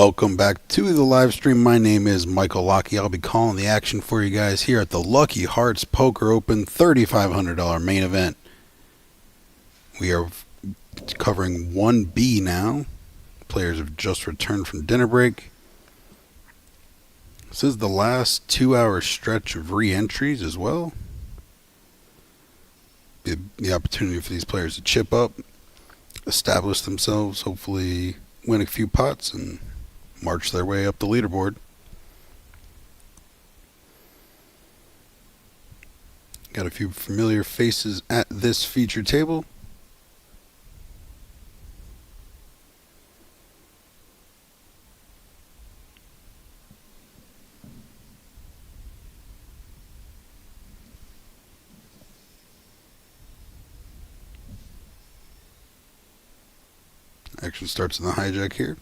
Welcome back to the live stream. My name is Michael Lockey. I'll be calling the action for you guys here at the Lucky Hearts Poker Open $3,500 main event. We are covering 1B now. Players have just returned from dinner break. This is the last 2-hour stretch of re-entries as well. The opportunity for these players to chip up, establish themselves, hopefully win a few pots, and march their way up the leaderboard. Got a few familiar faces at this feature table. Action starts in the hijack here.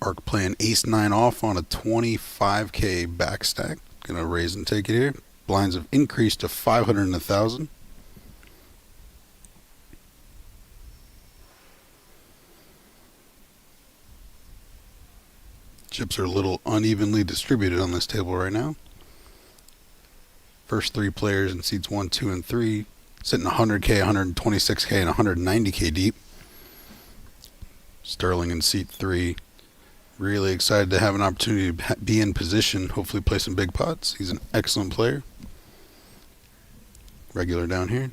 Ark playing ace-9 off on a 25k backstack. Gonna raise and take it here. Blinds have increased to 500 and 1,000. Chips are a little unevenly distributed on this table right now. First three players in seats 1, 2, and 3 sitting 100k, 126k, and 190k deep. Steling in seat 3. Really excited to have an opportunity to be in position, hopefully play some big pots. He's an excellent player. Regular down here.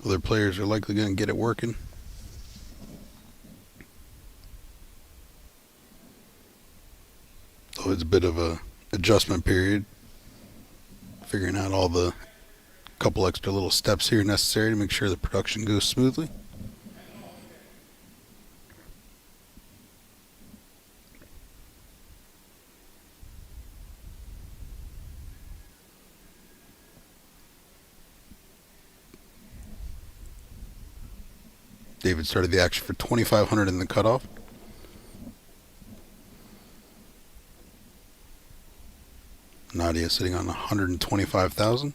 Other players are likely going to get it working. So it's a bit of a adjustment period. Figuring out all the couple extra little steps here necessary to make sure the production goes smoothly. David started the action for 2,500 in the cutoff. Nadya sitting on 125,000.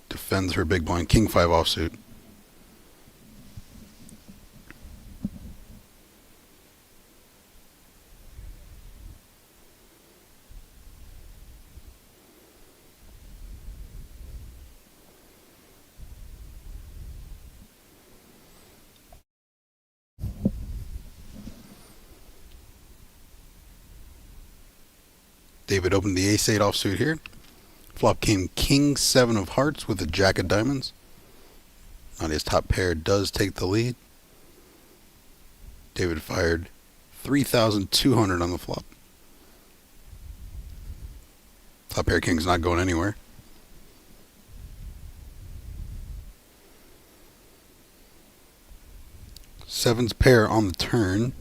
Defends her big blind king 5 offsuit. David opened the ace-8 offsuit here. Flop came king 7 of hearts with a jack of diamonds. Nadya's top pair does take the lead. David fired 3,200 on the flop. Top pair king's not going anywhere. Sevens pair on the turn.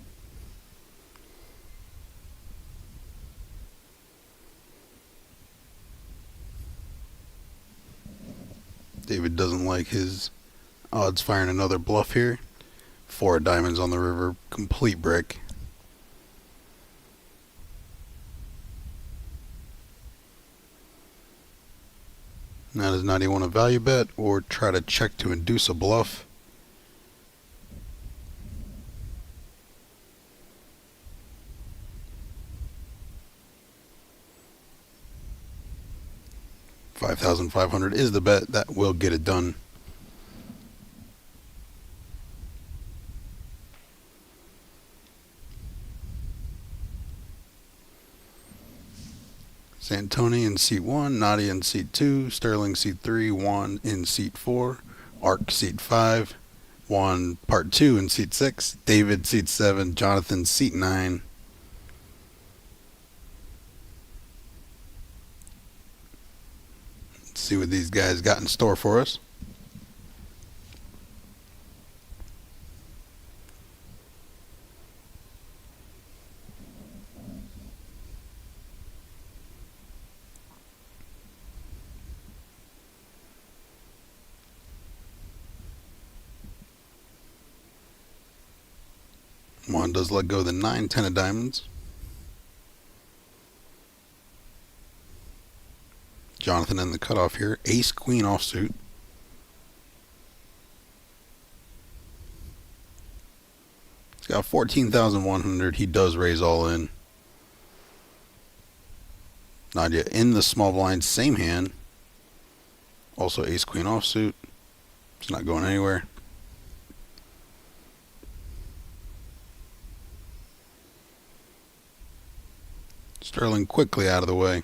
David doesn't like his odds firing another bluff here. 4 diamonds on the river, complete brick. Now does Nadya want to value bet or try to check to induce a bluff? $5,500 is the bet. That will get it done. Santoni in seat 1, Nadya in seat 2, Steling seat 3, Juan in seat 4, Ark seat 5, Juan part 2 in seat 6, David seat 7, Jonathan seat 9. Let's see what these guys got in store for us. Juan does let go of the 9, 10 of diamonds. Jonathan in the cutoff here. Ace queen offsuit. He's got 14,100. He does raise all in. Nadya in the small blind, same hand. Also ace queen offsuit. It's not going anywhere. Sterling quickly out of the way.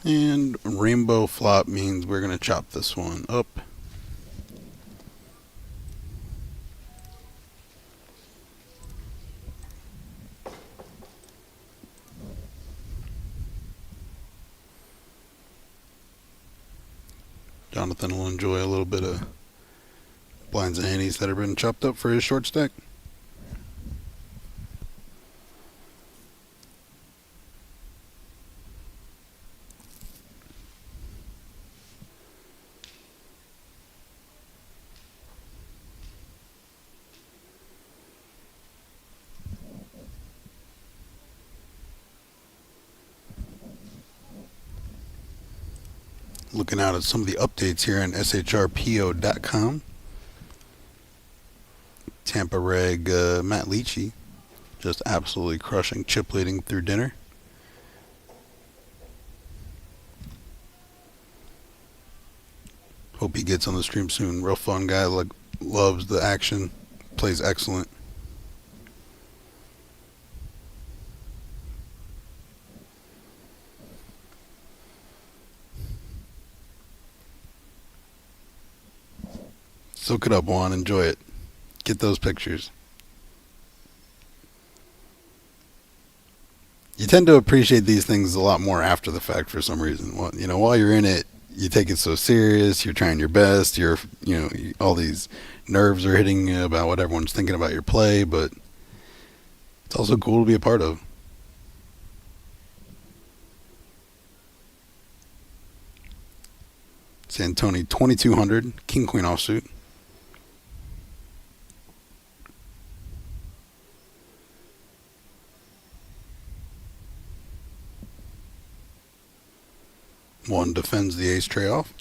And rainbow flop means we're going to chop this one up. Jonathan will enjoy a little bit of blinds and handies that have been chopped up for his short stack. Looking out at some of the updates here on shrpo.com. Tampa Reg Matt Leachy just absolutely crushing chip leading through dinner. Hope he gets on the stream soon. Real fun guy, like loves the action, plays excellent. Soak it up, Juan. Enjoy it. Get those pictures. You tend to appreciate these things a lot more after the fact for some reason. Well, you know, while you're in it, you take it so serious. You're trying your best. All these nerves are hitting you about what everyone's thinking about your play, but it's also cool to be a part of. Santoni 2200, king queen offsuit. One defends the ace tray off.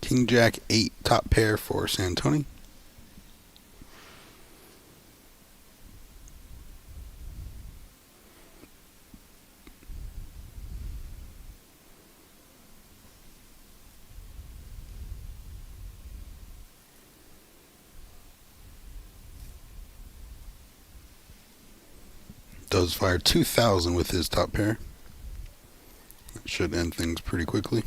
King Jack 8 top pair for Santoni. Does fire 2,000 with his top pair. That should end things pretty quickly.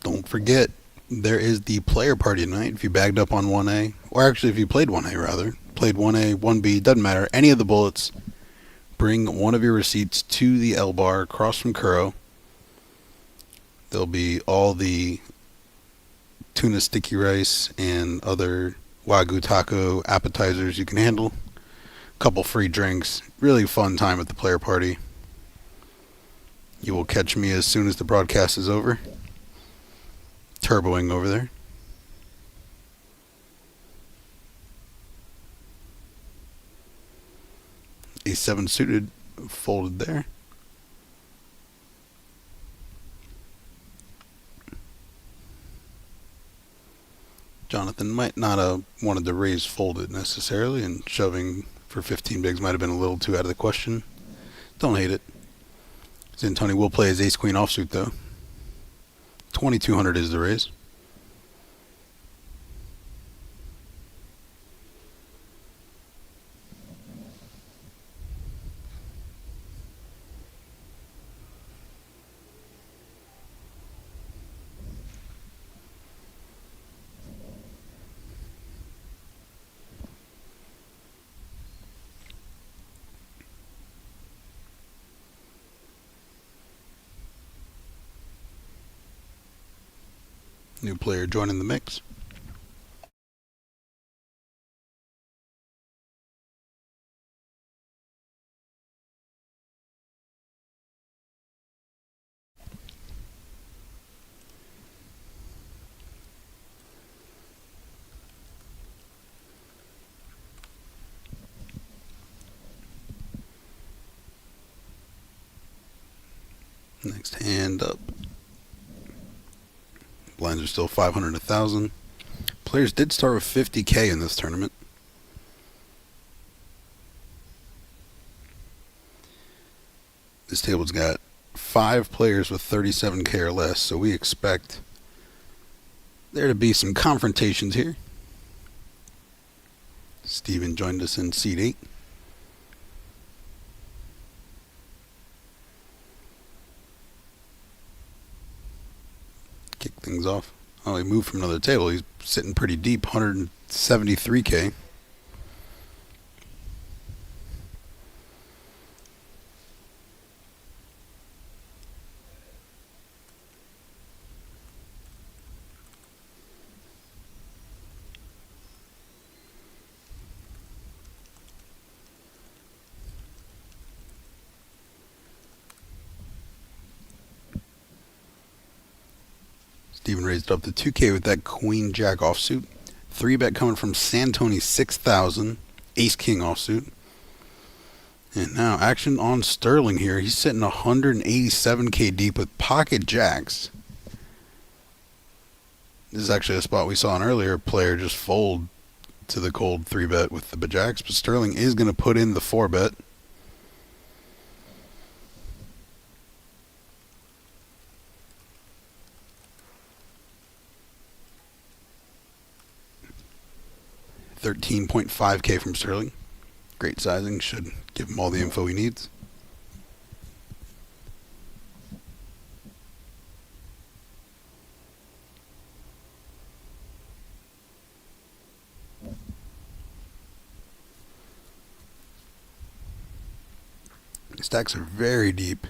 Don't forget, there is the player party tonight. If you bagged up on 1A, or actually if you played 1A rather, played 1A, 1B, doesn't matter, any of the bullets, bring one of your receipts to the L bar across from Kuro. There'll be all the tuna sticky rice and other Wagyu taco appetizers you can handle. A couple free drinks. Really fun time at the player party. You will catch me as soon as the broadcast is over. Turboing over there. A7 suited folded there. Jonathan might not have wanted to raise folded necessarily, and shoving for 15 bigs might have been a little too out of the question. Don't hate it. Santoni will play his ace queen offsuit though. 2,200 is the raise. New player joining the mix. Next hand up. Blinds are still 500 and 1,000. Players did start with 50K in this tournament. This table's got 5 players with 37K or less, so we expect there to be some confrontations here. Steven joined us in seat 8. Kick things off. Oh, he moved from another table. He's sitting pretty deep, 173K. Steven raised up to 2K with that Queen Jack offsuit. 3-bet coming from Santoni, 6,000. Ace King offsuit. And now action on Steling here. He's sitting 187K deep with pocket jacks. This is actually a spot we saw an earlier player just fold to the cold 3-bet with the bajacks. But Steling is going to put in the 4-bet. $13.5K from Steling. Great sizing. Should give him all the info he needs. The stacks are very deep.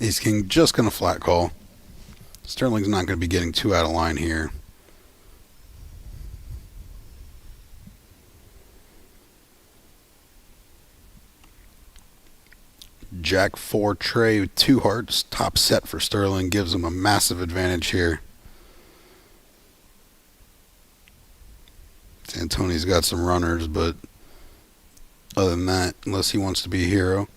Ace King just going to flat call. Sterling's not going to be getting too out of line here. Jack 4 tray with 2 hearts. Top set for Steling. Gives him a massive advantage here. Santoni's got some runners, but other than that, unless he wants to be a hero.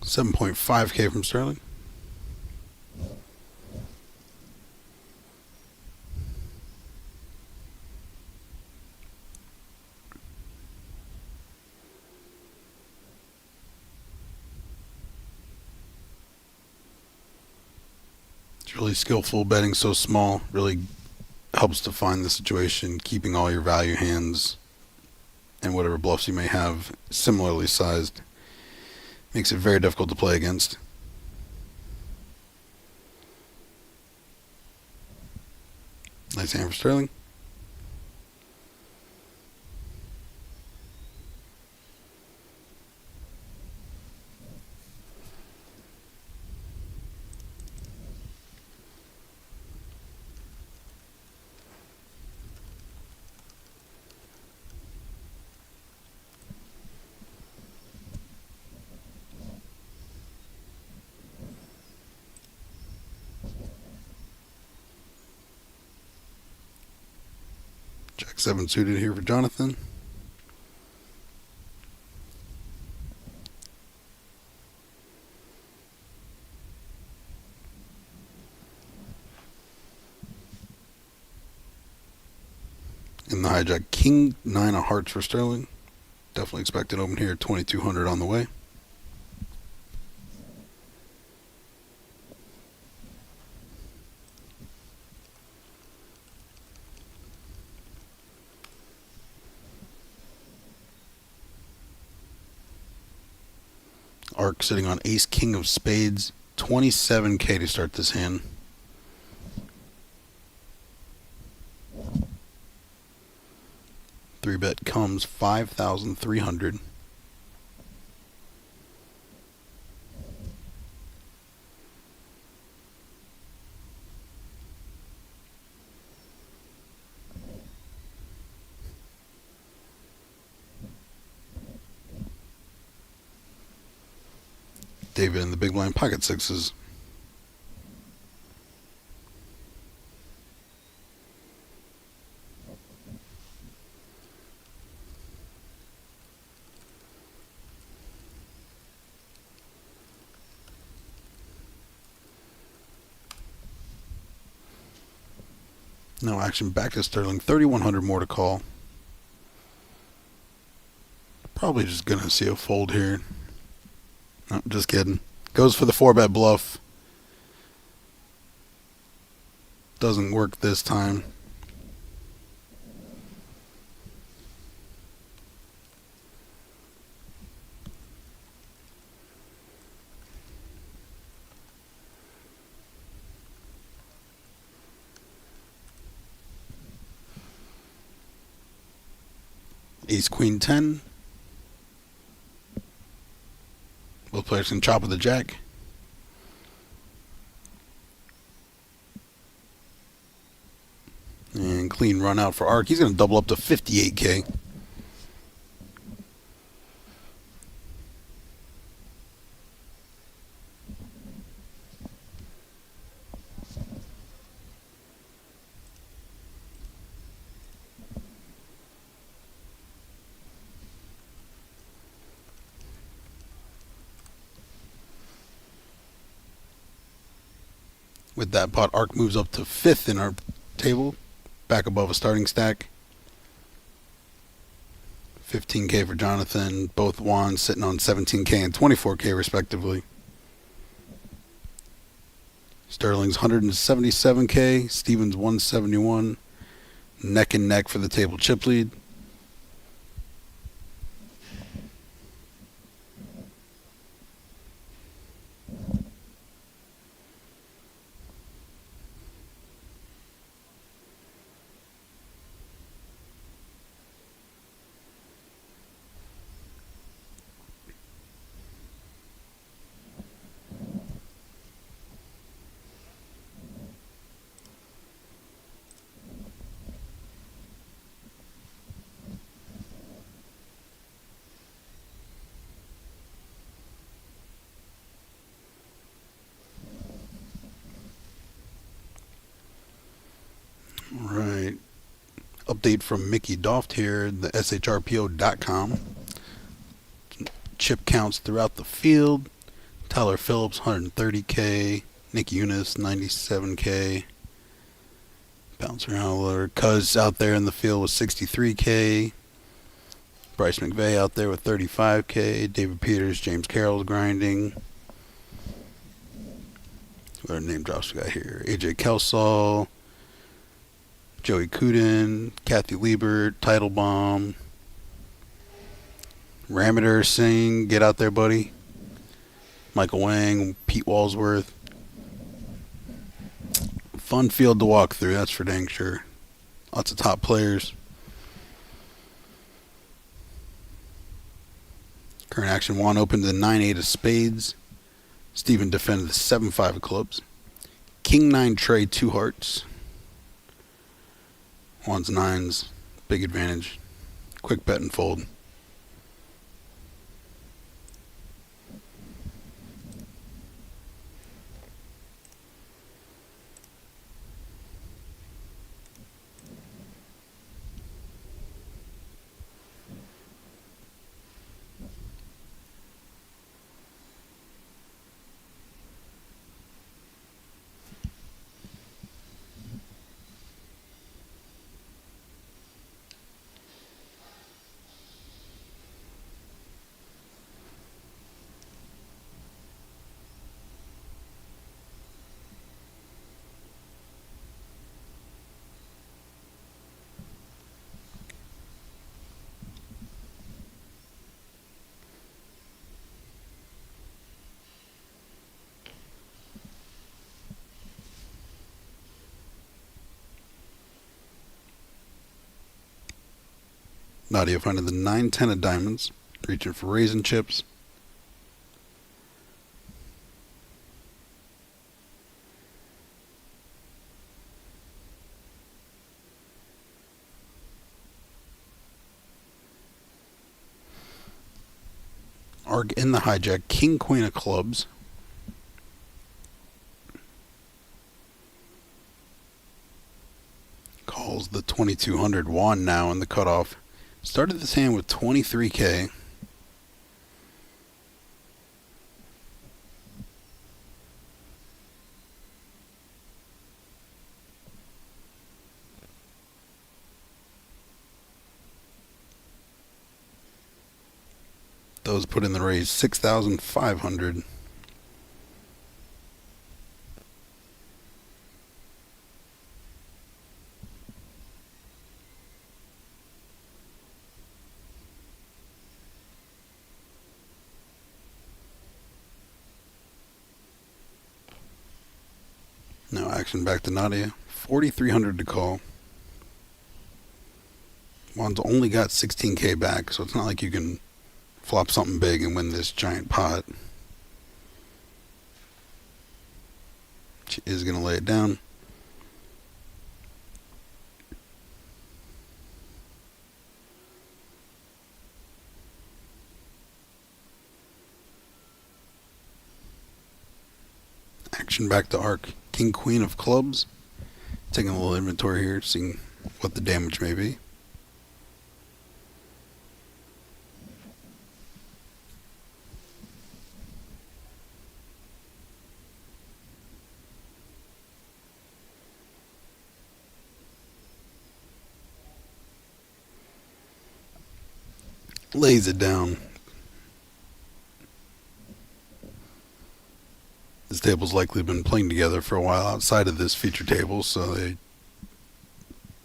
$7.5K from Steling. It's really skillful betting so small. Really helps define the situation, keeping all your value hands and whatever bluffs you may have similarly sized. Makes it very difficult to play against. Nice hand for Steling. Jack 7 suited here for Jonathan. In the hijack, King 9 of hearts for Steling. Definitely expect an open here, 2,200 on the way. Ark sitting on ace king of spades. 27k to start this hand. Three bet comes 5,300. David in the big blind, pocket sixes. No action, back to Steling. 3,100 more to call. Probably just going to see a fold here. No, just kidding. Goes for the 4-bet bluff. Doesn't work this time. Ace, queen, 10. Both players can chop with the jack. And clean run out for Ark. He's going to double up to 58k. With that pot, Ark moves up to 5th in our table, back above a starting stack. 15k for Jonathan, both Juan sitting on 17k and 24k respectively. Sterling's 177k, Steven's 171, neck and neck for the table chip lead. Right. Update from Mickey Doft here, the SHRPO.com. Chip counts throughout the field. Tyler Phillips, 130k. Nick Eunice, 97k. Bounce around a little. Cuz out there in the field with 63k. Bryce McVeigh out there with 35k. David Peters, James Carroll's grinding. What other name drops we got here? AJ Kelsall. Joey Kudin, Kathy Liebert, Title Bomb, Ramader Singh, get out there, buddy. Michael Wang, Pete Walsworth. Fun field to walk through, that's for dang sure. Lots of top players. Current action, Juan opened the 9-8 of spades. Steven defended the 7-5 of clubs. King 9 tray, 2 hearts. Juan's 9s, big advantage. Quick bet and fold. Nadya finding the 9-10 of diamonds, reaching for raisin chips. Ark in the hijack, king, queen of clubs. Calls the 2200 Juan now in the cutoff. Started this hand with 23K. Those put in the raise 6,500. Now action back to Nadya. 4,300 to call. Juan's only got 16K back, so it's not like you can flop something big and win this giant pot. She is going to lay it down. Action back to Ark. King, queen of clubs. Taking a little inventory here, seeing what the damage may be. Lays it down. This table's likely been playing together for a while outside of this feature table, so they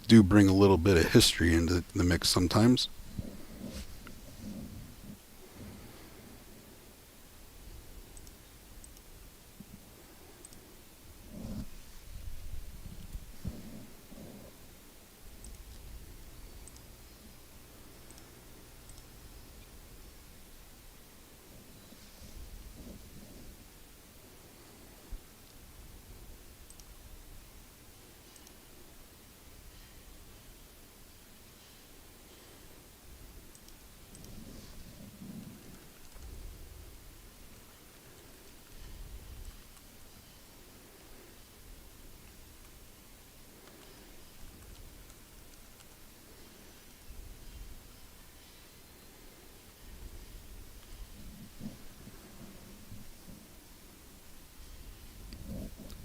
do bring a little bit of history into the mix sometimes.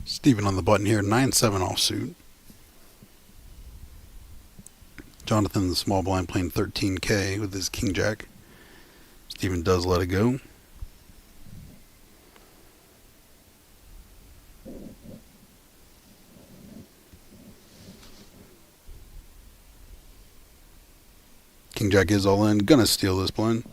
Steven on the button here, 9-7 offsuit. Jonathan in the small blind playing 13K with his king jack. Steven does let it go. King jack is all in, gonna steal this blind.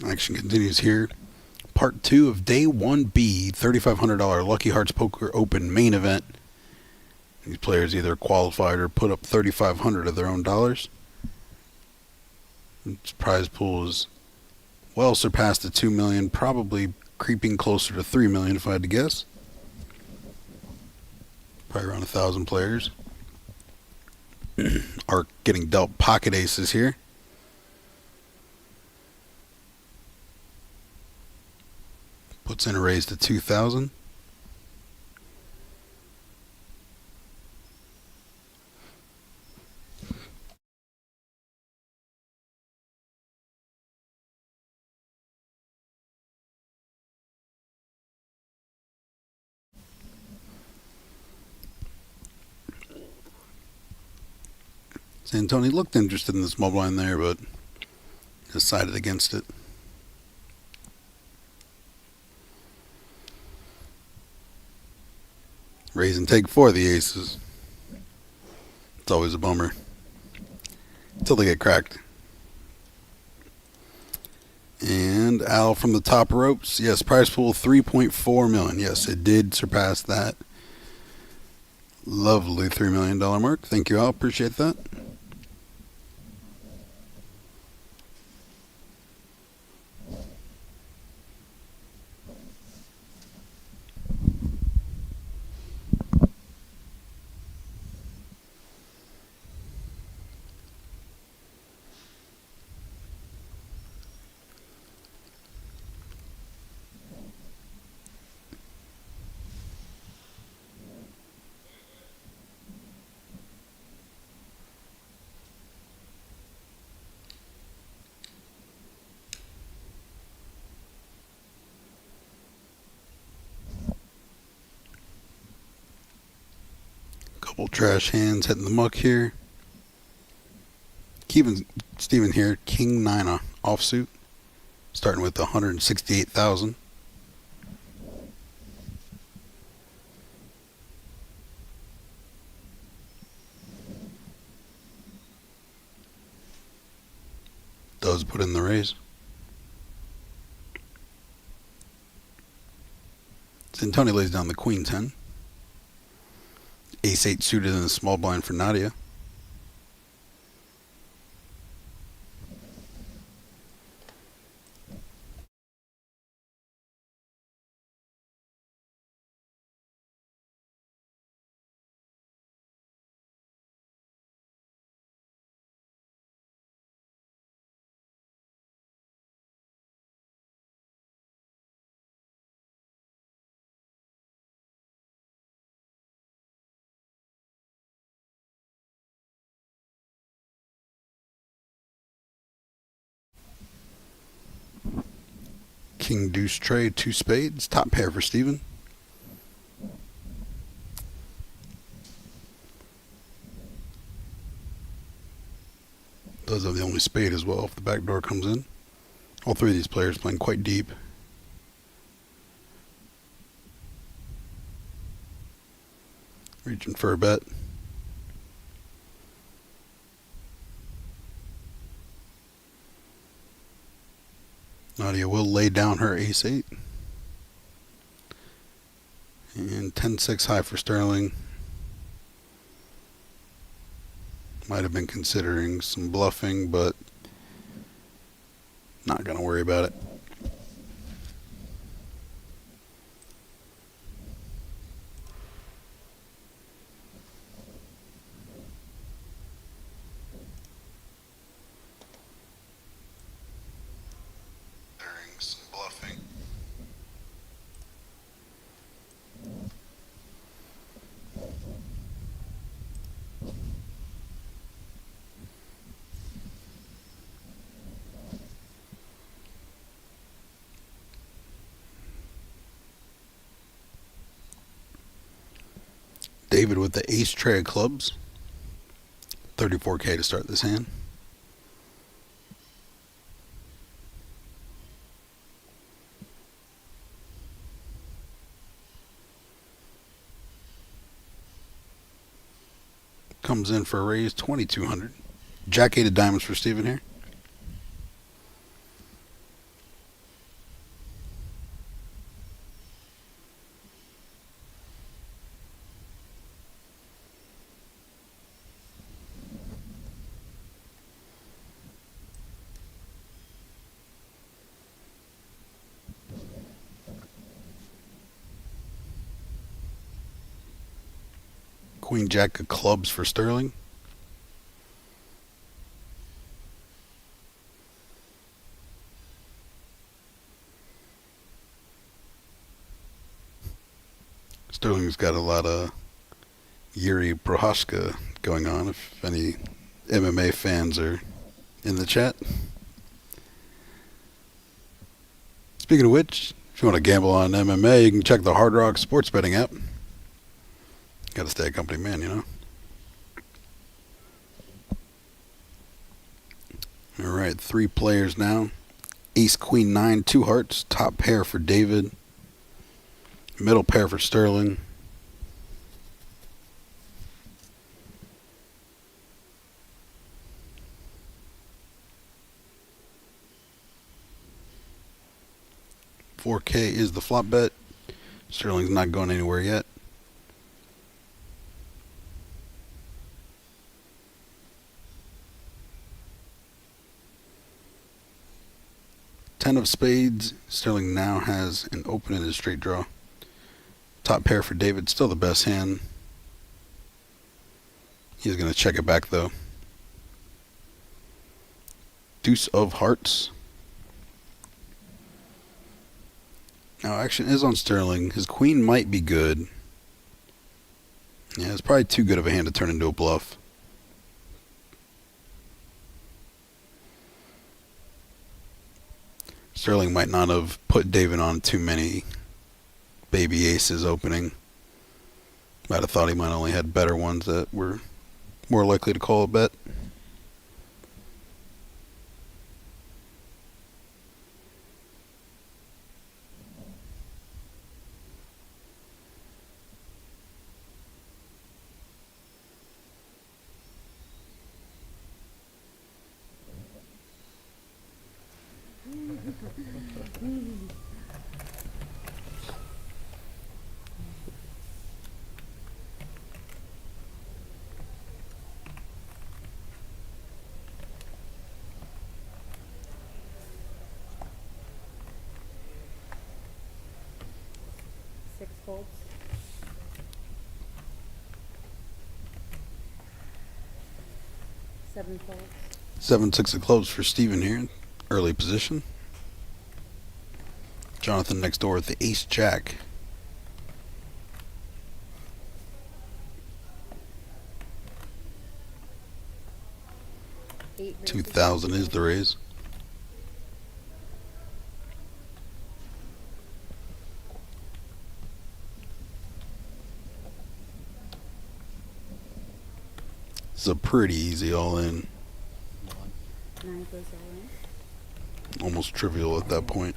Action continues here. Part 2 of Day 1B, $3,500 Lucky Hearts Poker Open main event. These players either qualified or put up $3,500 of their own dollars. This prize pool is well surpassed the $2 million, probably creeping closer to $3 million if I had to guess. Probably around 1,000 players. Are getting dealt pocket aces here. Puts in a raise to 2,000. Santoni looked interested in the small blind there, but decided against it. Raise and take for the aces. It's always a bummer. Until they get cracked. And Al from the top ropes. Yes, prize pool $3.4 million. Yes, it did surpass that lovely $3 million mark. Thank you, Al. Appreciate that. Couple trash hands hitting the muck here. Keeping Steven here, King 9 offsuit, starting with 168,000. Does put in the raise. Santoni lays down the Queen 10. Ace 8 suited in the small blind for Nadya. King deuce tray, 2 spades, top pair for Steven. Does have the only spade as well if the back door comes in. All three of these players playing quite deep. Reaching for a bet. Nadya will lay down her ace 8. And 10-6 high for Steling. Might have been considering some bluffing, but not going to worry about it. Some bluffing. David with the ace tray of clubs. 34K to start this hand. Comes in for a raise, 2,200. Jack 8 of diamonds for Steven here. Queen Jack of clubs for Steling. Sterling's got a lot of Yuri Prohaska going on, if any MMA fans are in the chat. Speaking of which, if you want to gamble on MMA, you can check the Hard Rock sports betting app. Got to stay a company man, you know. All right, 3 players now. Ace, Queen, 9, 2 hearts. Top pair for David. Middle pair for Steling. 4K is the flop bet. Sterling's not going anywhere yet. Ten of spades. Sterling now has an open-ended straight draw. Top pair for David. Still the best hand. He's going to check it back, though. Deuce of hearts. Now, action is on Sterling. His queen might be good. Yeah, it's probably too good of a hand to turn into a bluff. Sterling might not have put David on too many baby aces opening. Might have thought he might only had better ones that were more likely to call a bet. Six folds. Seven folds. 7-6 of clubs for Steven here. Early position. Jonathan next door with the ace-jack. Eight. 2,000 is the raise. This is a pretty easy all-in. Nine goes all in. Almost trivial at that point.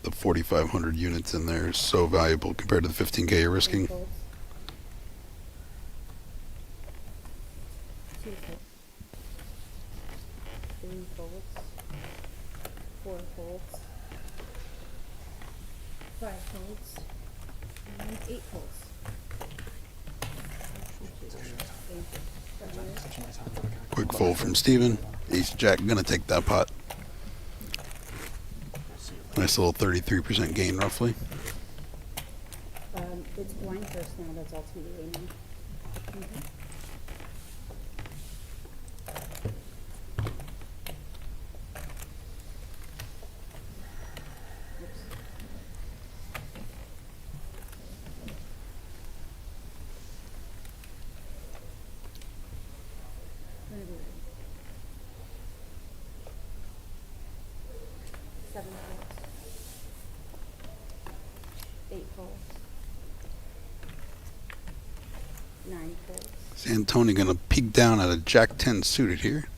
The 4,500 units in there is so valuable compared to the 15K you're risking. Folds. Two folds. Three folds. Four folds. Five folds. And eight folds. Quick fold from Steven. Ace-jack, gonna take that pot. Nice little 33% gain, roughly. It's blind first now, that's all to be now. Seven folds. Eight folds. Nine folds. Santoni gonna peek down at a Jack-10 suited here.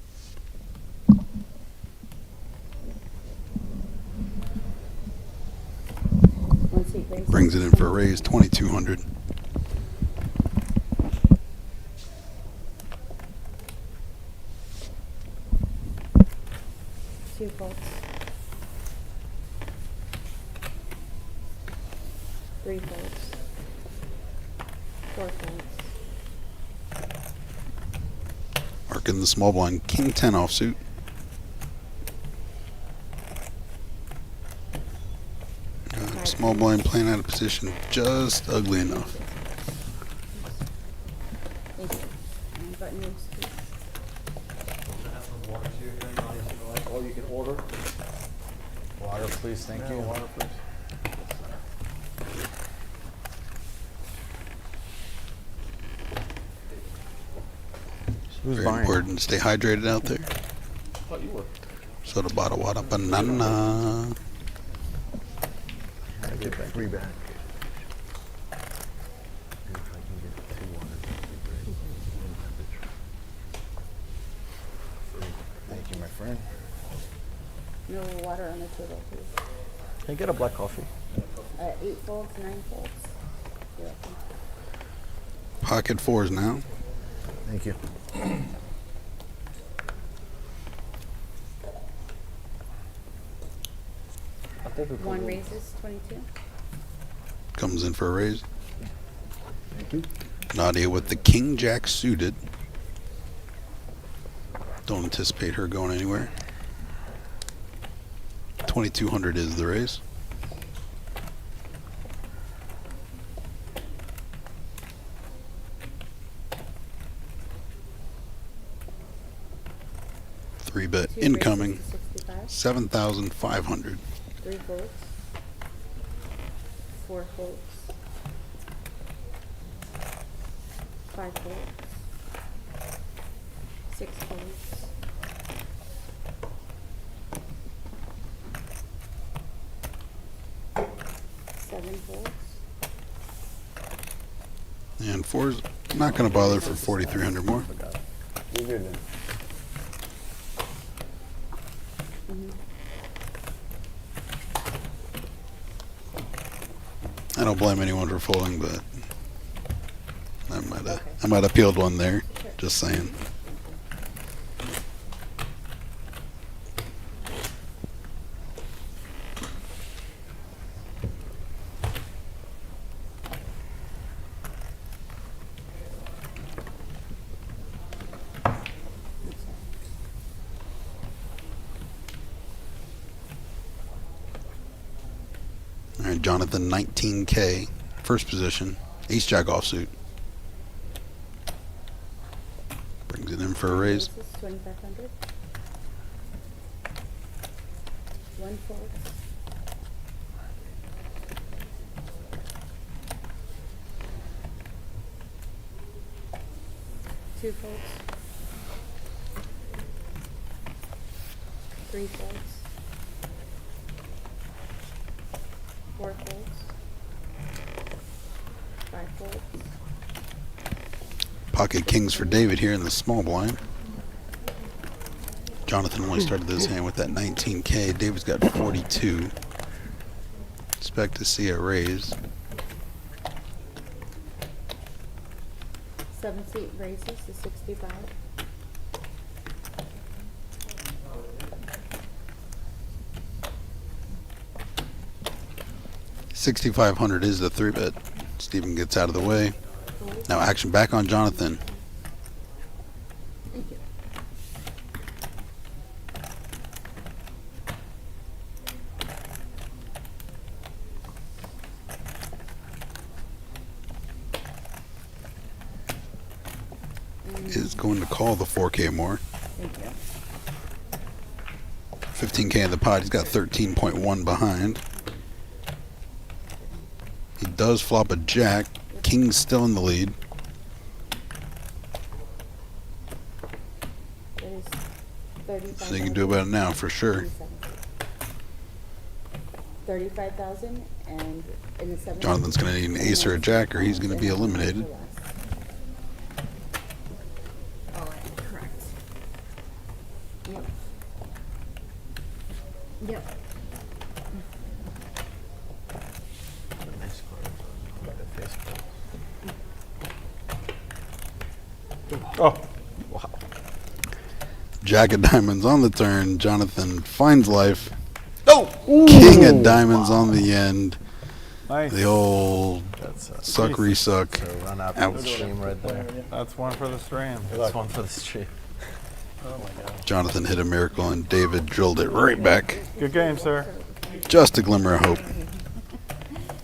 Once he raises. Brings it in for a raise, 2,200. Two folds. Three folds. Four folds. Mark in the small blind, King-10 offsuit. Small blind playing out of position, just ugly enough. Thank you. And button moves, please. Or you can order. Water, please. Thank you. Water, please. Who's Very buying? important to stay hydrated out there. I thought you were. Soda bottle water banana. I get back. Three back. Thank you, my friend. No water on the table, please. Can I get a black coffee? Eight folds, nine folds. You're welcome. Pocket fours now. Thank you. think we One could- raises 22. Comes in for a raise. Thank you. Nadya with the King Jack suited. Don't anticipate her going anywhere. 2,200 is the raise. Three bet Two incoming. raises to 65. 7,500. 3 folds. 4 folds. 5 folds. 6 folds. 7 folds. And four's not going to bother for 4,300 more. You're good then. I don't blame anyone for folding, but I might have peeled one there. Just saying. All right, Jonathan, 19K, first position, ace jack offsuit. Brings it in for a raise. Raises 2,500. 1 fold. 2 folds. 3 folds. 4 folds. 5 folds. Pocket kings for David here in the small blind. Jonathan only started this hand with that 19K. David's got 42. Expect to see a raise. 7 seat raises to 65. $6,500 is the 3-bet. Steven gets out of the way. Now action back on Jonathan. Thank you. Is going to call the 4K more. Thank you. 15K in the pot. He's got 13.1 behind. He does flop a jack. King's still in the lead. That is 35,000. So you can do about it now for sure. 35,000 and in the 7. Jonathan's going to need an ace or a jack or he's going to be eliminated. All right, correct. Yep. Yep. Nice card. Look at the face card. Oh, Wow. Jack of diamonds on the turn. Jonathan finds life. Oh! King of diamonds on the end. nice. The old That's a, suck resuck. that's a run out Ouch. of the stream right there. That's one for the stream. That's one for the stream. Oh my god. Jonathan hit a miracle and David drilled it right back. Good game, sir. Just a glimmer of hope.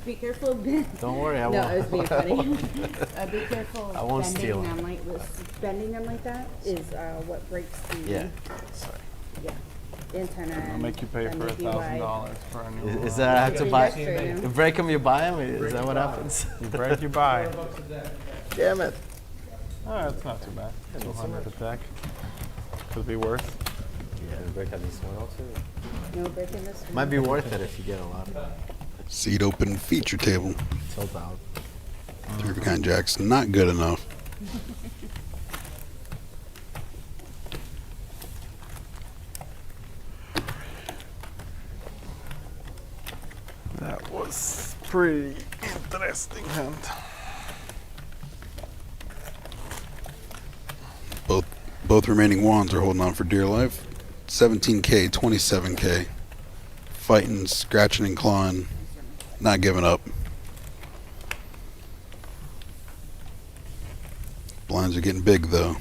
Be careful. Ben. Don't worry, I No, won't. I was being funny. Be careful. I won't bending steal. them like this. Bending them like that is what breaks the Yeah. Sorry. yeah, the antenna. I'll and make you pay then for the DY. $1,000 for a new. Is that I have to Pretty buy? extra, You no? break them, you buy them. Is that what happens? You break, you buy. Damn it! Oh, that's not too bad. 200 a deck. Could be worse. Break at least one also. No breaking this one. Might be worth it if you get a lot. Seat open feature table. Tilt out. 3 of a kind jacks. Not good enough. That was pretty interesting hand. Both remaining Juans are holding on for dear life. 17K, 27K. fighting, scratching and clawing, not giving up. Blinds are getting big though.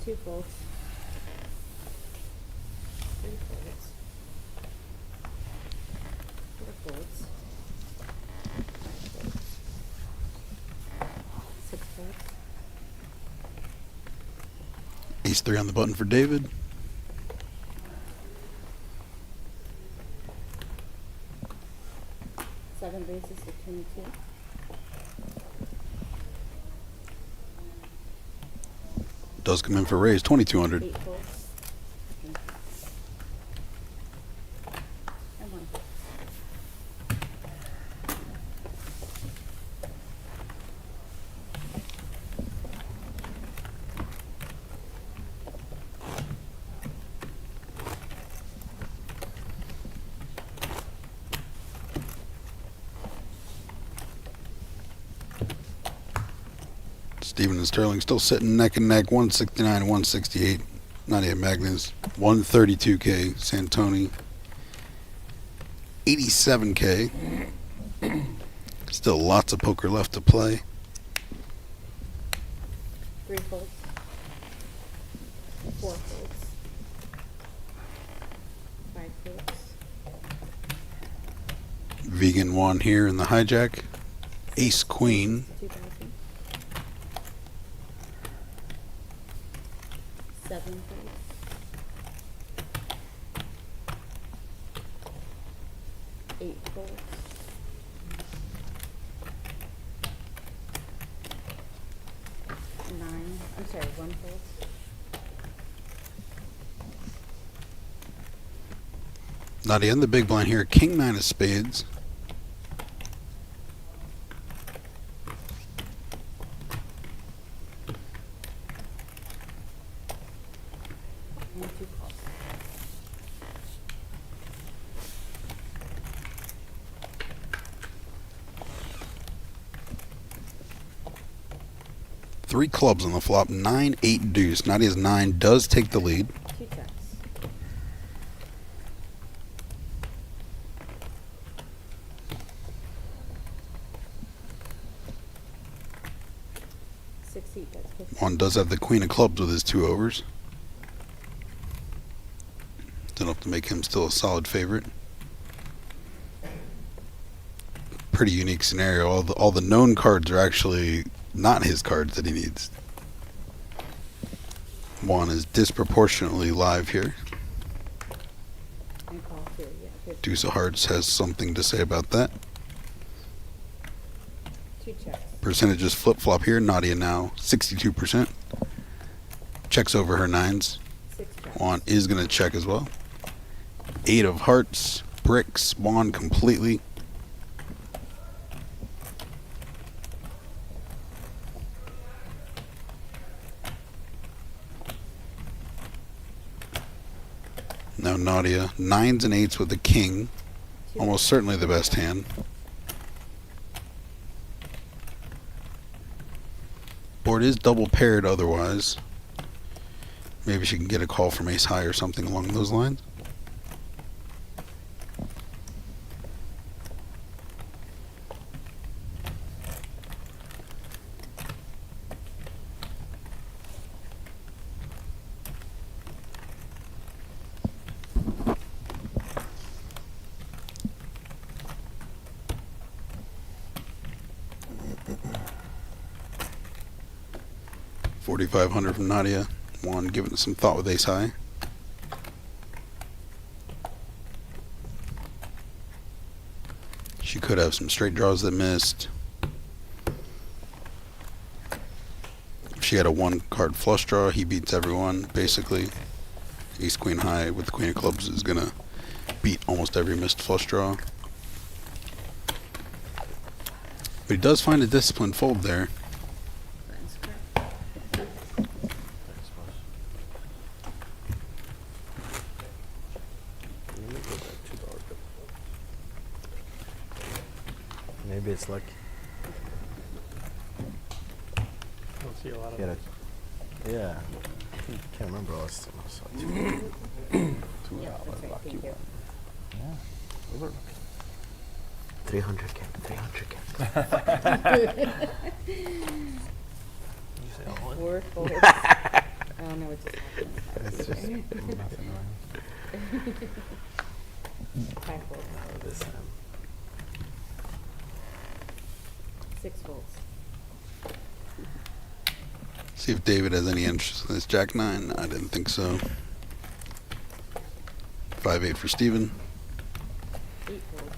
Two folds. Three folds. Four folds. Five folds. Six folds. Ace 3 on the button for David. Seven bases to 22. Does come in for raise, 2,200. Eight folds. And one. Steven and Sterling still sitting neck and neck, 169, 168. Nadya Magnus, 132K. Santoni, 87K. Still lots of poker left to play. Three folds. Four folds. Five folds. Vegan Juan here in the hijack. Ace Queen. 2,000. 7 folds. Eight folds. Nine. I'm sorry, one fold. Nadya in the big blind here. King 9 of spades. And two calls. Three clubs on the flop. 9, 8 deuce. Nadya's 9 does take the lead. Two checks. Six eight, that's 50. Juan does have the queen of clubs with his 2 overs. Enough to make him still a solid favorite. Pretty unique scenario. All the known cards are actually not his cards that he needs. Juan is disproportionately live here. And call here, yeah. 50. Deuce of Hearts has something to say about that. Two checks. Percentages flip-flop here. Nadya now 62%. Checks over her 9s. Six checks. Juan is going to check as well. 8 of hearts. Bricks. Juan completely. Now Nadya. 9s and 8s with the king. Two Almost certainly the best hand. Board is double paired otherwise. Maybe she can get a call from ace high or something along those lines. $4,500 from Nadya. Juan giving it some thought with ace high. She could have some straight draws that missed. If she had a 1-card flush draw, he beats everyone, basically. Ace queen high with the queen of clubs is gonna beat almost every missed flush draw. But he does find a disciplined fold there. That's correct. Thanks, boss. Let me go back $2 bill. Maybe it's lucky. Don't see a lot of Get it. it. Yeah. I can't remember last time I saw two. $2 Yeah, that's right, lucky thank you. one. Yeah. Those are 300 Ken. 300 Ken. You say all one? 4 folds. I don't know what just happened. It's just nothing wrong. 5 folds. No, this time. 6 folds. See if David has any interest in this Jack 9. I didn't think so. 5-8 for Steven. 8 folds.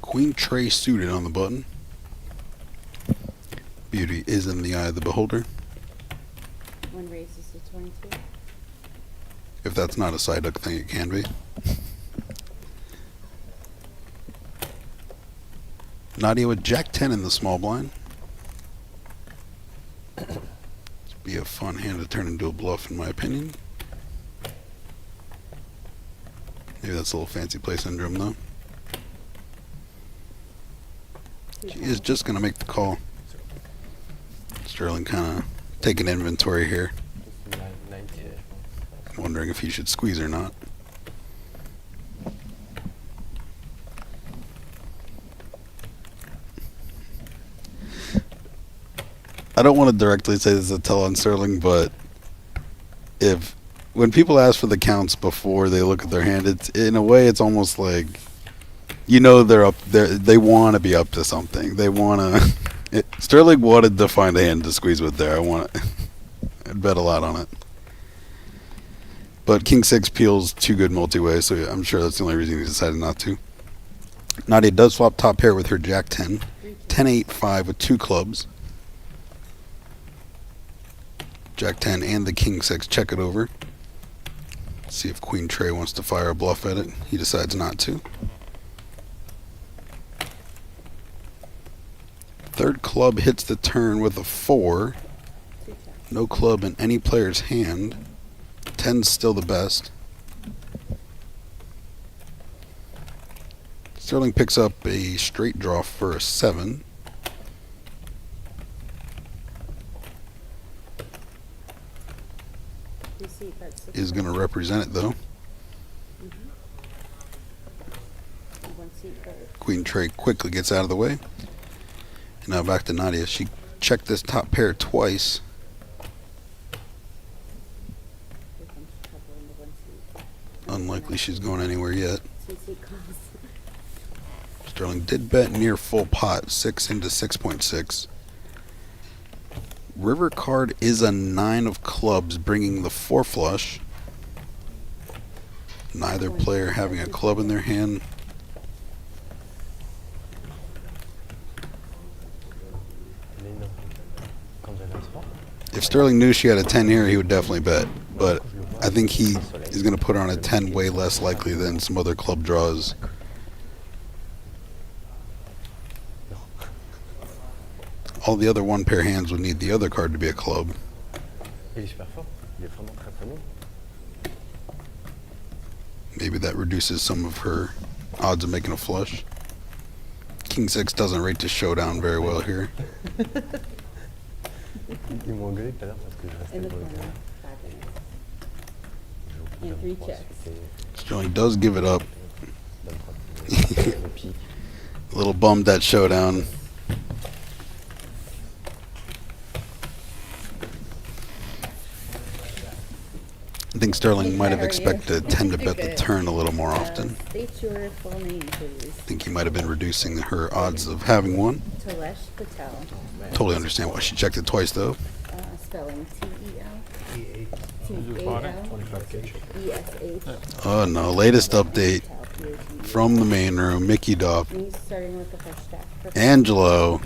Queen tray suited on the button. Beauty is in the eye of the beholder. 1 raises to 22. If that's not a side hook thing, it can be. Nadya with Jack 10 in the small blind. This would be a fun hand to turn into a bluff, in my opinion. Maybe that's a little fancy play syndrome, though. She is just going to make the call. Sterling kind of taking inventory here, 90. wondering if he should squeeze or not. I don't want to directly say this is a tell on Sterling, but when people ask for the counts before they look at their hand, it's in a way it's almost like, you know, they're up there. They want to be up to something. They want to. Sterling wanted to find a hand to squeeze with there. I'd bet a lot on it. But King 6 peels too good multi-way, so yeah, I'm sure that's the only reason he decided not to. Nadya does flop top pair with her Jack 10. 10-8, 5 with 2 clubs. Jack 10 and the King 6 check it over. See if Queen Tray wants to fire a bluff at it. He decides not to. Third club hits the turn with a 4. 2 checks. No club in any player's hand. 10's still the best. Sterling picks up a straight draw for a 7. Receipt, that's 6 Is going to folds. represent it, though. And 1 seat fold. Queen Tray quickly gets out of the way. And now back to Nadya. She checked this top pair twice. Here comes trouble in the 1 seat. Unlikely she's going anywhere yet. 2 seat calls. Sterling did bet near full pot, 6 into 6.6. River card is a 9 of clubs, bringing the 4 flush. Neither player having a club in their hand. If Sterling knew she had a 10 here, he would definitely bet. But I think he is going to put on a 10 way less likely than some other club draws. All the other 1 pair hands would need the other card to be a club. Il est super fort. Il est vraiment très très bon. Maybe that reduces some of her odds of making a flush. King 6 doesn't rate the showdown very well here. Ils m'ont engueulé tout à l'heure parce que je restais In the dans le corner. terrain. 5 minutes. And 3 checks. Sterling does give it up. Le pic. A little bummed that showdown. I think Sterling might have expected 10 to bet the turn a little more often. State your full name, please. I think he might have been reducing her odds of having one. Talesh Patel. Totally understand why she checked it twice, though. Spelling T-E-L. $25K. E-S-H. Oh no, latest update from the main room. Mickey Dop. Me starting with the first stack. Angelo.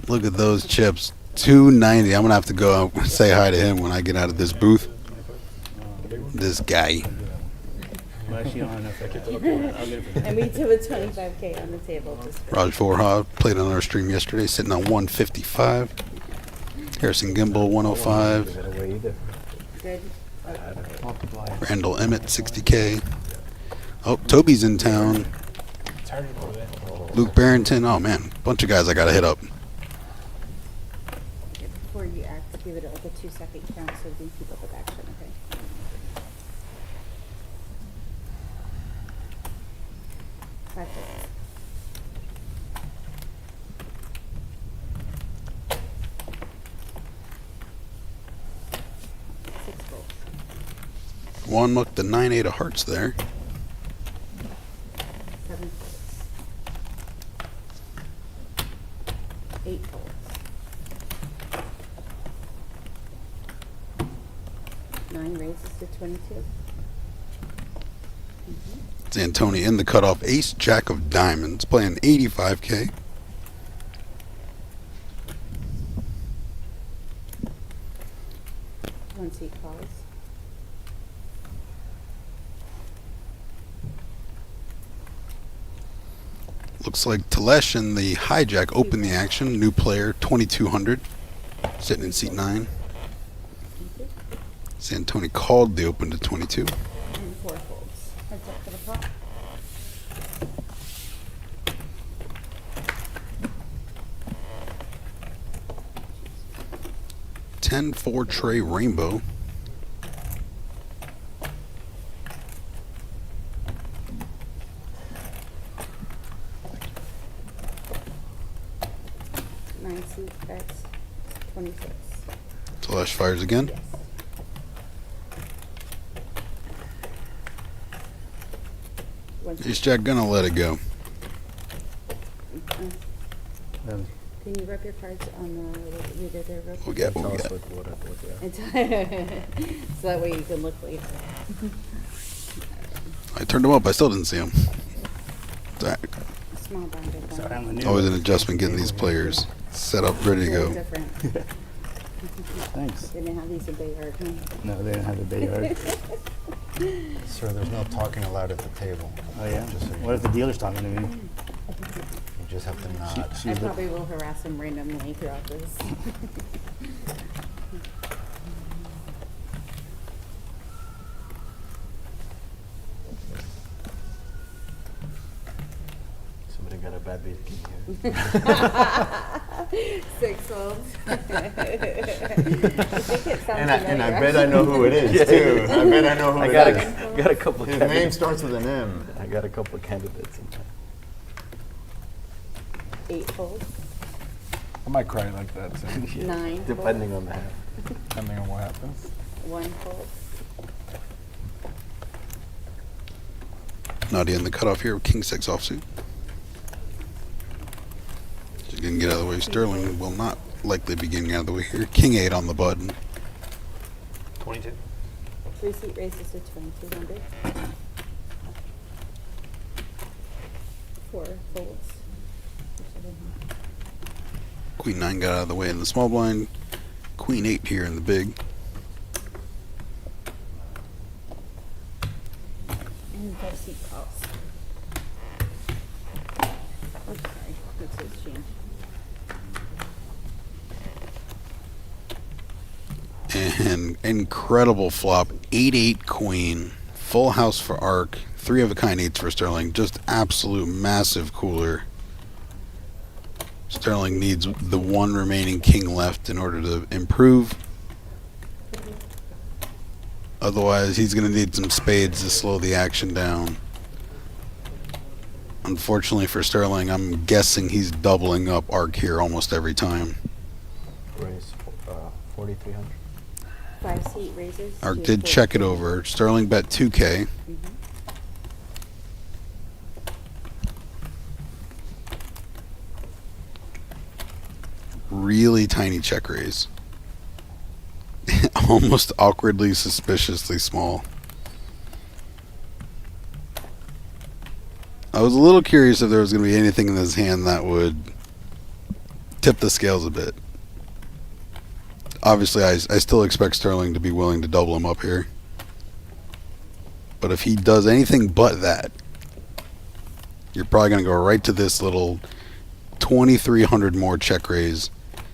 Look at those chips. 290. I'm going to have to go say hi to him when I get out of this booth. This guy. I'm actually on enough. I'll get it for And me too with 25K on the table. Just for Raj Forha played on our stream yesterday, sitting on 155. Harrison Gimbel, 105. that away either. good. Randall Emmett, 60K. Oh, Toby's in town. Luke Barrington. Oh, man. Bunch of guys I got to hit up. before you act, give it like a 2-second count so we keep up with action, okay? Five folds. Six folds. Juan looked the 9-8 of hearts there. 7 folds. 8 folds. 9 raises to 22. Santoni in the cutoff. Ace Jack of diamonds playing 85K. One seat calls. Looks like Telesh and the hijack open the action. New player 2200 sitting in seat 9. Santoni called the open to 22. And 4 folds. Heads up for the flop. Ten 4 tray rainbow. Nine seat bets. 26. Telesh fires again. Yes. One Ace seat. Jack gonna let it go. And Can you rub your cards on the you did there real We quick? got Tell what we us got. what they are. So that way you can look later. I turned him up. I still didn't see him. Zach. Small binder. sorry, I'm the new. Always an adjustment getting these players set up, ready to Very go. different. Thanks. They didn't have these in Bayard, huh? No, they didn't have a Bayard. Sir, there's no talking aloud at the table. Oh yeah. Just so you What if the dealer's talking to me? You just have to nod. I She's the, probably will harass him randomly throughout this. Somebody got a bad beat here. 6 folds. I think it sounds And I familiar. bet I know who it is too. I bet I know who I it got is. got a couple of His name candidates. starts with an M. I got a couple of candidates in there. 8 folds. I might cry like that soon, Yeah, 9 depending on the half. depending on what happens. 1 fold. Nadya in the cutoff here with King 6 offsuit. She's gonna get out of the way. Sterling will not likely be getting out of the way here. King 8 on the button. 22. 3 seat raises to 2200. 4 folds. Queen 9 got out of the way in the small blind. Queen 8 here in the big. And 5 seat calls. Oops, sorry. That's his change. And incredible flop. 8-8 queen. Full house for Ark. 3 of a kind 8s for Sterling. Just absolute massive cooler. Sterling needs the 1 remaining king left in order to improve. Otherwise, he's going to need some spades to slow the action down. Unfortunately for Sterling, I'm guessing he's doubling up Ark here almost every time. Raise 4,300. 5 seat raises. Ark to did check it 42. over. Sterling bet 2K. Mhm. Really tiny check raise. Almost awkwardly, suspiciously small. I was a little curious if there was going to be anything in this hand that would tip the scales a bit. Obviously, I still expect Sterling to be willing to double him up here. But if he does anything but that, you're probably going to go right to this little 2,300 more check raise.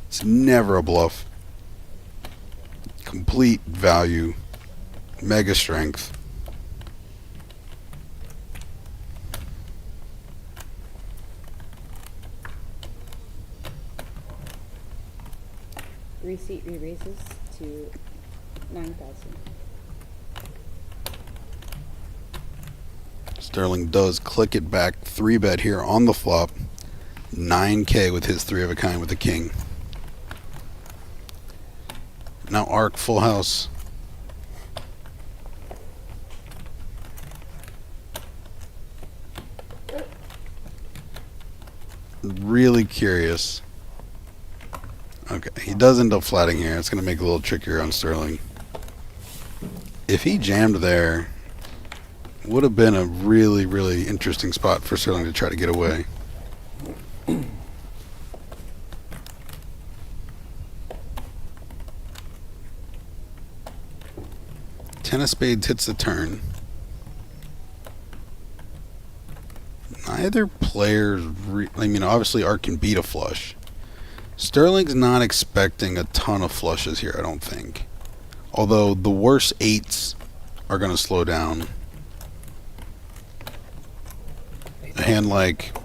It's never a bluff. Complete value. Mega strength. Receipt re-raises to 9,000. Sterling does click it back, 3-bet here on the flop. 9K with his 3 of a kind with the king. Now Ark full house. Really curious. Okay, he does end up flatting here. It's going to make it a little trickier on Sterling. If he jammed there, would have been a really, really interesting spot for Sterling to try to get away. Ten of spades hits the turn. Neither player's... I mean, obviously Ark can beat a flush. Sterling's not expecting a ton of flushes here, I don't think. Although the worst 8s are going to slow down. A hand like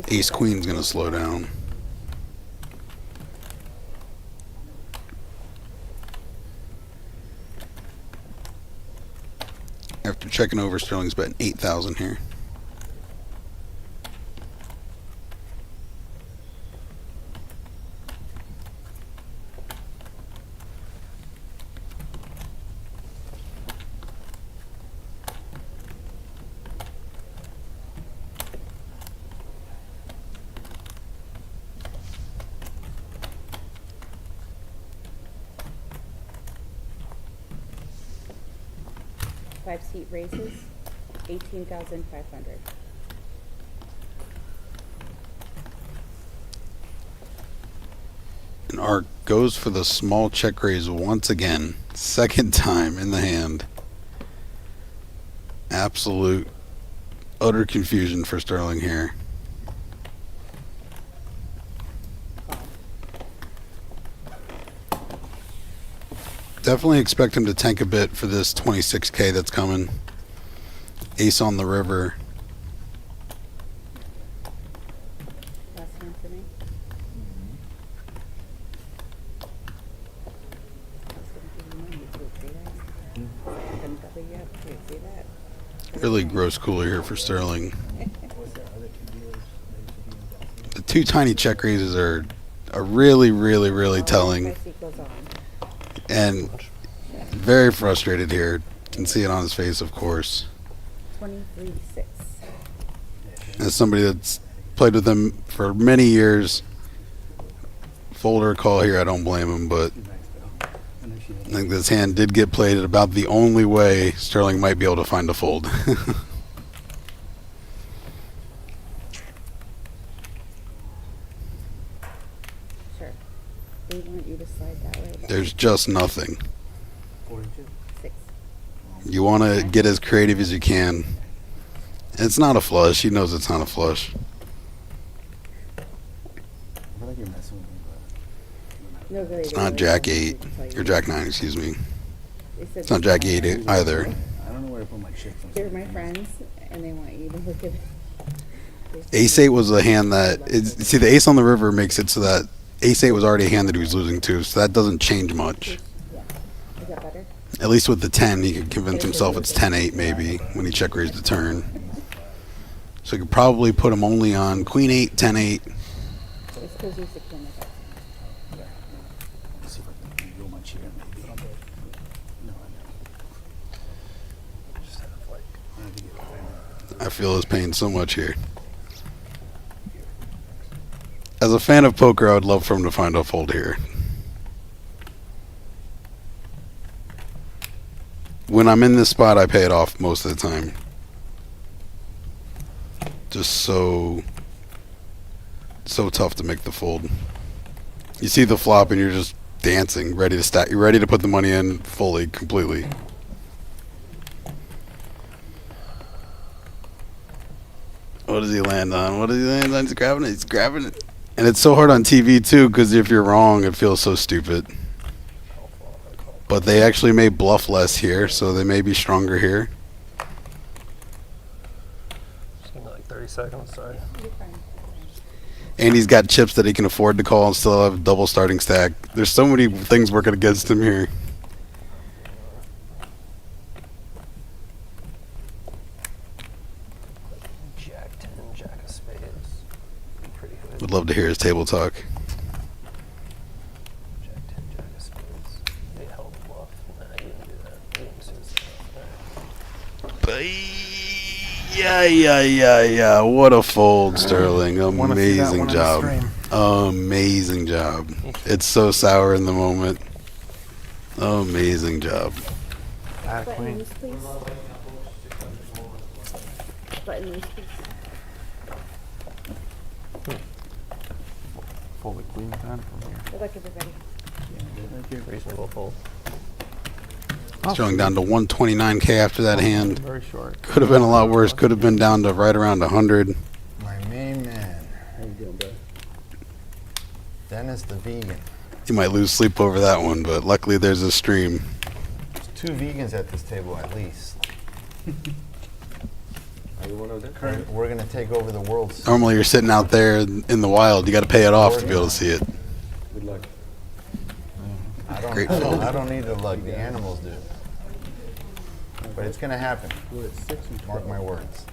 Ace Queen's going to slow down. After checking over, Sterling's betting 8,000 here. Five seat raises, 18,500. And Ark goes for the small check raise once again. Second time in the hand. Absolute, utter confusion for Sterling here. Definitely expect him to tank a bit for this 26K that's coming. Ace on the river. Last hand for me. I was gonna give you money to say that. I'm gonna double you up to say that. Really gross cooler here for Sterling. What's the other 2 deals that you should be investing The 2 tiny check raises are really, really, really telling. Five seat goes on. And very frustrated here. Can see it on his face, of course. 23-6. As somebody that's played with him for many years, folder call here, I don't blame him, but I think this hand did get played at about the only way Sterling might be able to find a fold. Sure. They want you to slide that way. There's just nothing. 42? 6. You want to get as creative as you can. It's not a flush. He knows it's not a flush. I feel like you're messing with me, but No, really. It's they not really Jack don't 8 need to tell you. or Jack 9, excuse me. They said It's not they Jack want 8 you- either. I don't know where to put my chips. They're my friends, and they want you to look at it. Ace 8 was a hand that... see, the ace on the river makes it so that Ace 8 was already a hand that he was losing to, so that doesn't change much. Yeah. Is that better? At least with the 10, he could convince himself it's 10-8 maybe when he check raised the turn. So he could probably put him only on Queen 8, 10-8. It's because you secure my back. Yeah. Let's see if I can roll my chair, maybe. No, I know. Just have like, I have to get I feel his pain so much here. As a fan of poker, I would love for him to find a fold here. When I'm in this spot, I pay it off most of the time. Just so tough to make the fold. You see the flop and you're just dancing, ready to stack. You're ready to put the money in fully, completely. What does he land on? What does he land on? He's grabbing it. He's grabbing it. And it's so hard on TV too, because if you're wrong, it feels so stupid. But they actually may bluff less here, so they may be stronger here. Just give me like 30 seconds, sorry. You're fine. And he's got chips that he can afford to call and still have a double starting stack. There's so many things working against him here. Jack 10, Jack of spades. Pretty good. Would love to hear his table talk. Jack 10, Jack of spades. They held the bluff. Nah, you didn't do that. You didn't see this stuff. Yeah. What a fold, Sterling. Wanna see that Amazing one on the job. stream. Amazing job. It's so sour in the moment. Amazing job. Bad queen. Buttons, please. Buttons, please. Fold the queen down from here. Good luck, everybody. Reasonable fold. Sterling down to 129K after that hand. Very short. Could have been a lot worse. Could have been down to right around 100. My main man, How you doing, bro? Dennis the vegan. You might lose sleep over that one, but luckily there's a stream. There's 2 vegans at this table at least. Are you one of them? We're gonna take over the world. Normally you're sitting out there in the wild. You got to pay it off to be able to see it. Good luck. Great I fold. don't need the luck. The animals do. But it's gonna happen. Mark my words.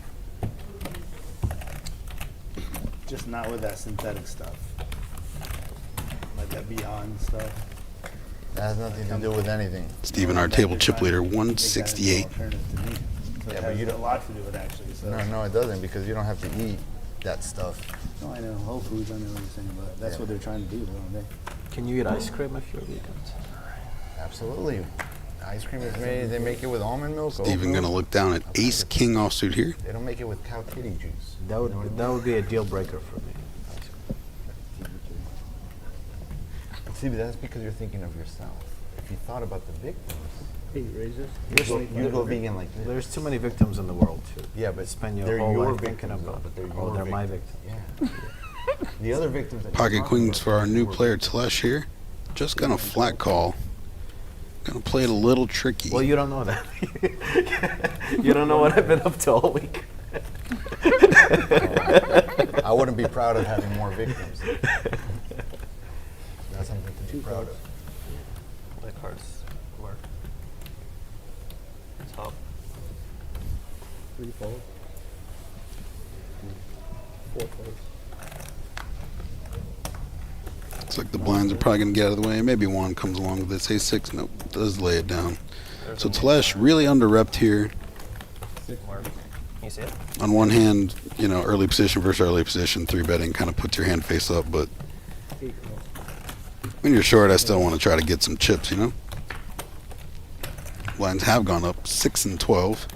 Just not with that synthetic stuff. Like that Beyond stuff. That has nothing to do with anything. Stephen, our table chip leader, 168. So Yeah, it but has you a don't- lot to do with it actually. So. No, it doesn't because you don't have to eat that stuff. No, I know Whole Foods. I know what you're saying, but that's Yeah. what they're trying to do, don't they? Can you eat ice cream if you're vegan? Absolutely. Ice cream is made. They make it with almond milk. oat Stephen milk. gonna look down at Ace King offsuit here. They don't make it with cow titty juice. That would be a deal breaker for me. See, but that's because you're thinking of yourself. If you thought about the victims, There's, you go vegan like this. there's too many victims in the world too. Yeah, but Spend your they're whole your life thinking victims, about though, but they're oh, your they're my victims. victims. Yeah. The other victims. That you're Pocket talking queens about for our are new your player victims. Telesh here. Just gonna flat call. Gonna play it a little tricky. Well, you don't know that. You don't know what I've been up to all week. I wouldn't be proud of having more victims. That's something to be proud of. My cards work. Top. 3 folds. 4 folds. Looks like the blinds are probably gonna get out of the way. Maybe Juan comes along with this ace-6. Nope, does lay it down. So Telesh really under-repped here. You see it? On one hand, you know, early position versus early position, 3-betting kind of puts your hand face up, but 8 folds. when you're short, I still want to try to get some chips, you know? Blinds have gone up 6 and 12.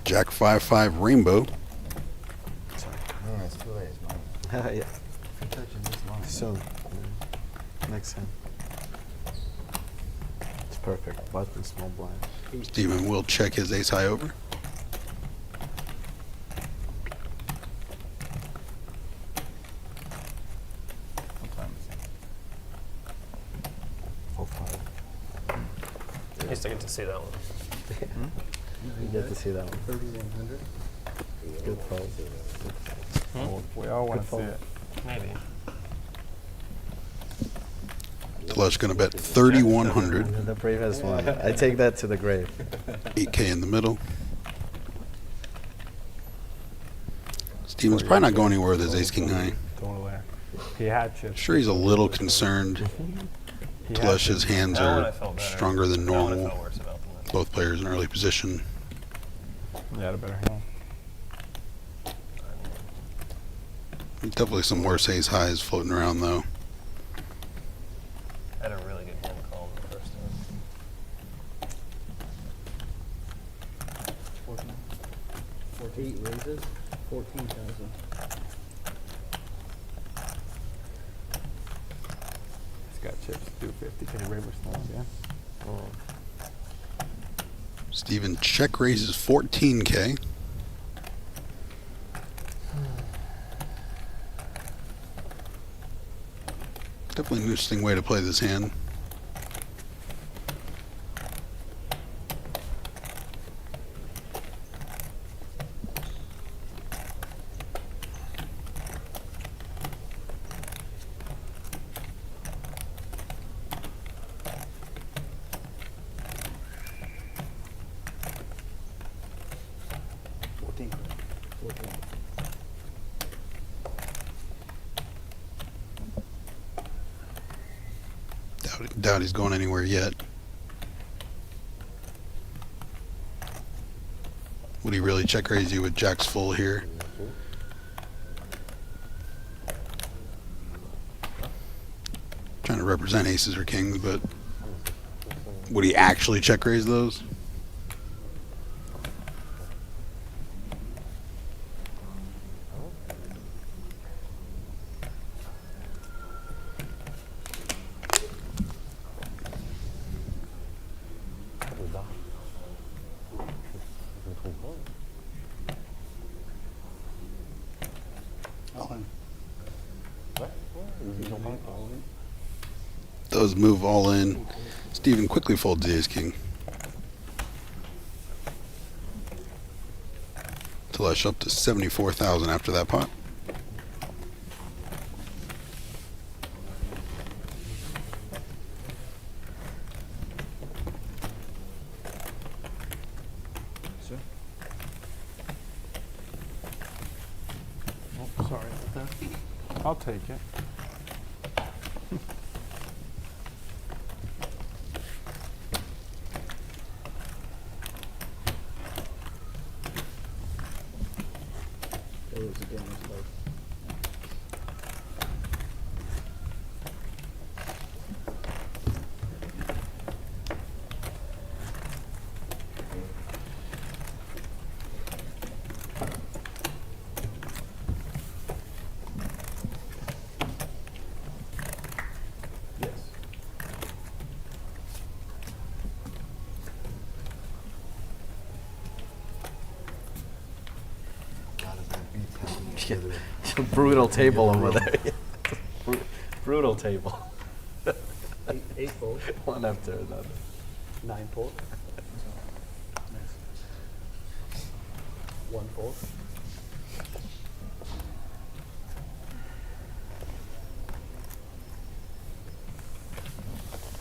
Jack 5-5 rainbow. It's too late, it's mine. Yeah. If you're touching this line. So, next hand. It's perfect. Button, small blind. Stephen will check his ace high over. Oh, 5. At least I get to see that one. You get to see that one. 3,100. Good fold. Oh, we all want to see fold. it. Maybe. Telesh gonna bet 3,100. The bravest one. I take that to the grave. 8K in the middle. Stephen's probably not going anywhere with his ace king high. Totally. He had chips. Sure, he's a little concerned. He had Telesh's chips. hands That one I are felt better. stronger than That one I normal. felt worse about than this. Both players in early position. He had a better hand. Definitely some worse ace highs floating around though. I had a really good hand call in the first one. 8 raises. 14,000. He's got chips. Do 50K Raver Stone again. Stephen check raises 14K. Definitely an interesting way to play this hand. Doubt he's going anywhere yet. Would he really check raise you with jacks full here? Trying to represent aces or kings, but would he actually check raise those? All in. Does move all in. Steven quickly folds the ace king. To lash up to 74,000 after that pot. Oh, sorry about that. I'll take it. It was again, it's like, yes. Brutal table over there. Brutal table. Eight fold, One after another. 9 fold. Nice. 1 fold.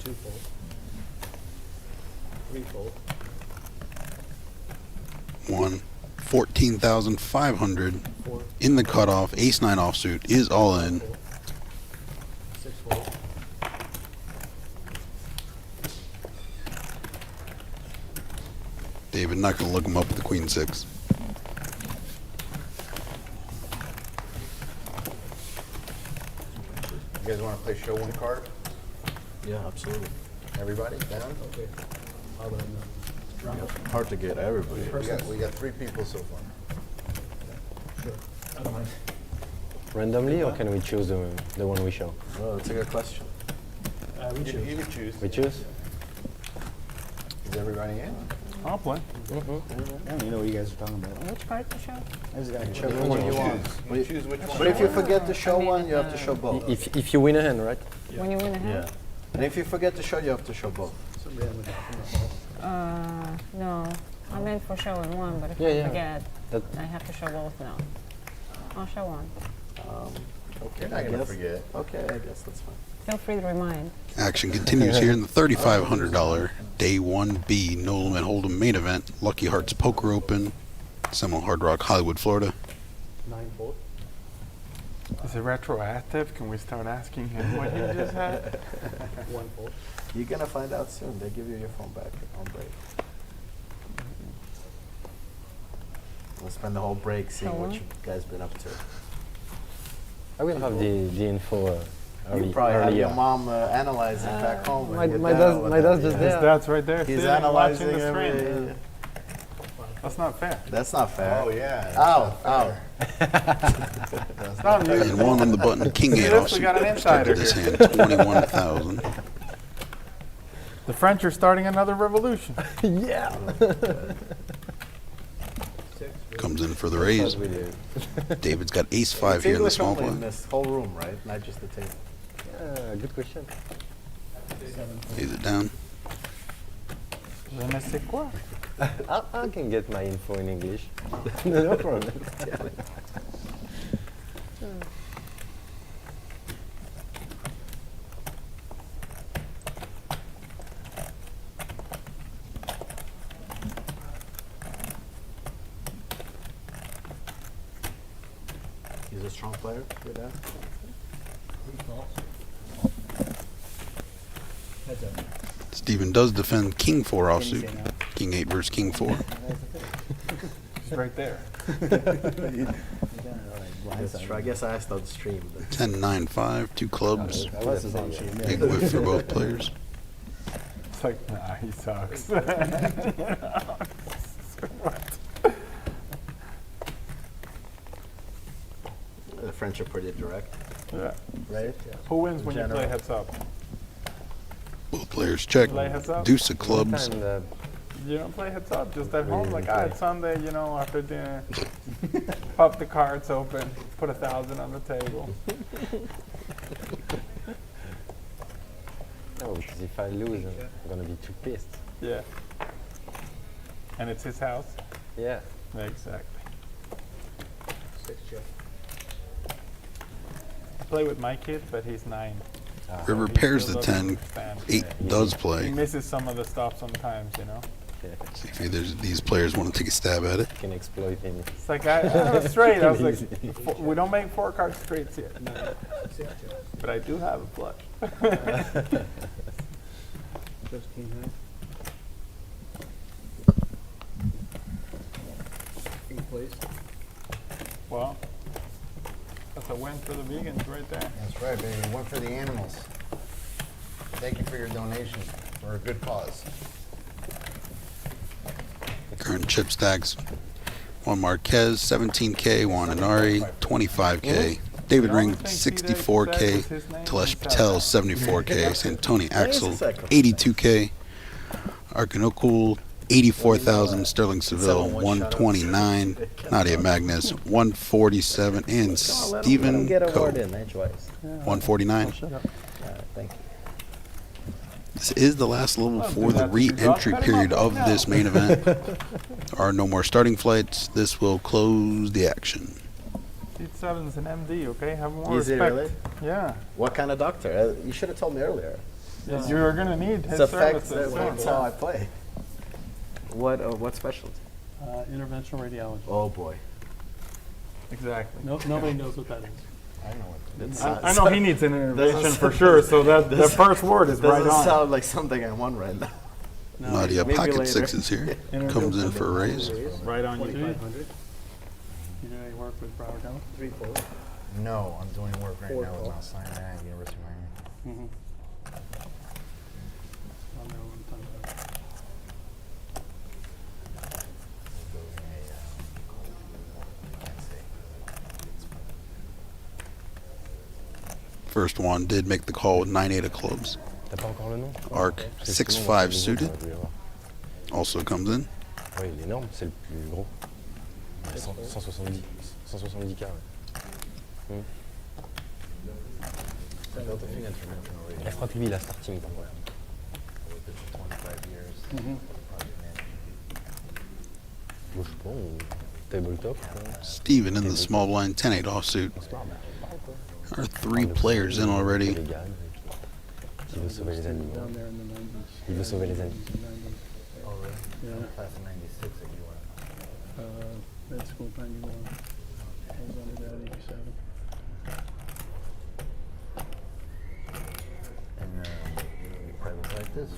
2 fold. 3 fold. 1. 14,500 4 in the cutoff. Ace 9 offsuit is all in. fold. 6 fold. David not going to look him up with the queen 6. You guys want to play show one card? Yeah, absolutely. Everybody down? Okay. I'll let him know. Hard to get everybody. We got 3 people so far. Sure. I don't mind. Randomly, or can we choose the one we show? Oh, that's a good question. We choose. You can choose. We choose? Is everybody in? I'll play. I don't even know what you guys are talking about. Which card to show? I just gotta check Which which one one you you want. choose. Choose which one. But if you forget to show one, you have to show both. If you win a hand, right? When you win a hand? And if you forget to show, you have to show both. Somebody had with No. I meant for showing one, but if Yeah, I yeah. forget, That I have to show both now. I'll show one. Okay, You're not gonna forget. Okay, I guess that's fine. Feel free to remind. Action continues here in the $3,500 Day 1B No Limit Hold'em main event. Lucky Hearts Poker Open. Seminole Hard Rock, Hollywood, Florida. 9 fold. Is it retroactive? Can we start asking him what he just had? 1 fold. You're gonna find out soon. They give you your phone back on break. We'll spend the whole break seeing what you guys been up to. I will have the info early. You probably have earlier. your mom analyze it back home. My and get my down dad's with my it. dad's just His there. dad's right there. He's sitting, analyzing watching the every. stream. That's not fair. That's not fair. Oh, yeah. Ow! Ow! No, you- And 1 on the button. King 8 Yes, we got an offsuit. Started insider this here. hand 21,000. The French are starting another revolution. Yeah. Comes in for the raise. We do. David's got Ace 5 It's here in the English small only in blind. this whole room, right? Not just the table. Good question. Lays it down. Je ne sais quoi. I can get my info in English. No problem. He's a strong player. Your dad. Heads up. Steven does defend King 4 Can you offsuit. say no? King 8 versus King 4. It's right there. I guess I asked on stream. But 10, 9, 5, 2 clubs. I was on stream. Big whiff for both players. It's like, nah, he sucks. The French are pretty direct, Yeah. right? Who wins when you General. play heads up? Both players check. Play heads up? Deuce of clubs. And, You don't play heads up, just at home. Like, play. it's Sunday, you know, after dinner. Pop the cards open, put 1,000 on the table. no, because if I lose, I'm gonna be too pissed. Yeah. And it's his house? Yeah. Exactly. 6 chip. I play with my kid, but he's 9. River He pairs still the doesn't 10. understand. 8 does He play. misses some of the stuff sometimes, you know? See if these players want to take a stab at it. You can exploit him. It's like, I was straight. I was like, we don't make 4 card straights here. But I do have a flush. Just king high. King place. Well, that's a win for the vegans right there. That's right, baby. One for the animals. Thank you for your donation for a good cause. Current chip stacks. Juan Marquez, 17K. Juan Endari, 25K. David Ring, 64K. Talesh Patel, 74K. Santoni Axel, 82K. Ark Onikul, 84,000. Sterling Savill, 129. Nadia Magnus, 147. And Steven Co, edgewise. 149. Thank you. This is the last level for the re-entry period of this main event. There are no more starting flights. This will close the action. Seat 7's an MD, okay? Have more Is it respect. really? Yeah. What kind of doctor? You should have told me earlier. You're going to need his It's a fact services. that that's how I play. What specialty? Interventional radiology. Oh boy. Exactly. No, nobody knows what that is. I know what I know he needs an intervention for sure, so that the first word is right Doesn't on. sound like something I want right now. No, Nadia maybe pocket later. sixes here. Comes in for a raise. Right on you. 2,500. You know, you work with Broward County? 3 4. No, I'm doing work right Four now with call. Mount Sinai and University of Miami. Mm-hmm. I know what I'm talking about. Building a, can't say. First one did make the call with 9-8 of clubs. T'as pas encore le nom? Ark, C'est 6-5 le nom, suited. on va le voir. Also comes in. Oui, il est énorme, c'est le plus gros. 170, 170K. Ouais. Built a few interventional La radios frappe lui, la starting, t'en vois. with it for 25 years. Mhm. Project management. Moi, je sais pas, tabletop. Steven in the small blind 10-8 offsuit. On se marre, There are 3 players in already. Légal, qui veut sauver les animaux. Down there in the 90s. Il veut sauver les animaux. 90s. Oh, really? Yeah. Class of 96 that you were. Med school 91. I was under that 87. And private like this?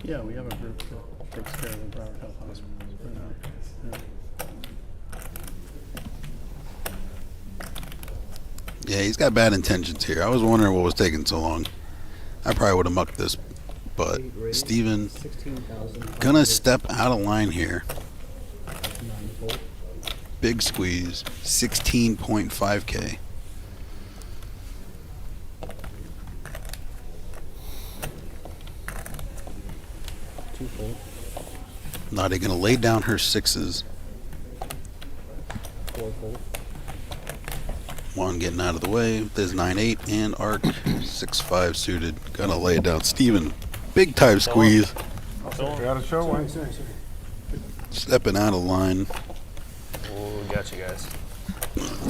Yeah, we have a group that takes care of the Broward Health Hospitals. Yeah. Yeah, he's got bad intentions here. I was wondering what was taking so long. I probably would have mucked this, but Steven 16,000. gonna step out of line here. 9 fold. Big squeeze, 16.5K. Nadia gonna lay down her 6s. 4 fold. Juan getting out of the way with his 9-8 and Ark 6-5 suited. Gonna lay it down. Steven, big time squeeze. Got to show one. Sorry. Stepping out of line. Oh, got you guys.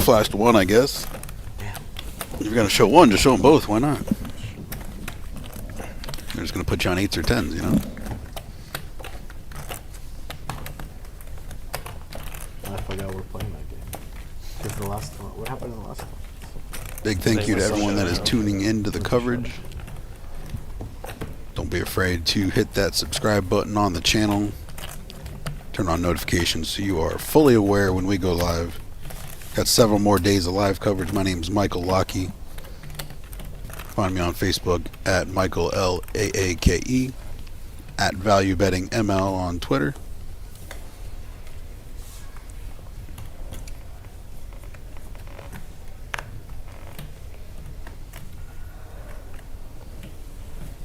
Flashed 1, I guess. If you're gonna show 1, just show them both. Why not? They're just gonna put you on 8s or 10s, you know? I forgot we're playing that game. Because the last one, what happened in the last one? Big thank you to everyone that is tuning in to the coverage. Don't be afraid to hit that subscribe button on the channel. Turn on notifications so you are fully aware when we go live. Got several more days of live coverage. My name is Michael Lockey. Find me on Facebook at Michael Laake, at Value Betting ML on Twitter.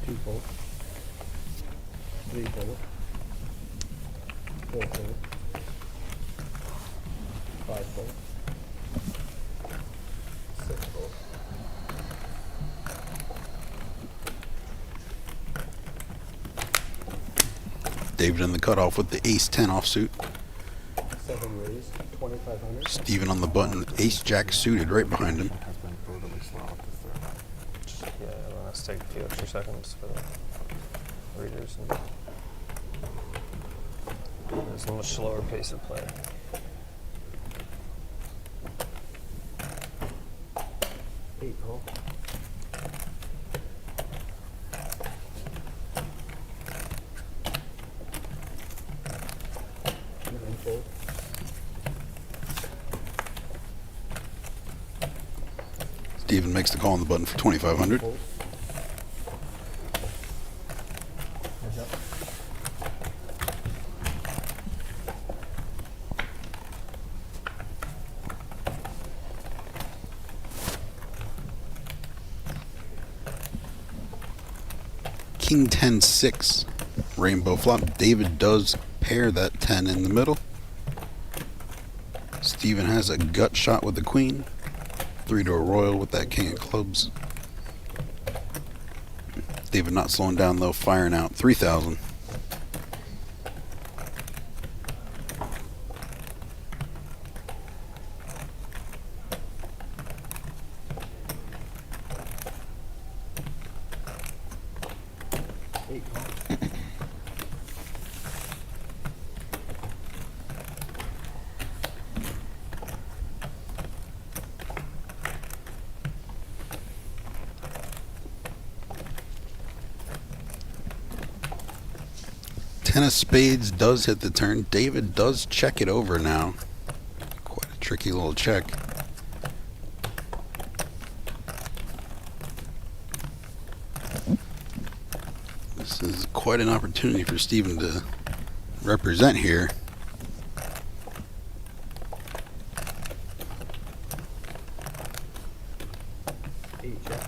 Two fold. Three fold. Four fold. Five fold. Six fold. David in the cutoff with the ace-10 offsuit. 7 raise, 2,500. Steven on the button, ace-jack suited right behind him. Has been brutally slow at this turn. Yeah, let's take a few extra seconds for the readers. And there's a much slower pace of play. Eight hole. Nine fold. Steven makes the call on the button for 2,500. Fold. Heads up. King 10-6, rainbow flop. David does pair that 10 in the middle. Steven has a gut shot with the queen. 3 to a royal with that king of clubs. David not slowing down though, firing out 3,000. Eight hole. Ten of spades does hit the turn. David does check it over now. Quite a tricky little check. This is quite an opportunity for Steven to represent here. Eight check.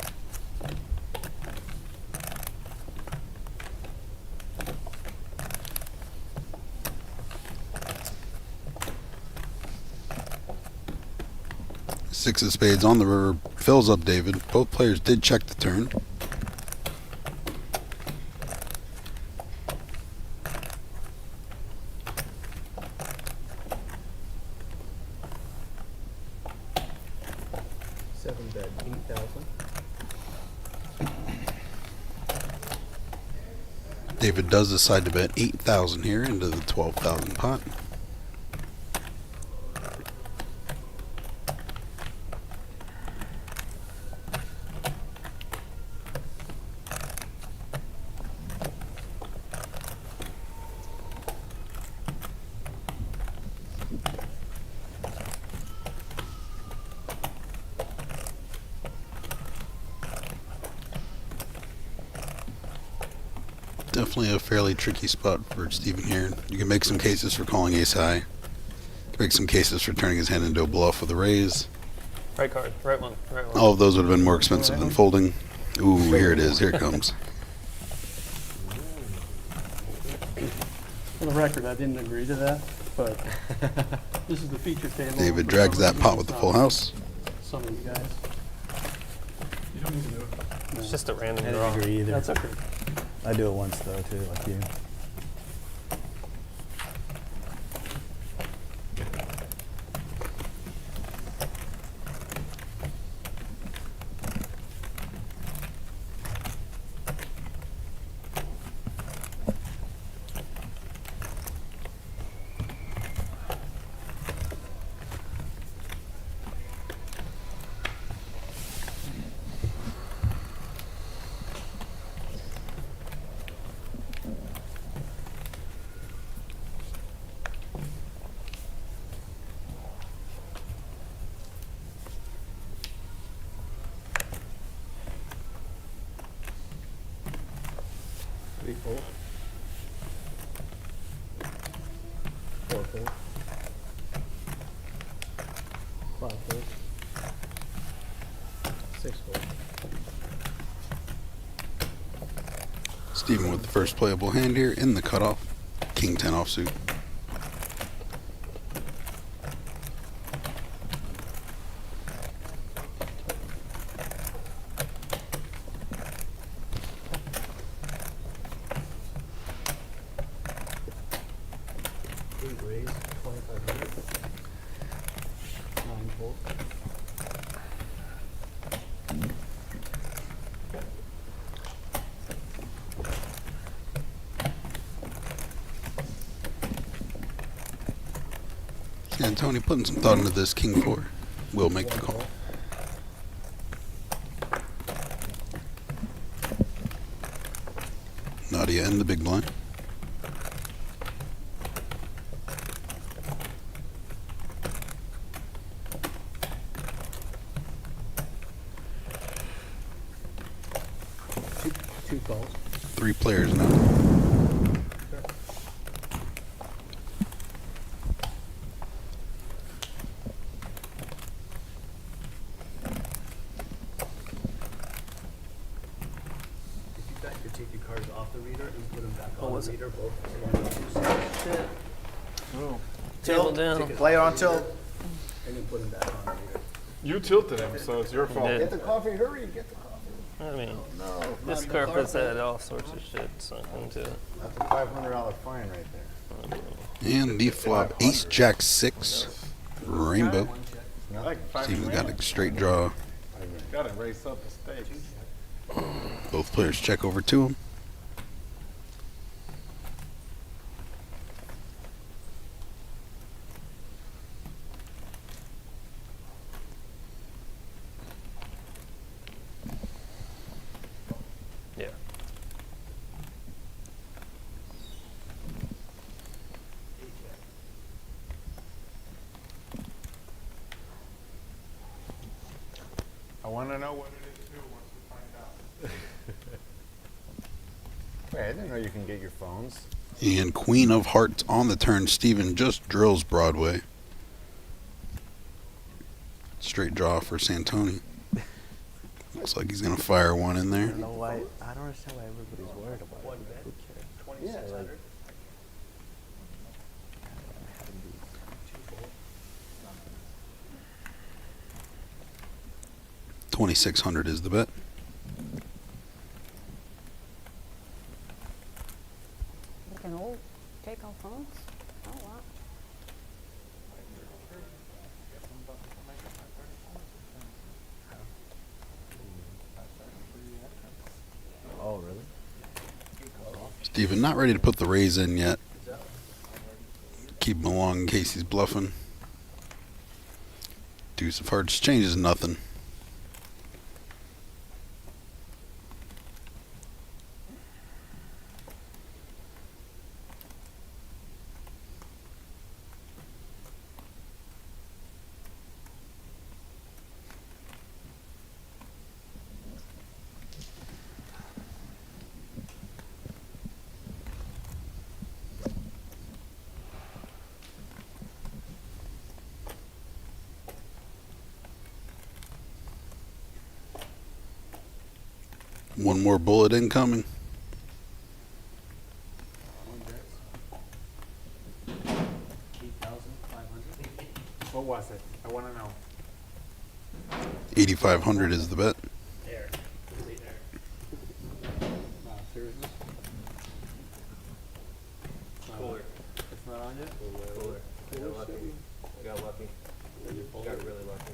Six of spades on the river fills up David. Both players did check the turn. Seven bet, 8,000. David does decide to bet 8,000 here into the 12,000 pot. Definitely a fairly tricky spot for Steven here. You can make some cases for calling ace high. Make some cases for turning his hand into a bluff with a raise. Right card, right one, right one. All of those would have been more expensive than folding. Ooh, here it is. Here it comes. For the record, I didn't agree to that, but this is the feature table. David For drags some that reason, pot with it's the full not house. Some of you guys. You don't need to do it. It's just a random I draw. didn't agree either. That's okay. I do it once though too, like you. 3 fold. 4 fold. 5 fold. 6 fold. Steven with the first playable hand here in the cutoff. King 10 offsuit. Big raise, 2,500. 9 fold. Santoni putting some thought into this. King 4 will make the call. Nadya in the big blind. Two calls. 3 players now. If you guys could take your cards off the reader and put them back What on was the it? reader, both. Shit. Oh. Table Tilt. down. Player on tilt. And then put them back on the reader. You tilted him, so it's your fault. did. Get the coffee, hurry, get the coffee. I mean, No. this carpet's had all sorts of shit sunk into it. That's a $500 fine right there. And the flop ace jack 6 rainbow. Like Steven's got a straight draw. Gotta raise up the stakes. Both players check over to him. Yeah. I want to know what it is too once we find out. Wait, I didn't know you can get your phones. And Queen of Hearts on the turn. Steven just drills Broadway. Straight draw for Santoni. Looks like he's going to fire one in there. I don't know why. I don't understand why everybody's worried about it. One bet. Who cares? 2,600. 2,600 is the bet. We can all take our phones. Oh, wow. Oh, really? Steven not ready to put the raise in yet. Keep him along in case he's bluffing. Deuce of Hearts changes nothing. One more bullet incoming. 8,500. What was it? I want to know. 8,500 is the bet. There. Seriously? Cooler. It's not on yet? Cooler. I got lucky. I got lucky. Got really lucky.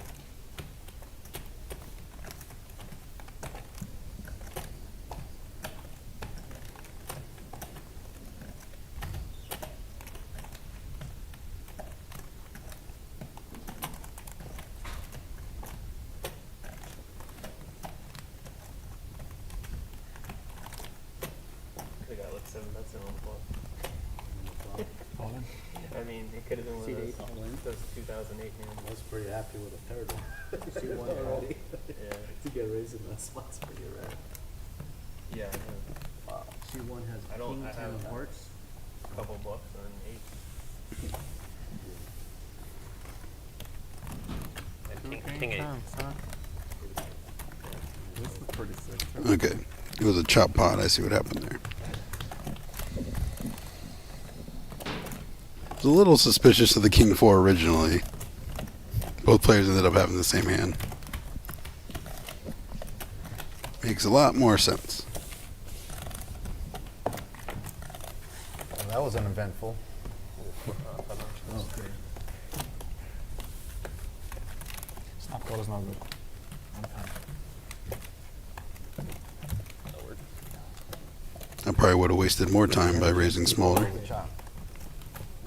Could've got like 7 bets in on the bluff. I mean, it could have been one See the of 8 all in? those 2008 hands. I was pretty happy with the third one. You see one already. Yeah. To get raised in that spot's pretty rare. Yeah. I know. Wow. C1 has I don't- king, I 10 have of that. hearts. Couple bluffs and an 8. And king 8. This is pretty sick. Okay. It was a chop pot. I see what happened there. It was a little suspicious of the king 4 originally. Both players ended up having the same hand. Makes a lot more sense. Well, that was uneventful. Okay. Snap call is not good. That worked. I probably would have wasted more time by raising smaller. The chop.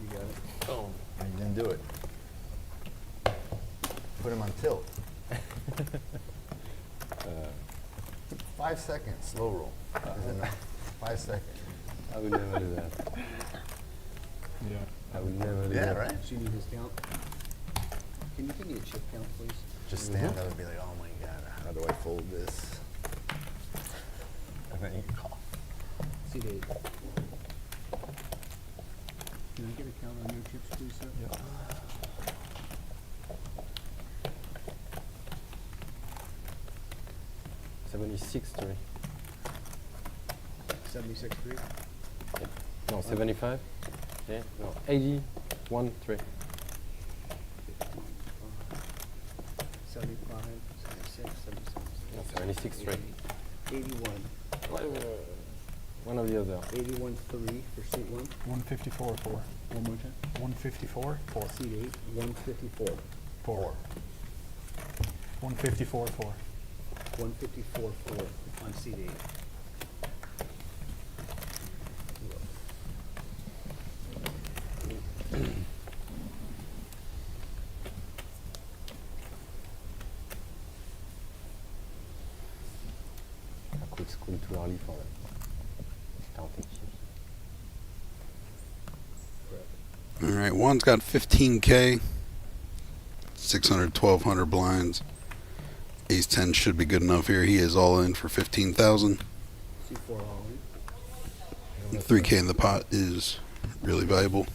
You got it. Boom. And you didn't do it. Put him on tilt. 5 seconds, slow roll. Is enough. 5 seconds. I would never do that. Yeah. I would never do Yeah, that. right? So you need his count. Can you give me a chip count, please? Just stand there and be like, oh my god, how do I fold this? And then you call. Seat 8. Can I get a count on your chips, please, sir? Yeah. $76 3. 76-3. No, 75. Yeah. No, 81 3. 75, 76, 77. No, 76 3. 81. One of the other. 81-3 for seat 1. 154 4. One more time. 154 4. Seat 8, 154. 4. 154 4. 154-4 on seat 8. I could school too early for that. Counting chips. All right, Juan's got 15K, 600, 1,200 blinds. Ace 10 should be good enough here. He is all in for 15,000. C4 all in. 3K in the pot is really valuable.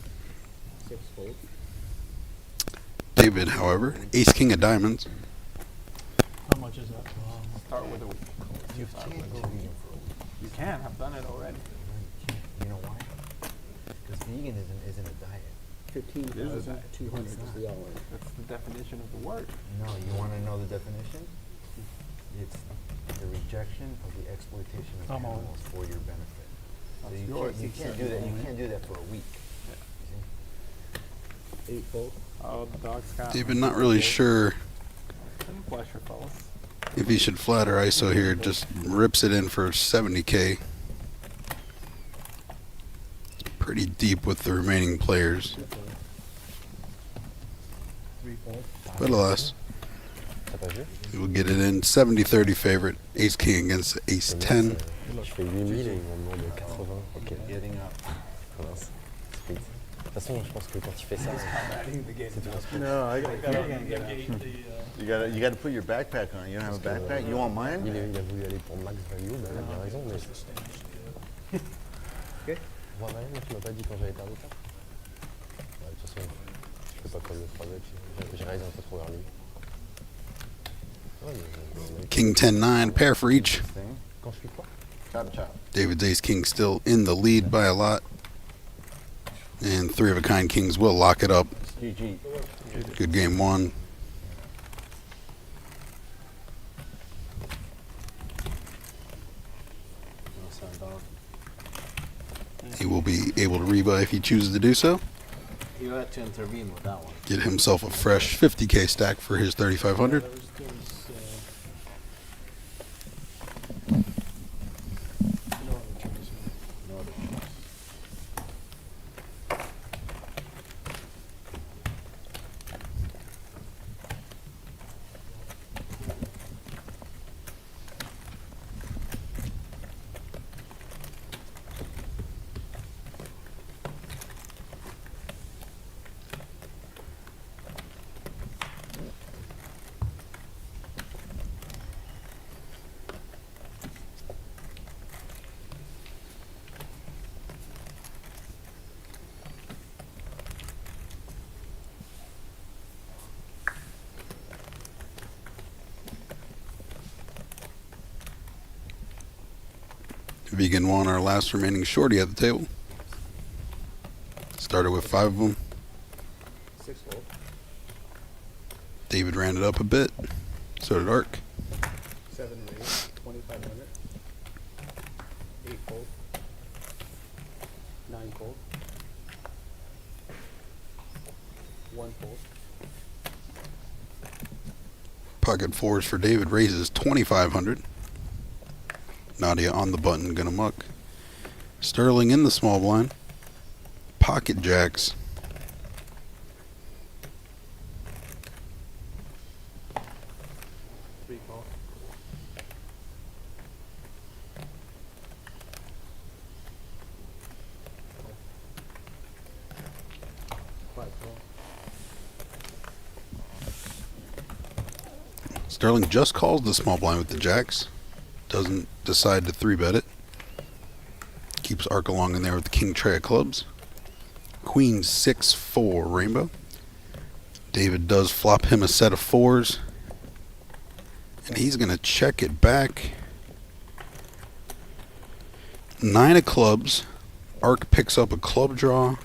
6 fold. David, however, Ace King of Diamonds. How much is that? Start with a week. You can't go vegan for a week. You can. I've done it already. You know why? Because veganism isn't a diet. 15,200 is the all in. That's the definition of the word. No, you want to know the definition? It's the rejection of the exploitation of I'm all in. animals for your benefit. So That's you yours. can't, you can't do that. You can't do that for a week. You 8 fold. Oh, the dog's got David, not really sure Been a pleasure, fellas. if he should flat or ISO here. Just rips it in for 70K. Pretty deep with the remaining players. 3 fold. But alas, T'as pas vu? he will get it in. 70-30 favorite. Ace King against Ace 10. Je fais 8000 et ils m'ont demandé 80. Ok. Getting up. Mince. Split. De toute façon, je pense que quand tu fais ça, c'est toujours split. No, I you gotta put your backpack on. You don't have a backpack? You want mine? Il a voulu aller pour max value, ben, il a bien raison, mais. Ok. Moi, Marianne, tu m'as pas dit quand j'avais perdu ça. Ouais, de toute façon, je peux pas coller le 3 j'ai réalisé un peu trop early. Ouais, mais King 10-9, pair for each. Thing. quand je suis quoi? Chop chop. David's Ace King still in the lead by a lot. And 3 of a kind kings will lock it up. GG. Good game 1. He will be able to rebuy if he chooses to do so. You had to intervene with that one. Get himself a fresh 50K stack for his 3,500. to begin Juan, our last remaining shorty at the table. Started with 5 of them. 6 fold. David ran it up a bit. So did Ark. 7 raise, 2,500. 8 fold. 9 fold. 1 fold. Pocket 4s for David raises 2,500. Nadya on the button, gonna muck. Sterling in the small blind. Pocket jacks. Three call. Five call. Sterling just calls the small blind with the jacks. Doesn't decide to 3-bet it. Keeps Ark along in there with the king tray of clubs. Queen 6-4 rainbow. David does flop him a set of 4s. And he's going to check it back. 9 of clubs. Ark picks up a club draw.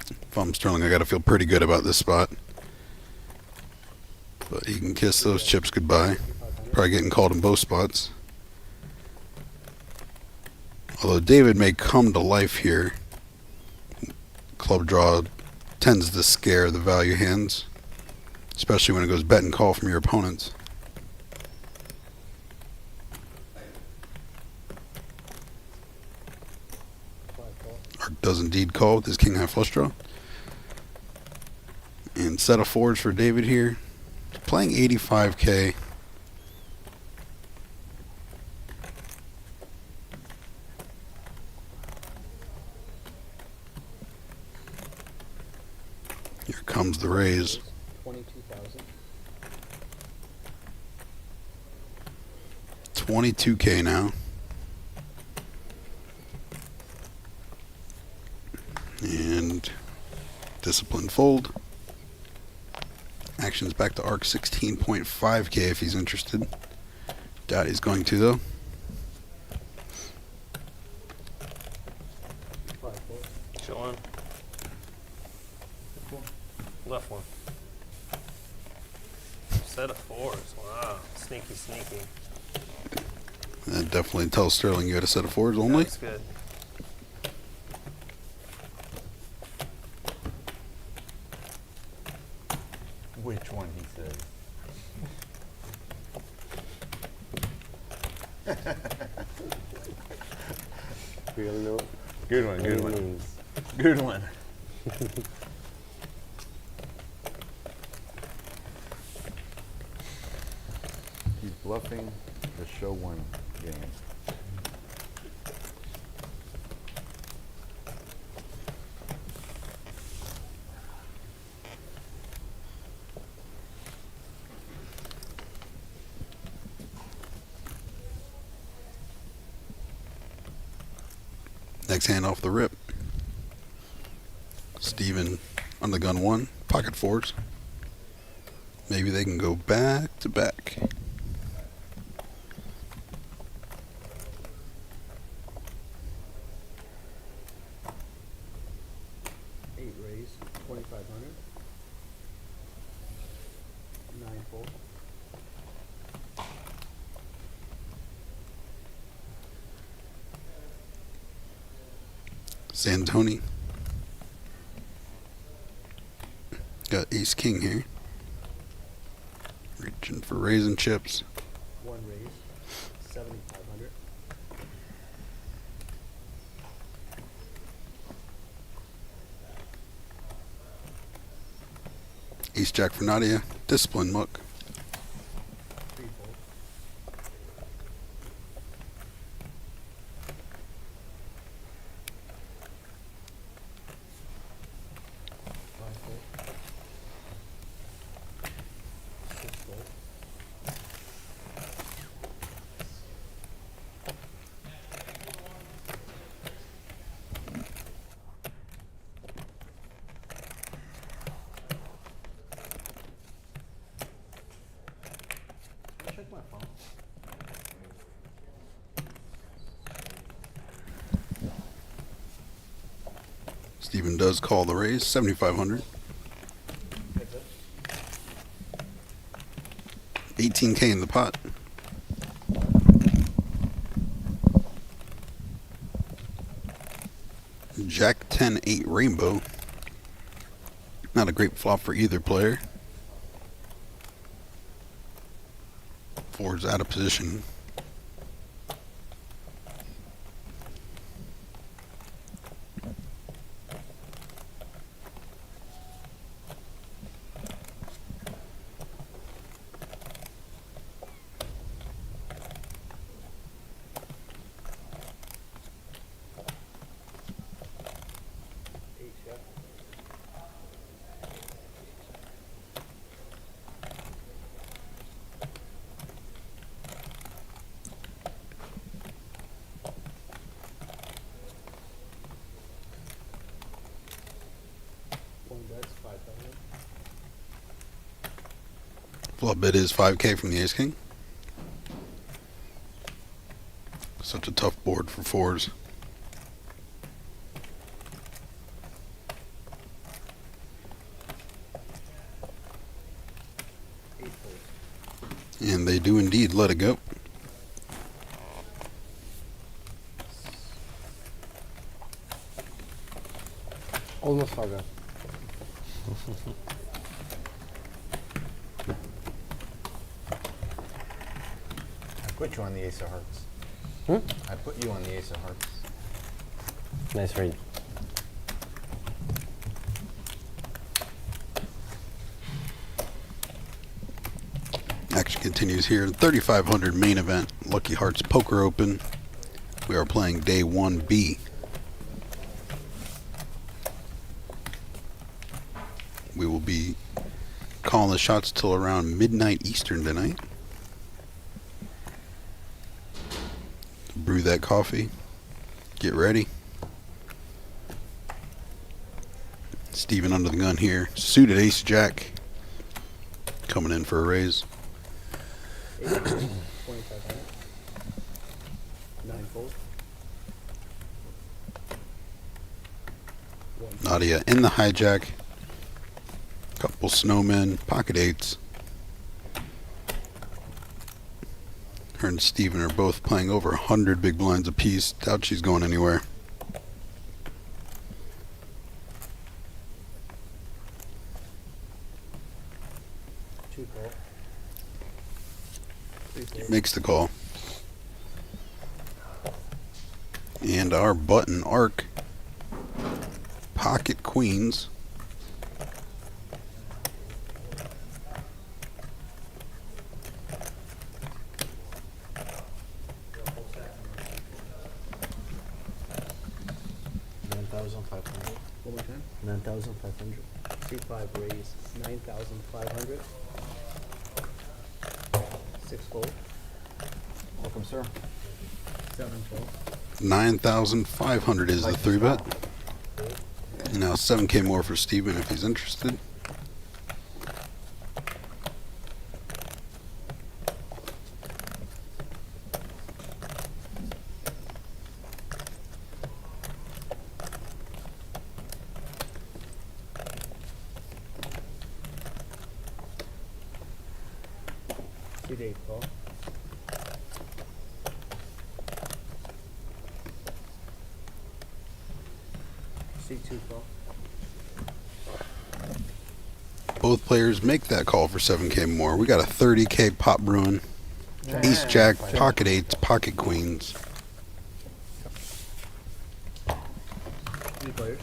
If I'm Sterling, I got to feel pretty good about this spot. But he can kiss those chips goodbye. Probably getting called in both spots. Although David may come to life here. Club draw tends to scare the value hands. Especially when it goes bet and call from your opponents. Ark does indeed call with his king high flush draw. And set of 4s for David here. Playing 85K. Here comes the raise. 22,000. 22K now. And discipline fold. Action's back to Ark 16.5K if he's interested. Doubt he's going to though. Five fold. Chillin'. Left one. Set of 4s. Wow. Sneaky, sneaky. That definitely tells Sterling you had a set of 4s only. That's good. Which one, he says. Real low. Good one, good one. Good one. He's bluffing the show one game. Next hand off the rip. Steven on the gun 1. Pocket 4s. Maybe they can go back to back. Eight raise, 2,500. 9 fold. Santoni. Got ace king here. Reaching for raising chips. 1 raise, 7,500. Ace jack for Nadya. Discipline muck. 3 fold. Five fold. 6 fold. Steven does call the raise, 7,500. 18K in the pot. Jack 10-8 rainbow. Not a great flop for either player. Four's out of position. One bet's 5,000. Flop bet is 5K from the ace king. Such a tough board for fours. And they do indeed let it go. Almost forgot. I put you on the ace of hearts. I put you on the ace of hearts. Nice read. Action continues here. 3,500 main event. Lucky Hearts Poker Open. We are playing day 1B. We will be calling the shots till around midnight Eastern tonight. Brew that coffee. Get ready. Steven under the gun here. Suited ace jack. Coming in for a raise. 2,500. 9 fold. Nadya in the hijack. Couple snowmen. Pocket eights. Her and Steven are both playing over 100 big blinds apiece. Doubt she's going anywhere. Two call. 3 fold. Makes the call. And our button Ark. Pocket queens. One more time. 9,500. C5 raise. 9,500. 6 fold. Welcome, sir. 7 fold. 9,500 is the 3-bet. And now 7K more for Steven if he's interested. C8 call. C2 call. Both players make that call for 7K more. We got a 30K pot brewing. Ace jack, pocket eights, pocket queens. 3 players.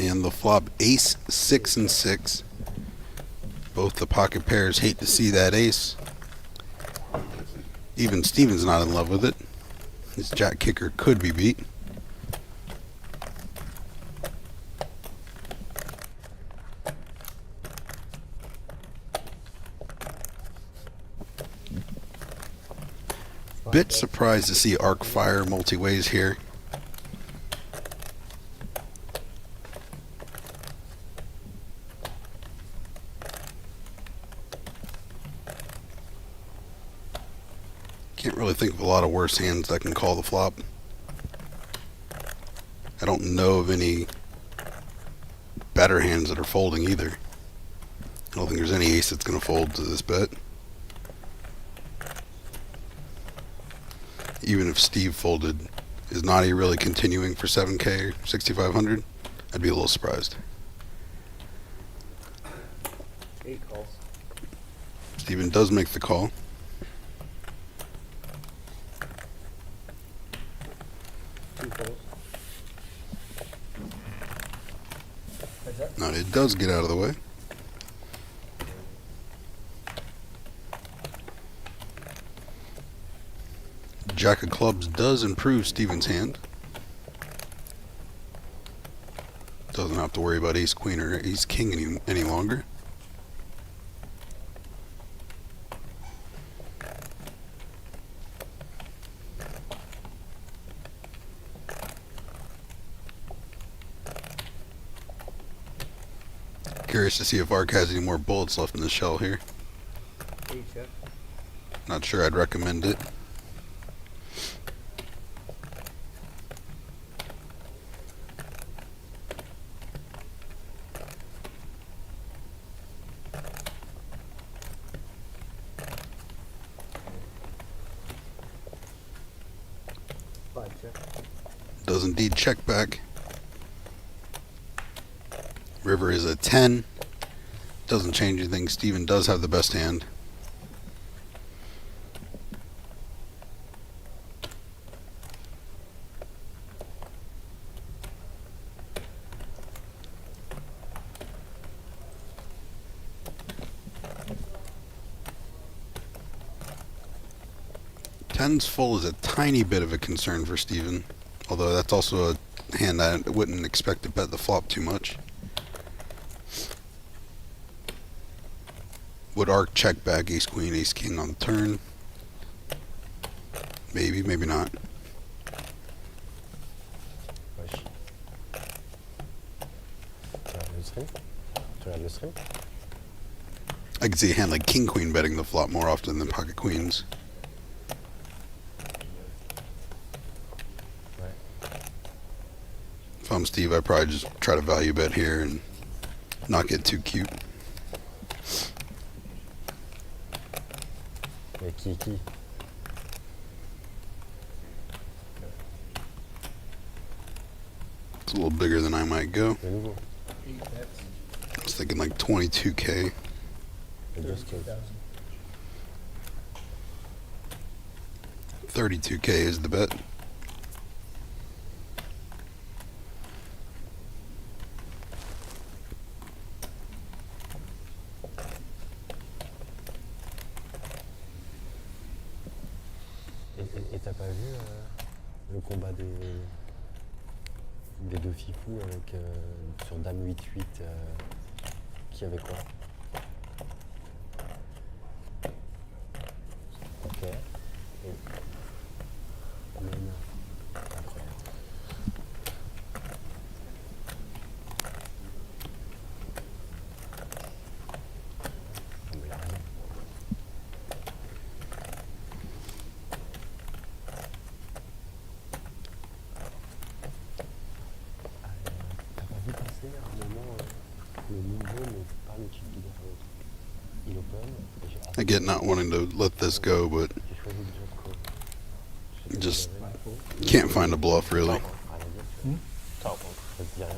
And the flop ace, 6 and 6. Both the pocket pairs hate to see that ace. Even Steven's not in love with it. His jack kicker could be beat. Bit surprised to see Ark fire multi-ways here. think of a lot of worse hands that can call the flop. I don't know of any better hands that are folding either. I don't think there's any ace that's going to fold to this bet. Even if Steve folded, is Nadya really continuing for 7K or 6,500? I'd be a little surprised. 8 calls. Steven does make the call. Two calls. Nadya does get out of the way. Jack of clubs does improve Steven's hand. Doesn't have to worry about ace queen or ace king any longer. Curious to see if Ark has any more bullets left in the shell here. 8 check. Not sure I'd recommend it. Does indeed check back. River is a 10. Doesn't change anything. Steven does have the best hand. Tens full is a tiny bit of a concern for Steven, although that's also a hand I wouldn't expect to bet the flop too much. Would Ark check back ace queen, ace king on the turn? Maybe, maybe not. Wesh. Tu regardes le stream? Tu regardes le stream? I can see a hand like king queen betting the flop more often than pocket queens. If I'm Steve, I'd probably just try to value bet here and not get too cute. Mais qui? It's a little bigger than I might go. Le nouveau. I was thinking like 22K. Le 12 king. 32K is the bet. Et t'as pas vu le combat des deux fifous avec sur dame 8-8 qui avait quoi? Ok. Et... Mais non. Incroyable. Mais il a raison. T'as pas vu passer à un moment le niveau mais pas le chip leader à l'autre. Il open et j'ai I get not wanting to let this go, but j'ai choisi le jump call. just can't find a bluff really. Rien à dire. Ça te dit rien.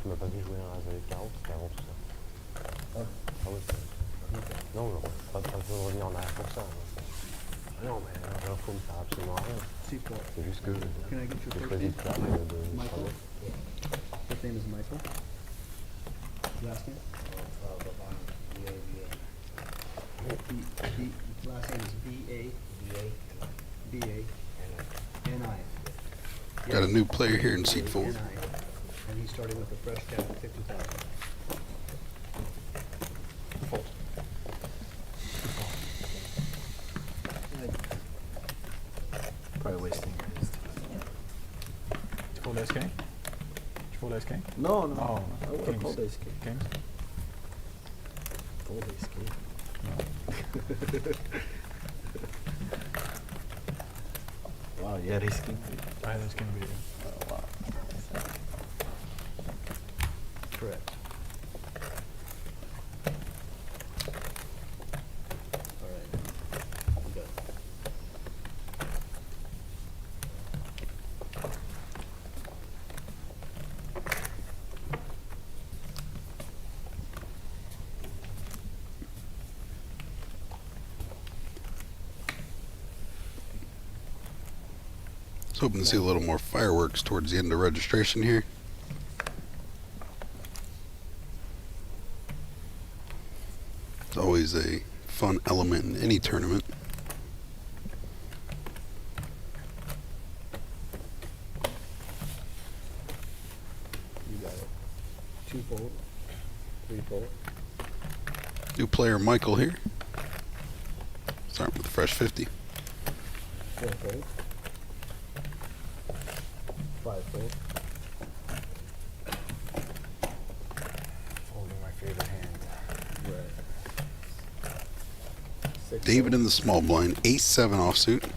Tu m'as pas vu jouer un as avec carreau, c'était avant tout ça. Ah ouais, c'est... Non, pas besoin de revenir en arrière pour ça. Non, mais l'info me sert absolument à rien. C'est juste que j'ai choisi de faire de Michael? His name is Michael. Last name? Last name is B-A-B-A-N-I. Got a new player here in seat 4. And he's starting with a fresh cap of 50,000. Probably wasting yours. Tu fold ace king? Tu fold ace king? No, no. Oh, I would have kings. called ace king. Kings? Fold ace king. Oh, yeah, he's king. This can be. Oh, wow. Correct. All right. We got it. I was hoping to see a little more fireworks towards the end of registration here. It's always a fun element in any tournament. You got it. 2-fold. 3-fold. New player Michael here. Starting with a fresh 50. 4-fold. 5-fold. Folding my favorite hand. Right. 6-fold. David in the small blind, ace-7 offsuit.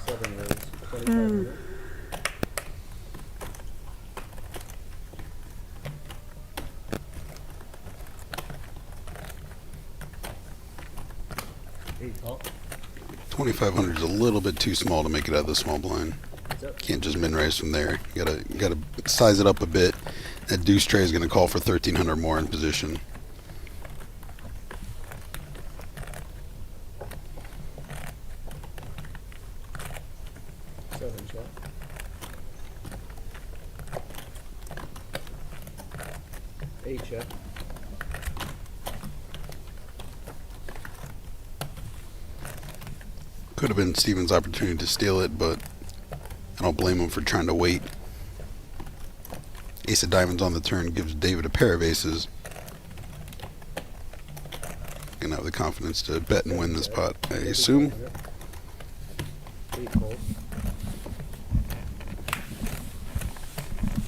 Seven raise. 2,500. Eight call. 2,500 is a little bit too small to make it out of the small blind. What's up? Can't just min raise from there. You gotta size it up a bit. That deuce tray is gonna call for 1,300 more in position. Seven shot. Eight check. Could have been Steven's opportunity to steal it, but I don't blame him for trying to wait. Ace of diamonds on the turn gives David a pair of aces. Gonna have the confidence to bet and win this pot, I assume. 8 fold.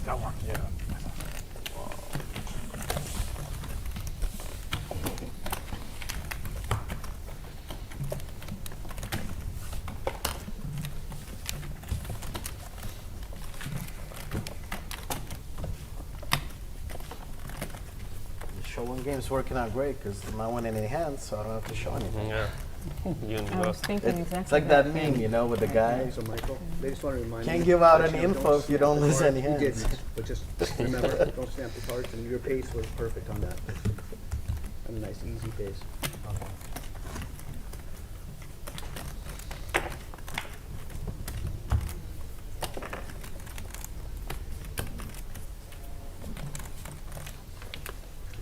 That one, yeah. The show one game's working out great because I'm not winning any hands, so I don't have to show anything. Yeah. You and me I was both. thinking It's exactly like that thing. meme, you know, with the guy. So Michael, they just want to remind Can't you. give out that, any you know, info don't if you snap don't the lose card. any You hands. didn't, but just remember, don't snap the cards, and your pace was perfect on that. And a nice easy pace.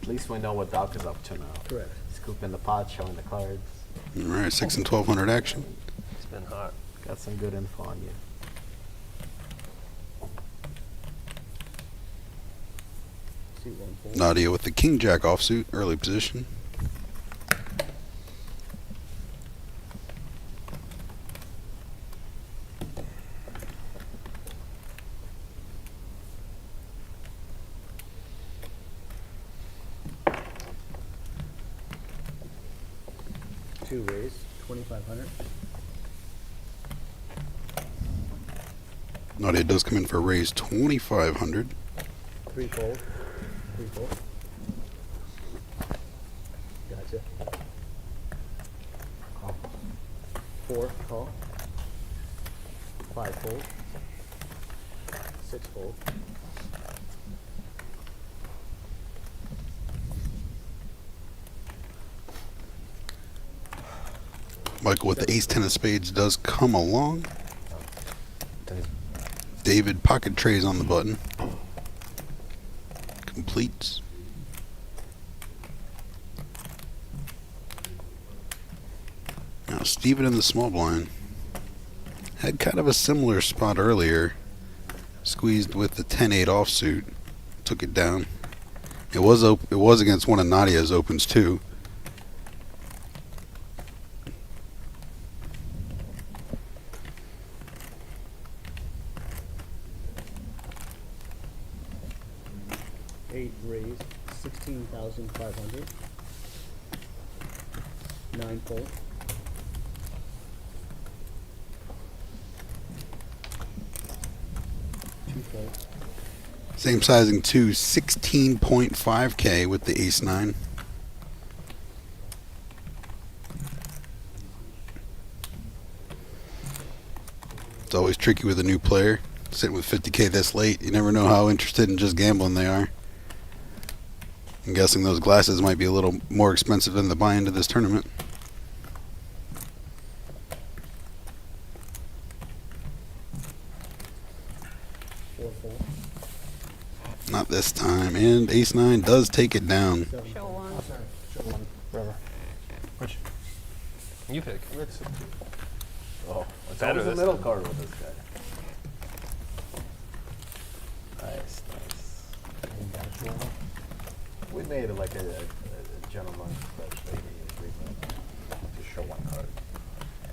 At least we know what Doc is up to now. Correct. Scooping the pot, showing the cards. Alright, 6 and 1,200 action. It's been hot. Got some good info on you. See 1 fold. Nadya with the king jack offsuit, early position. Two raise, 2,500. Nadya does come in for a raise 2,500. 3 fold. 3 fold. Gotcha. Call. 4 call. 5 fold. 6 fold. Michael with the ace-10 of spades does come along. Then he's David pocket trays on the button. Completes. Now Steven in the small blind had kind of a similar spot earlier. Squeezed with the 10-8 offsuit. Took it down. It was against one of Nadia's opens too. Eight raised, 16,500. 9 fold. 2 fold. Same sizing two, 16.5K with the ace nine. It's always tricky with a new player. Sitting with 50K this late, you never know how interested in just gambling they are. I'm guessing those glasses might be a little more expensive than the buy into this tournament. Not this time, and ace nine does take it down. Show one. Show one. Wherever. Which? You pick. Oh, it's Better always the this middle time. card with this guy. Nice, nice. We made it like a gentleman's lady agreement to show one card,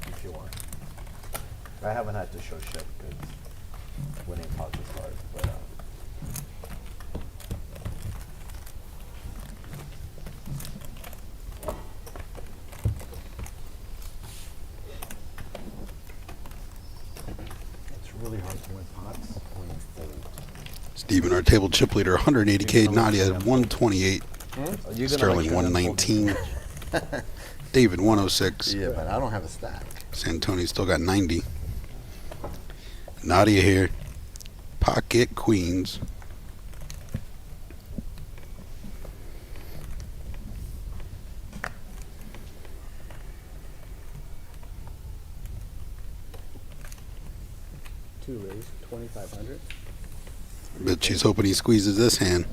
if you want. I haven't had to show shit because winning pots is hard, but it's really hard to win pots when you fold. Steven, our table chip leader, 180K. Nadia, 128. Sterling, 119. David, 106. Yeah, but I don't have a stack. Santoni still got 90. Nadia here. Pocket queens. Two raise, 2,500. But she's hoping he squeezes this hand.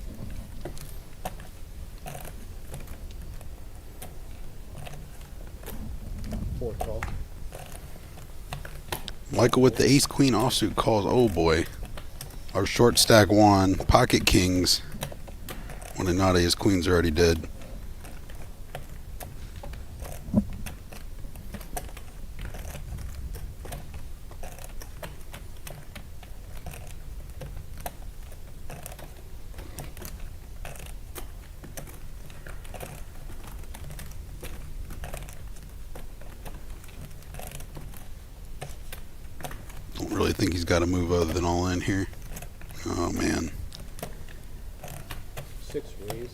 Four call. Michael with the ace queen offsuit calls. Oh boy. Our short stack Juan. Pocket kings. One of Nadia's queens are already dead. Don't really think he's got a move other than all in here. Oh man. 6 raise,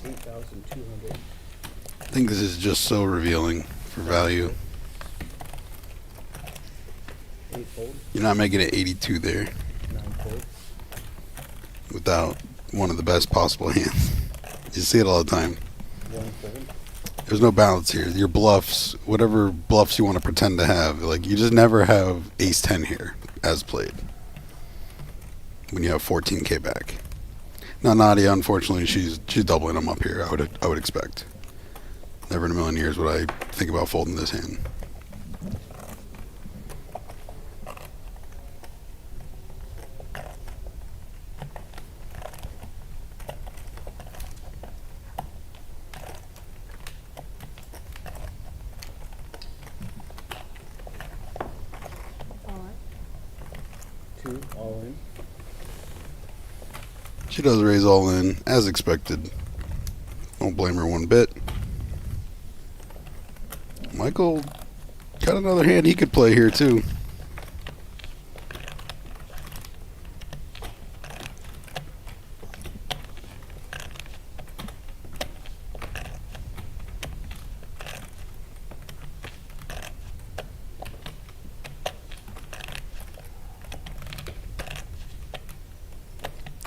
8,200. I think this is just so revealing for value. 8 fold, You're not making it 82 there 9 fold. without one of the best possible hands. You see it all the time. 1 fold. There's no balance here. Your bluffs, whatever bluffs you want to pretend to have, like you just never have ace 10 here as played when you have 14K back. Now Nadia, unfortunately, she's doubling them up here. I would expect. Never in a million years would I think about folding this hand. All right. 2 all in. She does raise all in, as expected. Don't blame her one bit. Michael got another hand he could play here too.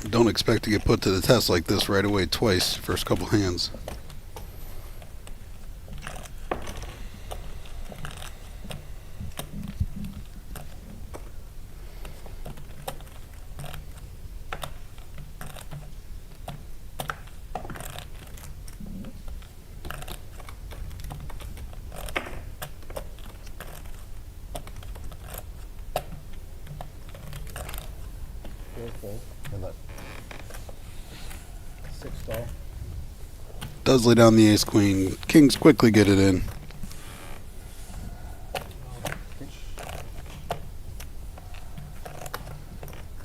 Don't expect to get put to the test like this right away twice, first couple hands. Four fold. 6 stall. Does lay down the ace queen. Kings quickly get it in.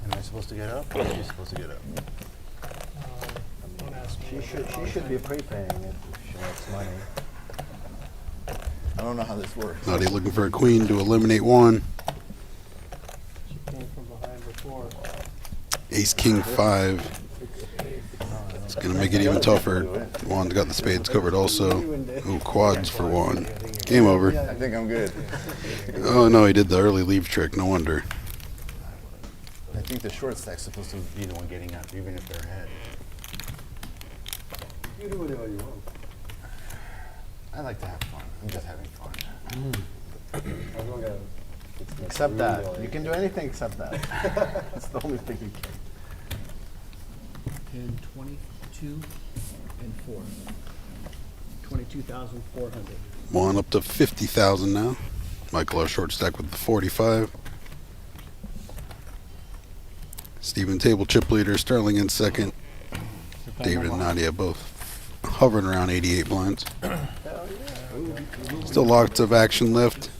Am I supposed to get up or are you supposed to get up? Don't ask me. She should be prepaying it if she wants money. I don't know how this works. Nadya looking for a queen to eliminate Juan. She came from behind before. Ace, king, 5. It's going to make it even tougher. Juan's got the spades covered also. Ooh, quads for Juan. Game over. I think I'm good. Oh, no, he did the early leave trick. No wonder. I think the short stack's supposed to be the one getting up, even if they're ahead. You do whatever you want. I like to have fun. I'm just having fun. As long as it's not Except that. really- You can do anything except that. That's the only thing you can. 10, 22, and 4. 22,400. Juan up to 50,000 now. Michael, our short stack with the 45. Steven, table chip leader. Sterling in second. David and Nadya both hovering around 88 blinds. Still lots of action left.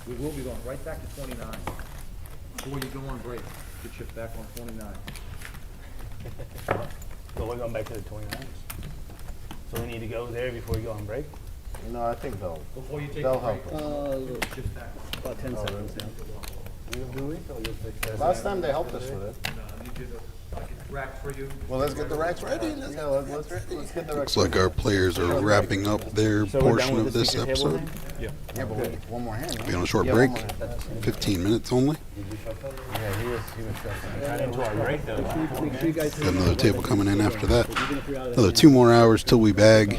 We will be going right back to 29. Before you go on break, get chipped back on 29. So we're going back to the 29ers. So we need to go there before we go on break? No, I think they'll Before you take they'll a break, help us. chips back. About 10 seconds now. Last time they helped us with it. Racks for you. Well, let's get the racks ready. Let's get the Looks like our players are wrapping up their So we're done portion with of the this speaker table episode. then? Yeah, but wait, one more hand, Be right? on a short Yeah, break. one more hand. 15 minutes only. Yeah, he was shuffling. Got into our break though. Make sure you guys Got another table coming in after that. even if you're out of Another 2 more hours till we bag.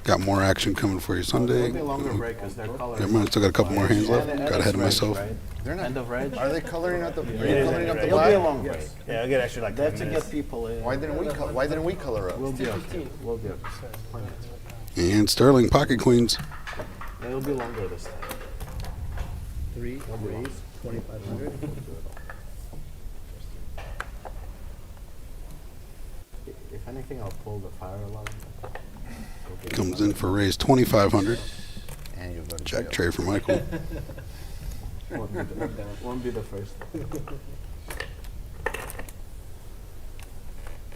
Got more action coming for you Sunday. It'll be a longer break because their colors. Never mind, still got a couple more hands left. Got ahead of myself. They're not. End of reg? Are they coloring up the? Are it you is coloring up the end of It'll be a black? long break. Yeah, I'll get actually like They have 10 to minutes. get people in. Why didn't we color up? We'll be okay. We'll be okay. And Sterling pocket queens. It'll be longer this time. 3 raise, 2,500. If anything, I'll pull the fire alarm. Comes in for raise 2,500. And you go to Jack jail. tray for Michael. Won't be the first.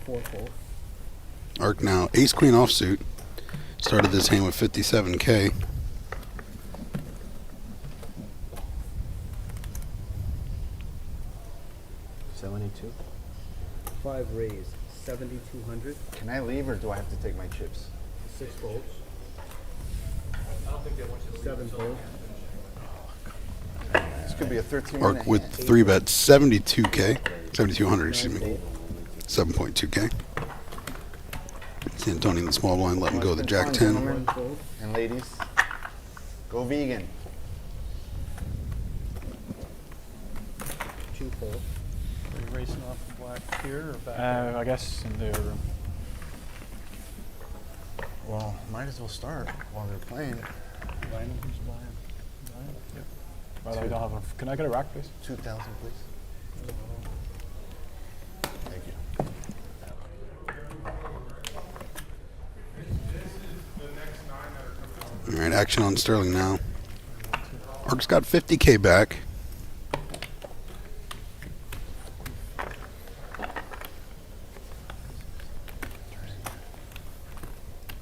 4 full. Ark now ace queen offsuit. Started this hand with 57K. $72. 5 raise, 7,200. Can I leave or do I have to take my chips? 6 folds. 7 folds. This could be a 13-minute Ark with hand. 3 bet 72K. 7,200, excuse me. 7.2K. Santoni in the small blind, letting go of the Jack 10. Gentlemen 1 fold. and ladies, go vegan. 2 fold. Are you racing off the black here or back? I guess in their room. Well, might as well start while they're playing. Ryan, who's buying? Ryan? Yep. By the way, I don't have a. Can I get a rack, please? 2,000, please. Thank you. All right, action on Sterling now. Ark's got 50K back.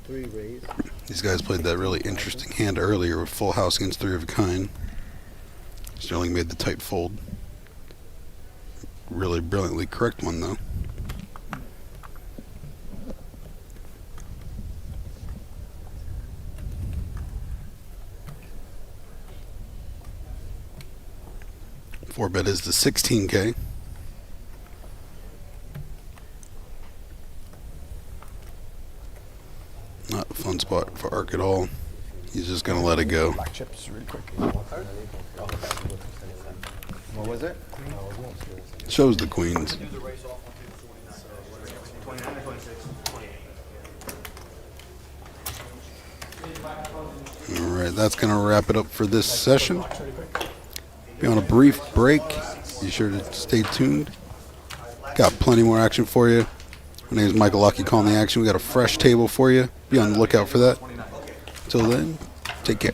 Three raise. These guys played that really interesting hand earlier with full house against 3 of a kind. Sterling made the tight fold. Really brilliantly correct one, though. Four bet is the 16K. Not a fun spot for Ark at all. He's just gonna let it go. Black chips, really quick. What was it? Shows the queens. All right, that's gonna wrap it up for this session. Be on a brief break. Be sure to stay tuned. Got plenty more action for you. My name is Michael Lucky calling the action. We got a fresh table for you. Be on the lookout for that. Till then, take care.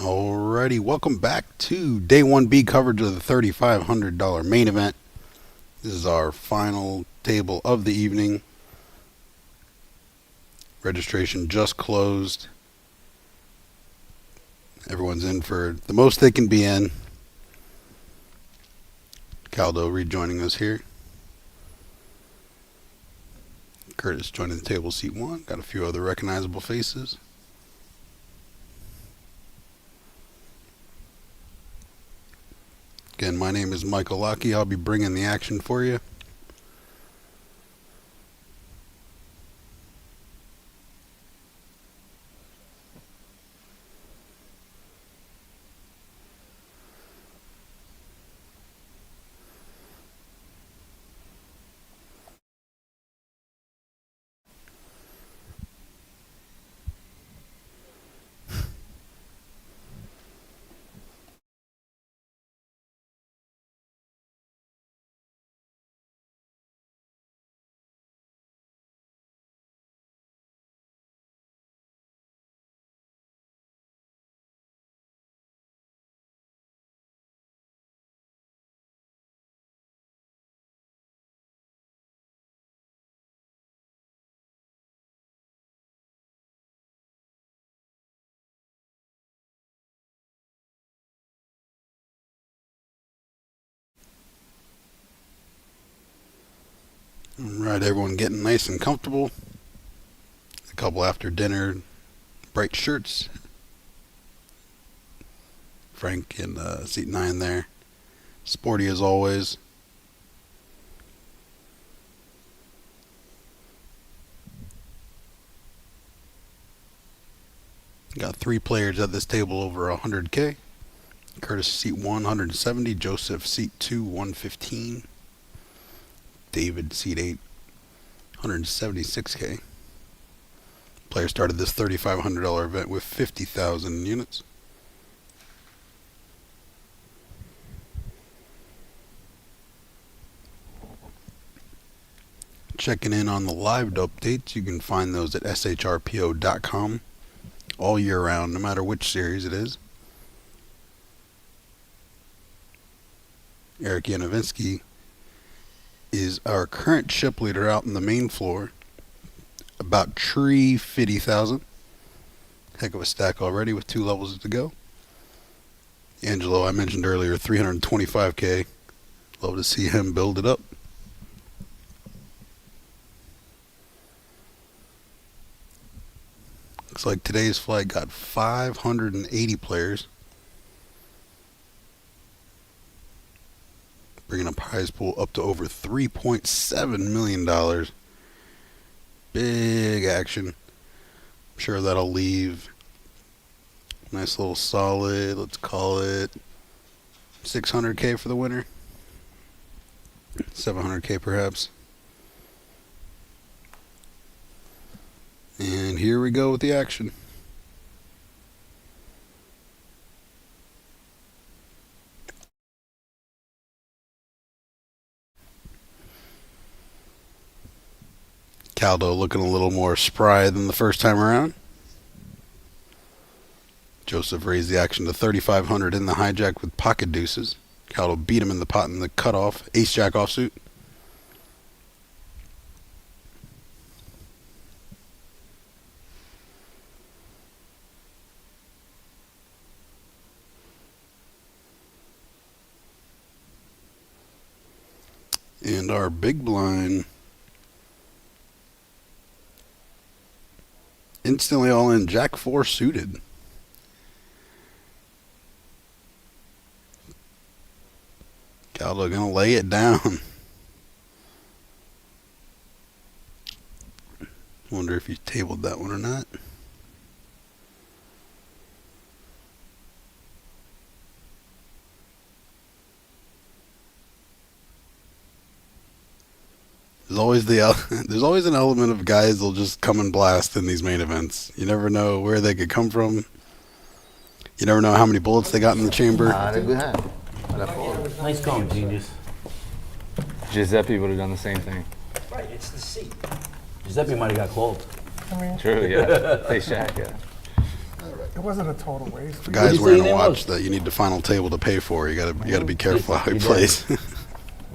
Alrighty, welcome back to Day 1B coverage of the $3,500 main event. This is our final table of the evening. Registration just closed. Everyone's in for the most they can be in. Caldo rejoining us here. Curtis joining the table, seat 1. Got a few other recognizable faces. Again, my name is Michael Lockey. I'll be bringing the action for you. Alright, everyone getting nice and comfortable. A couple after dinner, bright shirts. Frank in seat 9 there. Sporty as always. Got 3 players at this table over 100K. Curtis seat 1, 170. Joseph seat 2, 115. David seat 8, 176K. Player started this $3,500 event with 50,000 units. Checking in on the live updates, you can find those at shrpo.com all year round, no matter which series it is. Eric Yanovinsky is our current chip leader out in the main floor. About 50,000. Heck of a stack already with 2 levels to go. Angelo, I mentioned earlier, 325K. Love to see him build it up. Looks like today's flight got 580 players. Bringing a prize pool up to over $3.7 million. Big action. I'm sure that'll leave nice little solid, let's call it 600K for the winner. 700K perhaps. And here we go with the action. Caldo looking a little more spry than the first time around. Joseph raised the action to 3,500 in the hijack with pocket deuces. Caldo beat him in the pot in the cutoff. Ace-jack offsuit. And our big blind instantly all in, Jack 4 suited. Caldo gonna lay it down. Wonder if he tabled that one or not. There's always an element of guys that'll just come and blast in these main events. You never know where they could come from. You never know how many bullets they got in the chamber. Nice going, genius. Giuseppe would have done the same thing. Right, it's the seat. Giuseppe might have got close. True, yeah. Face jack, yeah. All right. It wasn't a total waste. For guys wearing a watch that you need the final table to pay for, you gotta be careful how you plays.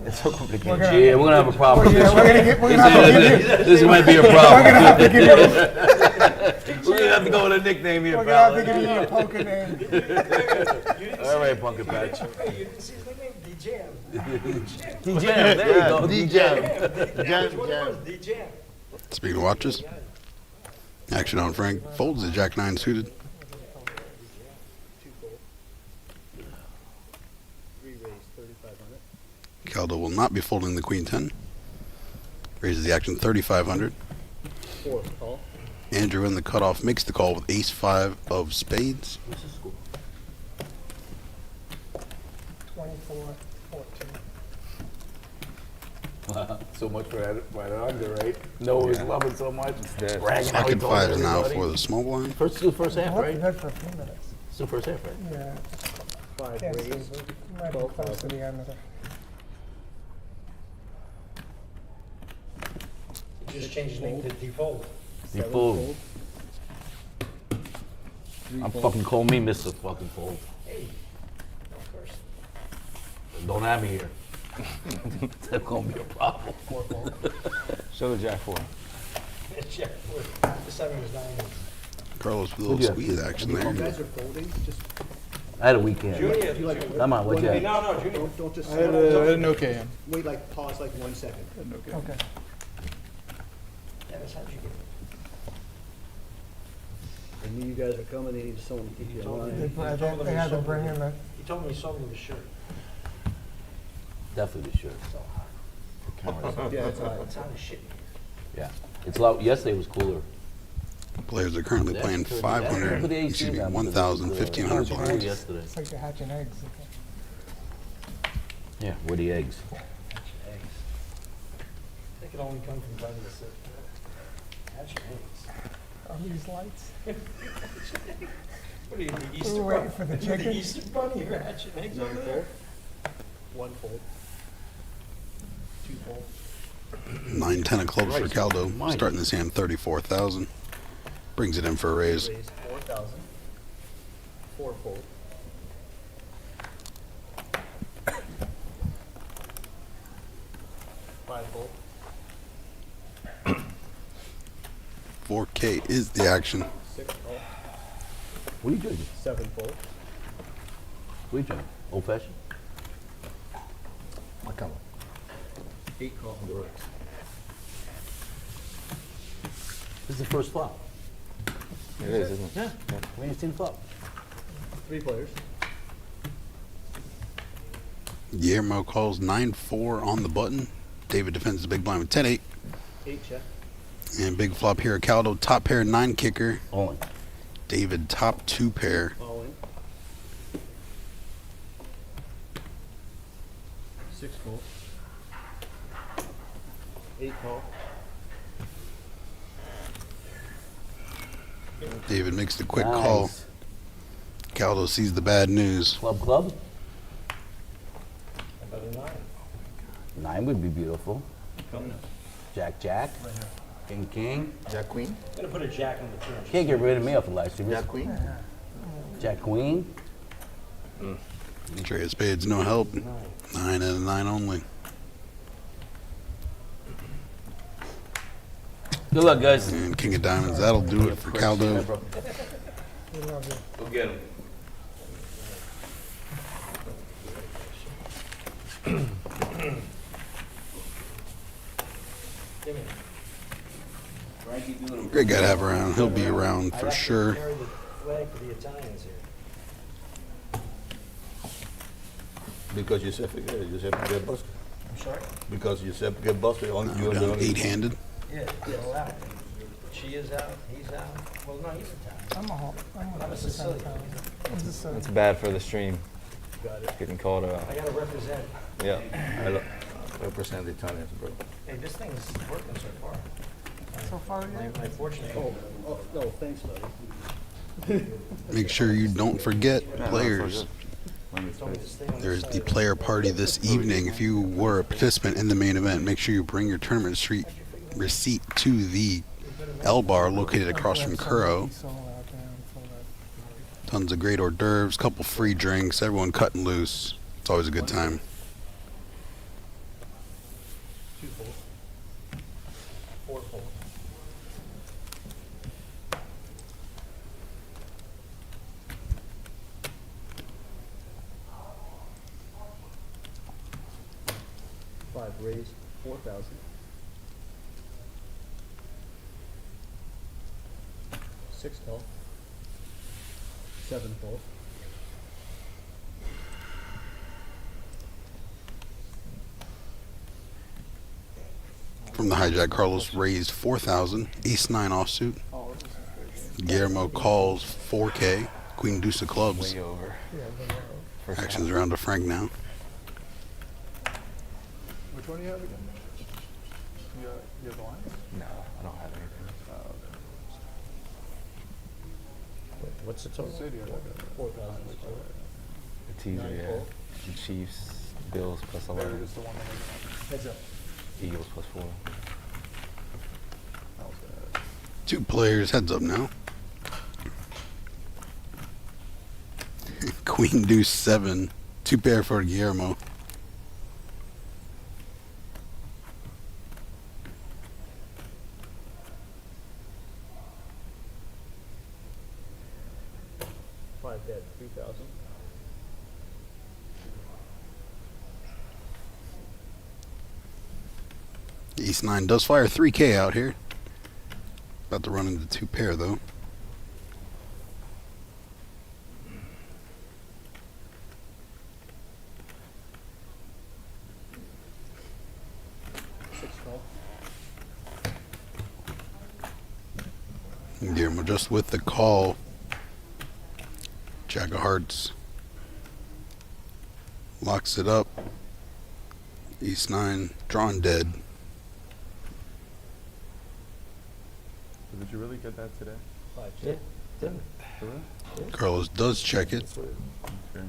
It's so complicated. Yeah, we're gonna have a problem. Yeah, we're gonna have to give you. This might be a problem. We're gonna have to give you. We're gonna have to go with a nickname here, We're pal. gonna have to give you a poker name. All right, Pumpkin Patch. You didn't see his nickname? D-Jam. D-Jam, there you go. D-Jam. D-Jam. Speaking of watches, action on Frank folds the Jack 9 suited. 2 fold. 3 raise, 3,500. Caldo will not be folding the Queen 10. Raises the action 3,500. 4 call. Andrew in the cutoff makes the call with Ace 5 of spades. 24, 14. So much for that right under, right? No, he's loving so much. dead. Bragging how he Second told five is now everybody. for the small blind. First half, What right? good for a few minutes? It's the first half, right? Yeah. 5 Can't see, raise. but might be close to the end of it. Just change his name to default. You 7 fold. fold. 3 I'm fold. fucking call me Mr. Fucking Fold. Hey, of course. Don't have me here. That's gonna be a problem. 4 fold. Show the Jack 4. Check. The 7 is 9. Carlos with a little Yeah. squeeze action You there. guys are folding, just I had a weekend. if you like. Come on, what you Hey, have? no, Junior. Don't just. I had an okay hand. Wait, like pause like 1 second. Okay. Dennis, how'd you get it? I knew you guys were coming. They needed someone to keep you They, alive. they had to bring in the. He told me he sold me the shirt. Definitely the shirt. Yeah, it's hot. That's how the shit. Yeah. It's loud. Yesterday was cooler. Players are currently playing 500, excuse me, 1,000, 1,500 blinds. Yesterday. It's like you're hatching eggs. Yeah, where the eggs? Eggs. They can only come from under the sit. Hatch your eggs. Are these lights? What are you, the We Easter were waiting for the The chicken. Easter bunny, you're hatching eggs 9 over there? fold. 1 fold. 2 fold. 9, 10 of clubs for Christ Caldo. almighty. Starting this hand 34,000. Brings it in for a raise. Raise 4,000. 4 fold. 5 fold. 4K is the action. 6 call. What are you drinking? 7 fold. What are you drinking? Old fashioned? 8 call. This is the first flop. It is, isn't it? Yeah. We ain't seen the flop. 3 players. Guillermo calls 9-4 on the button. David defends the big blind with 10-8. 8 check. And big flop here, Caldo, top pair 9 kicker. All in. David, top 2 pair. All in. 6 fold. 8 call. David makes the quick call. Nice. Caldo sees the bad news. Club. About a 9. 9 would be beautiful. Jack. King. Jack Queen? I'm gonna put a jack on the turn. Can't get rid of me off the live stream. Jack Queen? Jack Queen. Tray of spades, no help. 9 and a 9 only. Good luck, guys. And King of Diamonds, that'll do it for Caldo. We love you. Go get him. Great guy to have around. He'll be around for sure. Carry the flag for the Italians here. Because you said get busted. I'm sorry? Because you said get busted. Now we're down 8-handed. Yeah, he's out. She is out, he's out. Well, no, he's in town. I'm Not a 100% Sicilian. Italian. I'm just a- It's bad for the stream. Got it. Getting called out. I gotta represent. Yeah. I represent the Italians, bro. Hey, this thing is working so far. So far, yeah. My fortunate. Oh, no, thanks, buddy. Make sure you don't forget players. There's the player party this evening. If you were a participant in the main event, make sure you bring your tournament street receipt to the L Bar located across from Kuro. Tons of great hors d'oeuvres, couple free drinks, everyone cutting loose. It's always a good time. 2 fold. 4 fold. Five raise, 4,000. 6 call. 7 fold. From the hijack, Carlos raised 4,000. Ace 9 offsuit. Guillermo calls 4K. Queen deuce of clubs. Way over. Action's around to Frank now. Which one do you have again? You have the line? No, I don't have anything. What's the total? 4,000. The teaser, yeah. The Chiefs, Bills plus 11. Heads up. Eagles plus 4. 2 players, heads up now. Queen deuce 7. 2 pair for Guillermo. Five bet, 3,000. Ace 9 does fire 3K out here. About to run into 2 pair though. Guillermo just with the call. Jack of hearts. Locks it up. Ace 9 drawn dead. So did you really get that today? 5 Yeah. For real? Carlos does check it. Okay.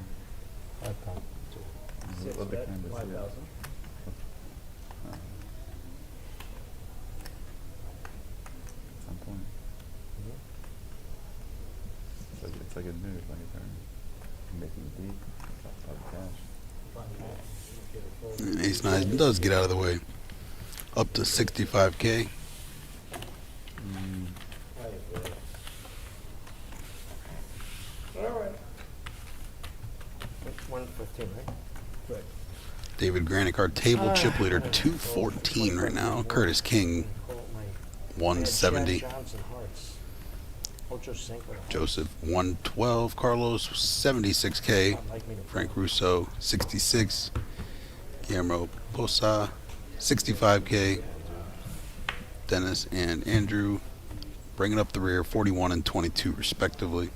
6 What the bet, kind is it? 5,000. Santoni. It's like a nude, like a turn. Making it deep. Top cash. And Ace 9 does get out of the way. Up to 65K. All right. 115, right? Correct. David Granicard table chip leader 214 right now. Curtis King 170. Johnson hearts. Ultra synchro. Joseph 112. Carlos 76K. Frank Russo 66. Guillermo Posa 65K. Dennis and Andrew bringing up the rear 41 and 22 respectively.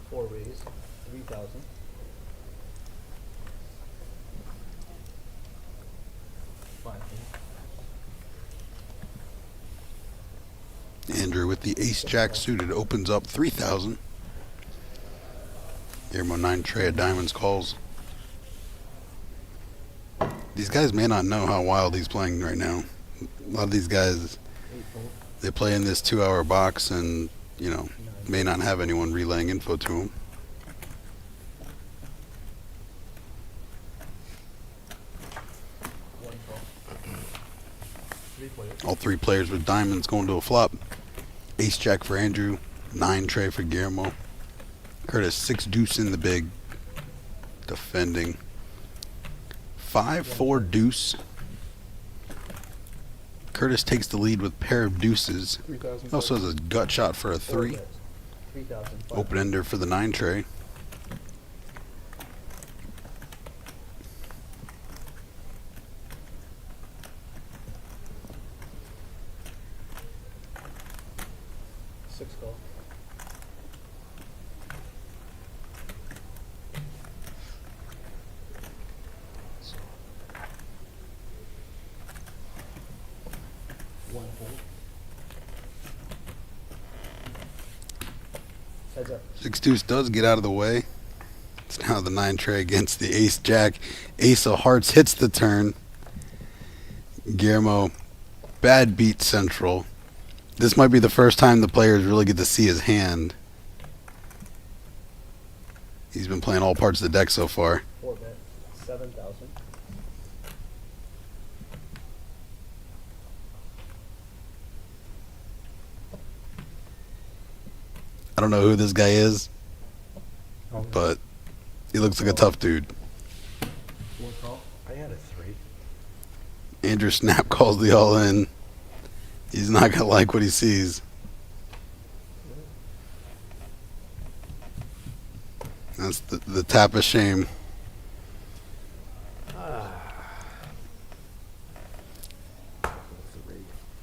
Four raise, 3,000. 5. Andrew with the ace jack suited opens up 3,000. Guillermo 9 tray of diamonds calls. These guys may not know how wild he's playing right now. A lot of these guys, they play in this 2-hour box and, you know, may not have anyone relaying info to them. All 3 players with diamonds going to a flop. Ace jack for Andrew, 9 tray for Guillermo. Curtis 6 deuce in the big, defending. 5-4 deuce. Curtis takes the lead with pair of deuces. Also has a gut shot for a 3. 3,000. Open ender for the 9 tray. Six call. One fold. Heads up. Six deuce does get out of the way. It's now the 9 tray against the ace jack. Ace of hearts hits the turn. Guillermo, bad beat central. This might be the first time the players really get to see his hand. He's been playing all parts of the deck so far. 4 bet, 7,000. I don't know who this guy is, but he looks like a tough dude. 4 call. I had a 3. Andrew Snap calls the all in. He's not going to like what he sees. That's the tap of shame.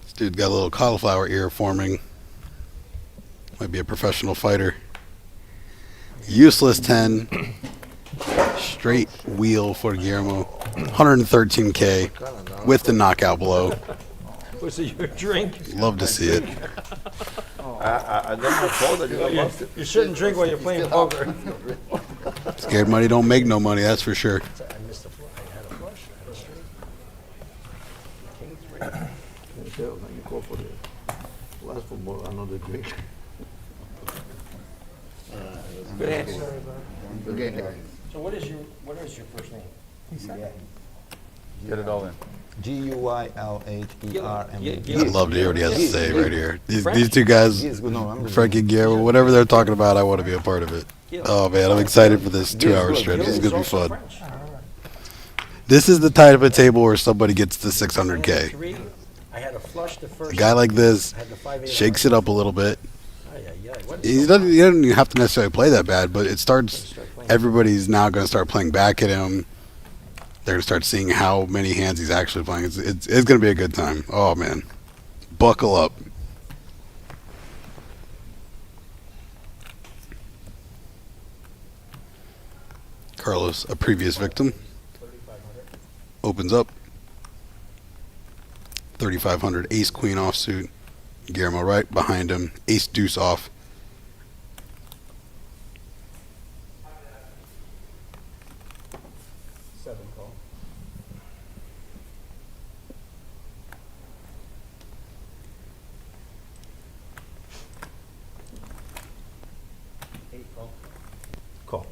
This dude got a little cauliflower ear forming. Might be a professional fighter. Useless 10. Straight wheel for Guillermo. 113K with the knockout blow. Was it your drink? Love to see it. I don't have fault that you got busted. You shouldn't drink while you're playing poker. Scared money don't make no money, that's for sure. I missed a flush. I had a flush. I had a straight. King 3. Now you go for the last for more another drink. Good answer. Good game, guys. So what is your first name? Get it all in. GUYLHERMA. I'd love to hear what he has to say right here. These French? two guys, No, I'm Frankie Guillermo, whatever they're talking about, I want to be a part of it. Oh man, I'm excited for this 2-hour stretch. This is going to be fun. This is the type of table where somebody gets to 600K. I had a flush the A first. guy like this I had the 5-8. shakes it up a little bit. What He doesn't even have to necessarily play that bad, but it starts, everybody's now going to start playing back at him. They're going to start seeing how many hands he's actually playing. It's going to be a good time. Oh, man. Buckle up. Carlos, a previous victim, opens up. 3,500, ace queen offsuit. Guillermo right behind him, ace deuce off. Call. Call.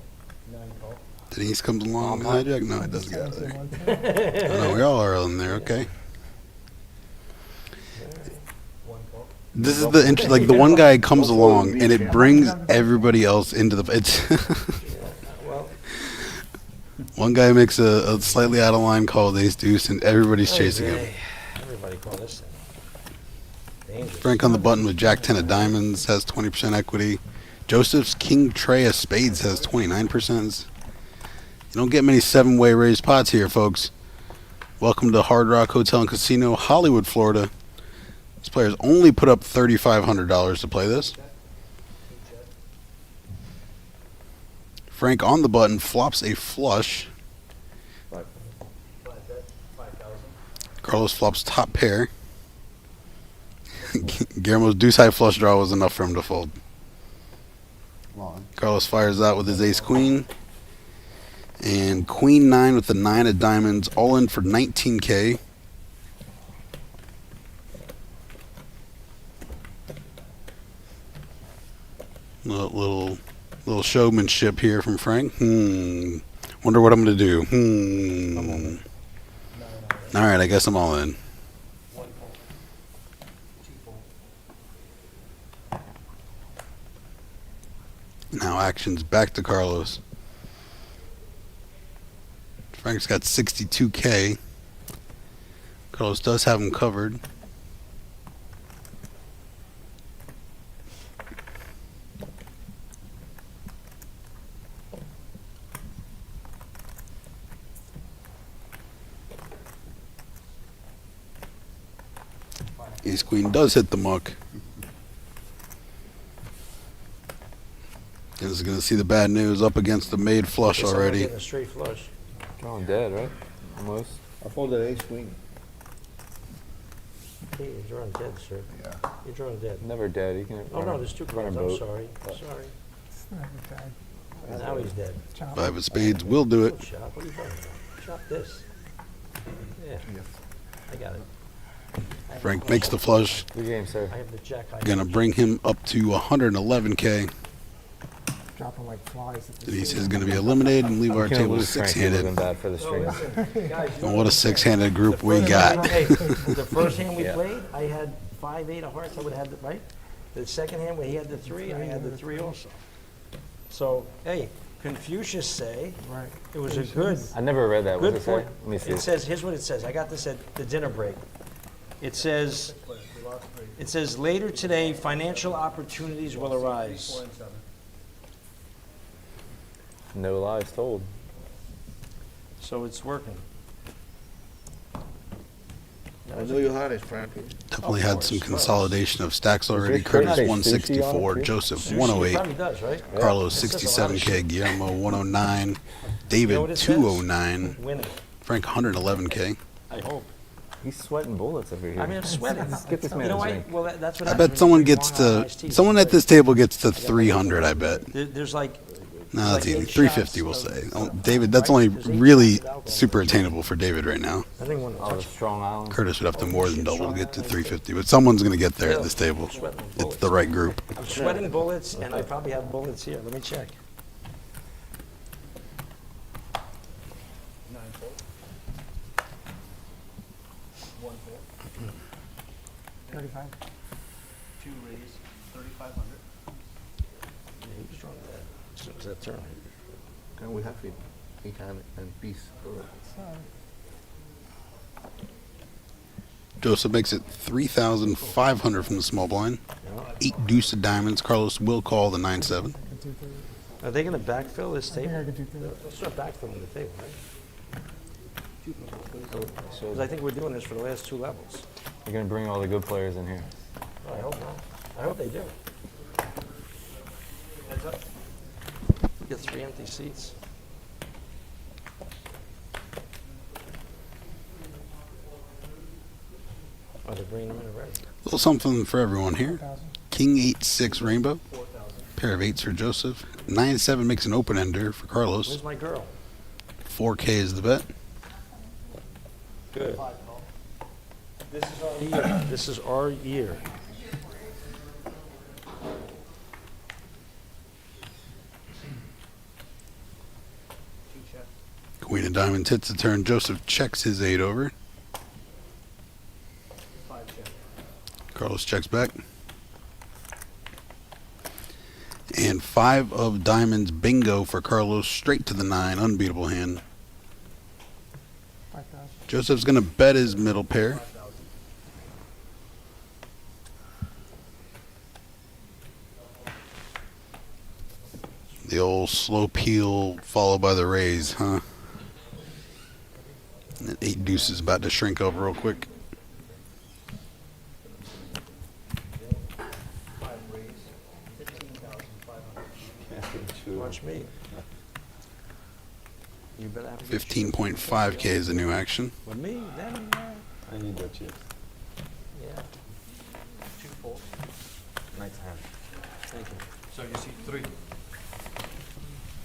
9 call. Denise comes along. Hijack? No, it doesn't get out of there. Oh, no, we all are in there. Okay. 1 call. This is the like the one guy comes along and it brings everybody else into the. It's one guy makes a slightly out of line call with ace deuce and everybody's chasing him. Everybody call this thing. Dangerous. Frank on the button with jack 10 of diamonds has 20% equity. Joseph's king tray of spades has 29%. You don't get many 7-way raised pots here, folks. Welcome to Hard Rock Hotel and Casino, Hollywood, Florida. This player's only put up $3,500 to play this. Frank on the button flops a flush. 5 bet, 5,000. Carlos flops top pair. Guillermo's deuce high flush draw was enough for him to fold. Carlos fires out with his ace queen. And queen 9 with the 9 of diamonds, all in for 19K. Little showmanship here from Frank. Wonder what I'm going to do. All right, I guess I'm all in. Now action's back to Carlos. Frank's got 62K. Carlos does have him covered. Ace queen does hit the muck. Is going to see the bad news up against the made flush already. Getting a straight flush. Oh, I'm dead, right? Almost. I folded ace queen. Hey, you're drawing dead, sir. Yeah. You're drawing dead. Never dead. You can. Oh no, there's 2 run a cards. I'm boat. sorry. Sorry. Now he's dead. Five of spades will do it. Chop. What are you talking about? Chop this. Yeah. I got it. Frank makes the flush. Good game, sir. I have the jack. Gonna bring him up to 111K. Dropping like flies. Denise is gonna be eliminated and leave our table six-handed. Bad for the stream. And what a six-handed group we got. Hey, the first hand we Yeah. played, I had 5-8 of hearts. I would have had the right. The second hand where he had the 3, I had the 3 also. So hey, Confucius say it was a good. I never read that. What's Good it say? point. Let me see. It says, here's what it says. I got this at the dinner break. It says later today, financial opportunities will arise. No lies told. So it's working. That I was know a- you're hottest, Frankie. Definitely had some consolidation of stacks already. Is there Curtis sushi 164, on it, too? Joseph Sushi, it 108, probably does, right? Carlos It says a lot of 67K, Guillermo 109, You know David what it says? 209, Winning, Frank 111K. I hope. He's sweating bullets over here. I mean, I'm sweating. Let's get this man You know a what? drink. Well, that's what I happens when bet you someone drink gets Long Island to iced tea. someone at this table gets to 300. I bet. There's like. No, there's that's like easy. 8 350, we'll shots say. of- Oh, David, that's only really super attainable for David right now. I think one Oh, the Strong Island. Curtis would have to more than double to get to 350, but someone's going to get there at this table. It's the right group. I'm sweating bullets, and I probably have bullets here. Let me check. 35. 2 raise, 3,500. Yeah, he was trying that. As soon as that turn. Can we have it? He can and peace. Joseph makes it 3,500 from the small blind. 8 deuce of diamonds. Carlos will call the 9-7. Are they going to backfill this I think I table? could do 30. Let's start backfilling the table, right? Because I think we're doing this for the last 2 levels. You're gonna bring all the good players in here. I hope not. I hope they do. Heads up. We got 3 empty seats. Oh, they're bringing them in already. Little something for everyone here. 1,000. King 8-6 rainbow. Pair of 8s for Joseph. 9-7 makes an open ender for Carlos. Where's my girl? 4K is the bet. Good. This is our year. This is our year. Queen of diamonds hits the turn. Joseph checks his 8 over. 5 check. Carlos checks back. And 5 of diamonds bingo for Carlos. Straight to the 9. Unbeatable hand. 5,000. Joseph's going to bet his middle pair. 5,000. The old slow peel followed by the raise, huh? And that 8 deuce is about to shrink up real quick. 5 raise, 15,500. Watch me. You better have 15.5K is the new action. With me, then, I need your chips. yeah. 2 full. Nice hand. Thank you. So you see 3.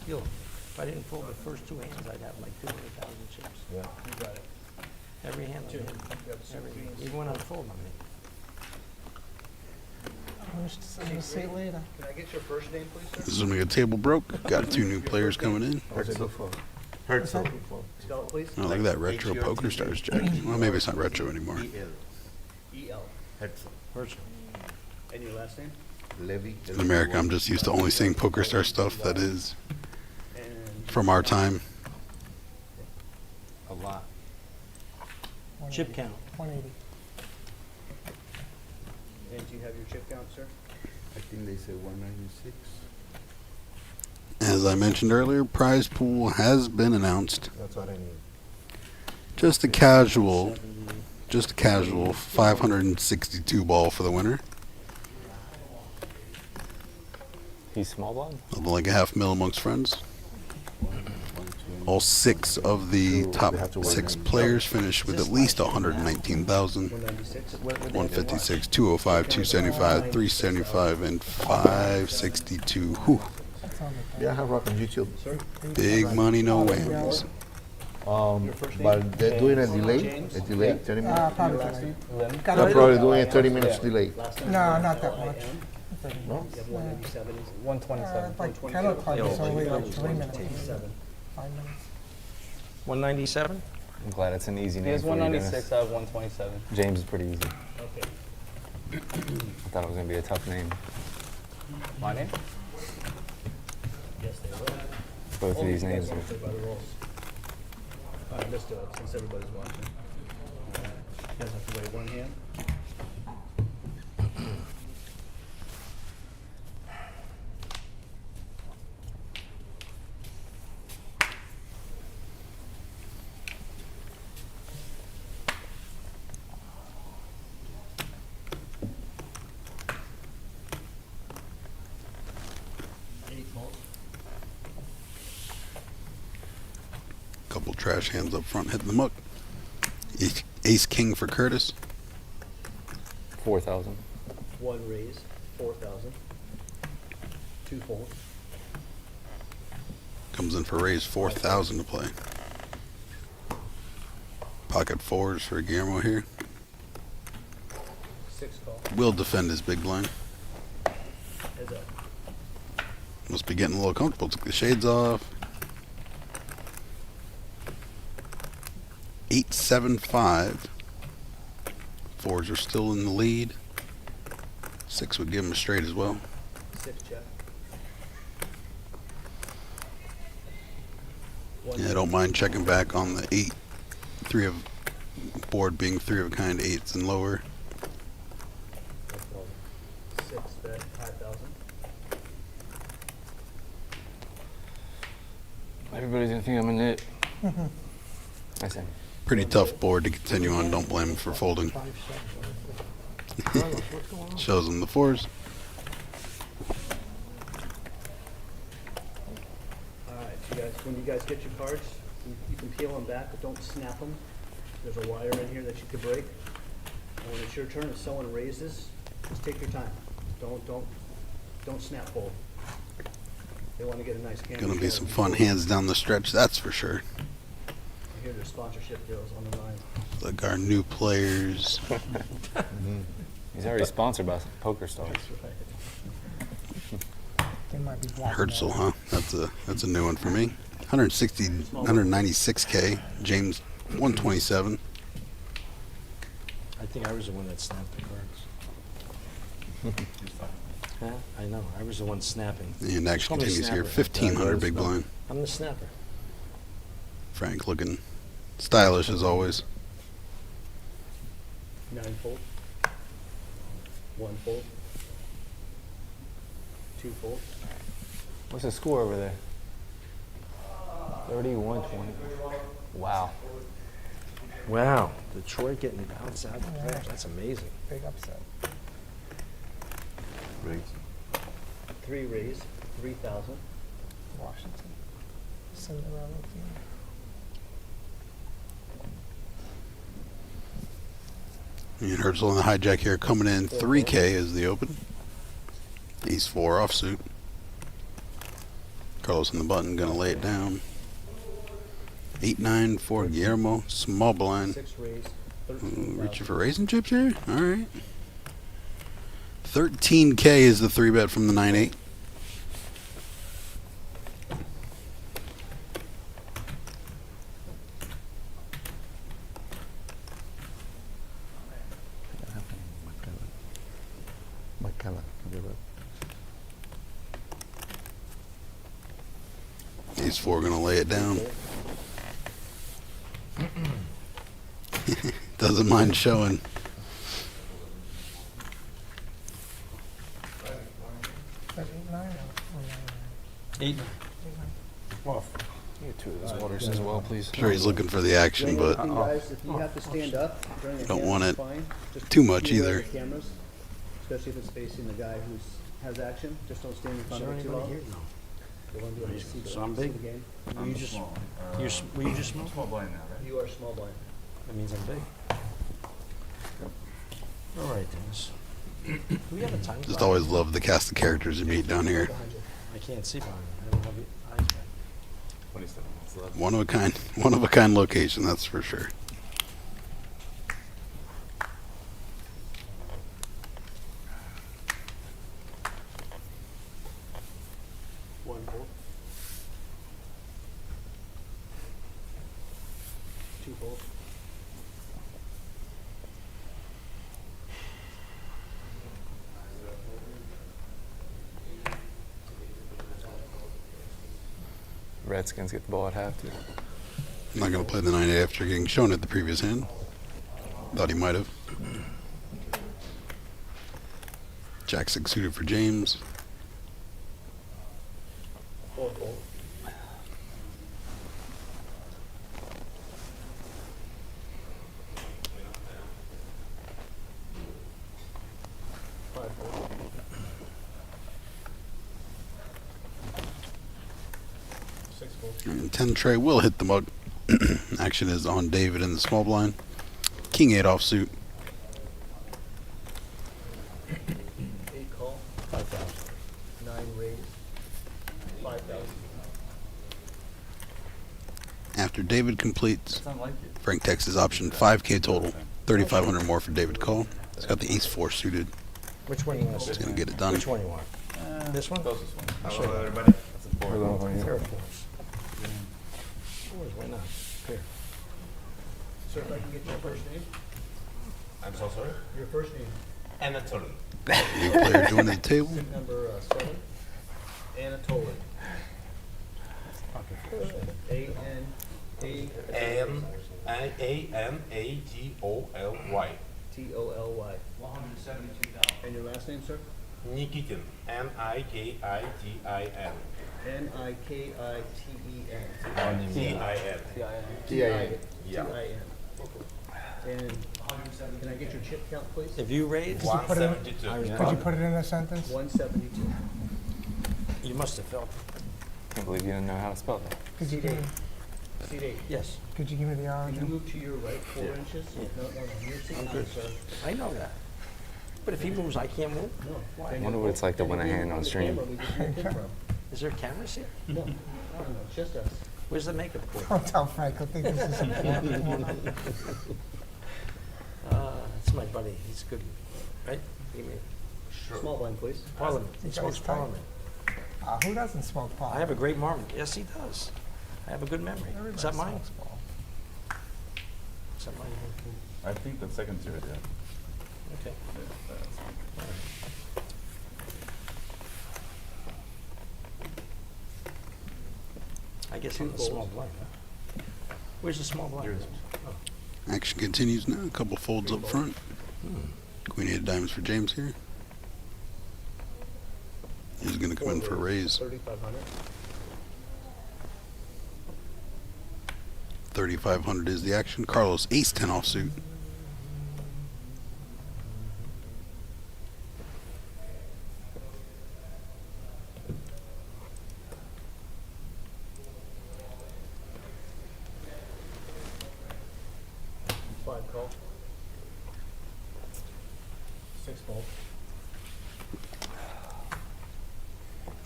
Yo, if I didn't fold the first 2 hands, I'd have like 200,000 chips. Yeah. You got it. Every hand I hit. You have 6 Everything. queens. Even when I'm full, I mean. I wish to send you a seat later. Can I get your first name, please, sir? This is when we got table broke. Got 2 new players coming in. Herzl. Spell it, please. Oh, look at that retro poker stars jack. Well, maybe it's not retro anymore. E-L. Herzl. Herzl. And your last name? Levy. In America, I'm just used to only seeing poker star stuff that is And from our time. A lot. Chip count. 180. And do you have your chip count, sir? I think they say 196. As I mentioned earlier, prize pool has been announced. That's what I need. Just a casual 562 ball for the winner. He's small blind. Nothing like a $500,000 amongst friends. All 6 of the top 6 players finished with at least 119,000. 196. 156, 205, 275, 375, and 562. Whew. on the thing. Yeah, I have Rock on YouTube. Big money, no wins. But they're doing a delay, 30 minutes. Probably tonight. They're probably doing a 30 minutes delay. No, not that much. No? You have 187. 127. Like, I look like it's only like 3 minutes. 5 minutes. 197? I'm glad it's an easy He name has for you, 196 Dennis. out of 127. James is pretty easy. Okay. I thought it was gonna be a tough name. My name? Yes, they will. Both of these You guys names wanna are. play by the rules. All right, let's do it, since everybody's watching. You guys have to wait one hand. Couple trash hands up front hitting the muck. Ace king for Curtis. 4,000. One raise, 4,000. Two fold. Comes in for raise 4,000 to play. Pocket fours for Guillermo here. 6 call. Will defend his big blind. Heads up. Must be getting a little comfortable. Took the shades off. 8-7-5. Fours are still in the lead. 6 would give him a straight as well. 6 check. Yeah, I don't mind checking back on the 8. 3 of board being 3 of a kind 8s and lower. 6 bet, 5,000. Everybody's gonna think I'm a nit. I said. Pretty tough board to continue on. Don't blame him for folding. Shows him the 4s. Alright, so guys, when you guys get your cards, you can peel them back, but don't snap them. There's a wire in here that you could break. And when it's your turn, if someone raises, just take your time. Don't snap fold. They want to get a nice candy. Gonna be some fun hands down the stretch, that's for sure. I hear there's sponsorship deals on the line. Like our new players. He's already sponsored by Poker Stars. They might be blocking Herzl, huh? That's a new one for me. 196K. James 127. I think I was the one that snapped the cards. Huh? I know, I was the one snapping. And action Call me continues here. snapper. 1,500 big blind. I'm the snapper. Frank looking stylish as always. 9 fold. 1 fold. 2 fold. What's the score over there? 31-20. Wow. Wow, Detroit getting bounced out. That's amazing. Big upset. Raise. 3 raise, 3,000. Washington. Cinderella team. And Herzl on the hijack here coming in 3K is the open. Ace 4 offsuit. Carlos in the button, gonna lay it down. 8-9 for Guillermo, small blind. 6 raise, Ooh, 13,000. reaching for raising chips here? Alright. 13K is the 3-bet from the 9-8. Ace 4 gonna lay it down. Doesn't mind showing. That's 8-9 or 8. Well, you get 2 of those waters as well, please. Sure he's looking for the action, but You guys, if you have to stand up during the Don't hand, want it's it fine. Just too much be aware either. of the cameras, especially if it's facing the guy who's has action. Just don't stand in Is front there of it too anybody long. here? No. You want to be able to see the, So I'm see big? the game. Were you just, were you just small? Small blind now, right? You are small blind. That means I'm big. All right, Dennis. Do we have a time just clock? always love the cast of characters you meet down here. I can't see behind me. I don't have the eyes back. 27 minutes left. One of a kind location, that's for sure. One fold. Two fold. Redskins get the ball at half, too. I'm not going to play the 9 after getting shown it the previous hand. Thought he might have. Jack 6 suited for James. Four fold. Five fold. Six fold. And 10 tray will hit the mug. Action is on David in the small blind. King 8 offsuit. 8 call. 5,000. 9 raise. 5,000. After David completes, Frank takes his option 5K total. 3,500 more for David call. He's got the ace 4 suited. Which one you want to He's see? going to get it done. Which one you want? This one? Hello, everybody. Hello, how are you? Pair of fours. Fours, why not? Pair. Sir, if I can get your first name? I'm so sorry? Your first name. Anatoly. New player joining the table. Number 7. Anatoly. A-N-A-G-O-L-Y. T-O-L-Y. 172,000. And your last name, sir? Nikitin. N-I-K-I-T-I-N. N-I-K-I-T-E-N. T-I-N. T-I-N. Yeah. T-I-N. And can I get your chip count, please? If you raise, 172. Could you put it in a sentence? 172. you must have felt it. Can't believe you didn't know how to spell that. Could you give me, Seat 8. Yes, could you give me the Can you origin? move to your right 4 inches? No, your seat I'm nine, good. sir. I know that. But if he moves, I can't move? No. Why? I wonder what it's like to win a hand on stream. Is there cameras here? No, just us. Where's the makeup cord? Don't tell Frank, I think this is important. That's my buddy, he's good, right? Give me Small blind, please. Parliament, he You smokes guys tight? Parliament. Who doesn't smoke pot? I have a great marmot, yes, he does. I have a good memory. Everybody Is that mine? smokes pot. Is that mine? I think the second tier, yeah. Okay. I guess I'm the small blind, huh? Where's the small blind? Action continues now. A couple folds up front. Queen 8 of diamonds for James here. He's going to come in for a raise. 3,500. 3,500 is the action. Carlos ace 10 offsuit. Five call. 6 fold.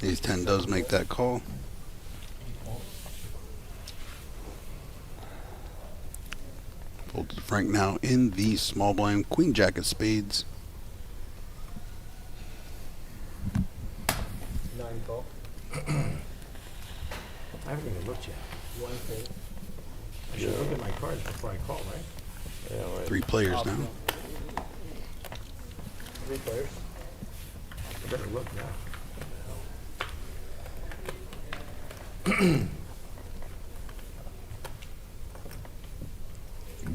Ace 10 does make that call. Fold to Frank now in the small blind. Queen Jack of spades. 9 call. I haven't even looked yet. 1 fold. I should look at my cards before I call, right? Yeah, right. 3 players now. 3 players. I better look now.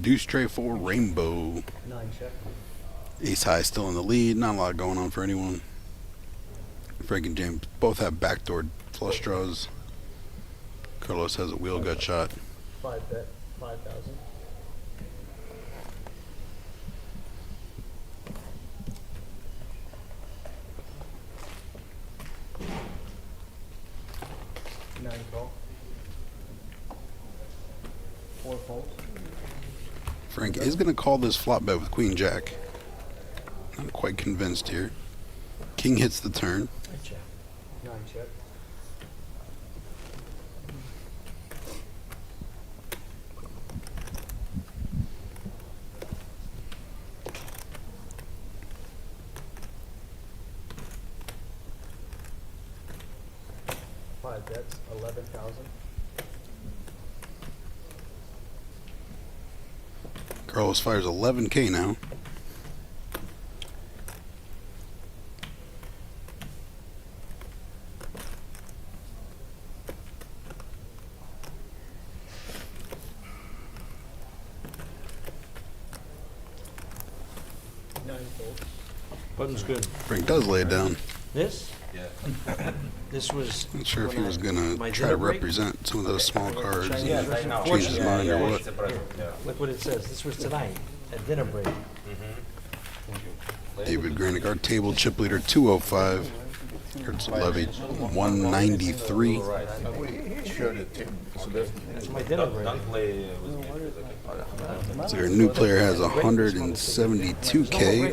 Deuce tray for Rainbow. 9 check. Ace high still in the lead. Not a lot going on for anyone. Frank and James both have backdoor flush draws. Carlos has a wheel gut shot. 5 bet. 5,000. Nine call. 4 folds. Frank is going to call this flop bet with Queen Jack. Not quite convinced here. King hits the turn. I check. 9 check. 5 bets, 11,000. Carlos fires 11K now. Button's good. Frank does lay it down. This? Yeah. This was. Not sure if he when was I- gonna my try dinner to break. represent some of those small cards Chinese and version. change his mind or what. Look what it says. This was tonight at dinner break. David Granick, our table chip leader 205. Kurtz Levy 193. That's my dinner break. So our new player has 172K.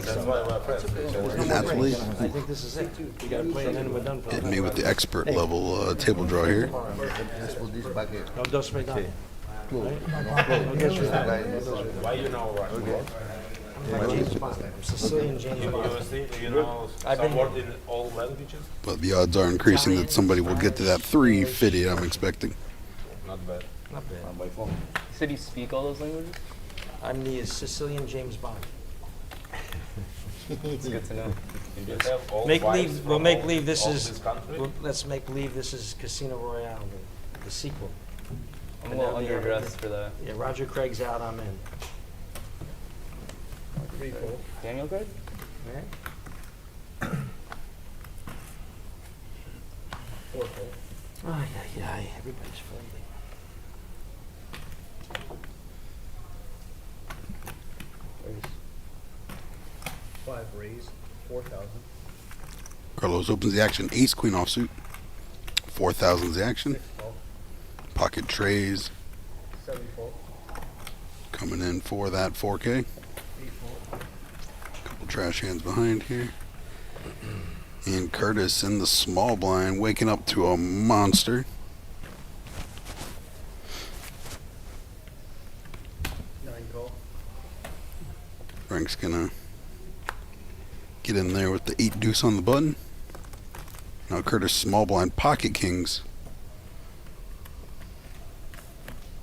An athlete. I think this is it. You gotta play and then we're done for the Hitting me with the expert level table draw here. No dos me nada. Why you know right? James Bond. I'm Sicilian James Bond. You know some word in all languages? But the odds are increasing that somebody will get to that 350 I'm expecting. Not bad. Not bad. You said you speak all those languages? I'm the Sicilian James Bond. It's good to know. And you have all Make wives leave. from We'll make all- leave. This all is. this country? Let's make leave. This is Casino Royale, the sequel. I'm a little underdressed for that. Yeah, Roger Craig's out. I'm in. Daniel good? All right. 4 fold. Ay, ay, ay. Everybody's folding. Raise. 5 raise, 4,000. Carlos opens the action. Ace Queen offsuit. 4,000's the action. 6 fold. Pocket trays 7 fold. coming in for that 4K. 8 fold. Couple trash hands behind here. And Curtis in the small blind waking up to a monster. 9 call. Frank's gonna get in there with the 8 deuce on the button. Now Curtis small blind pocket kings.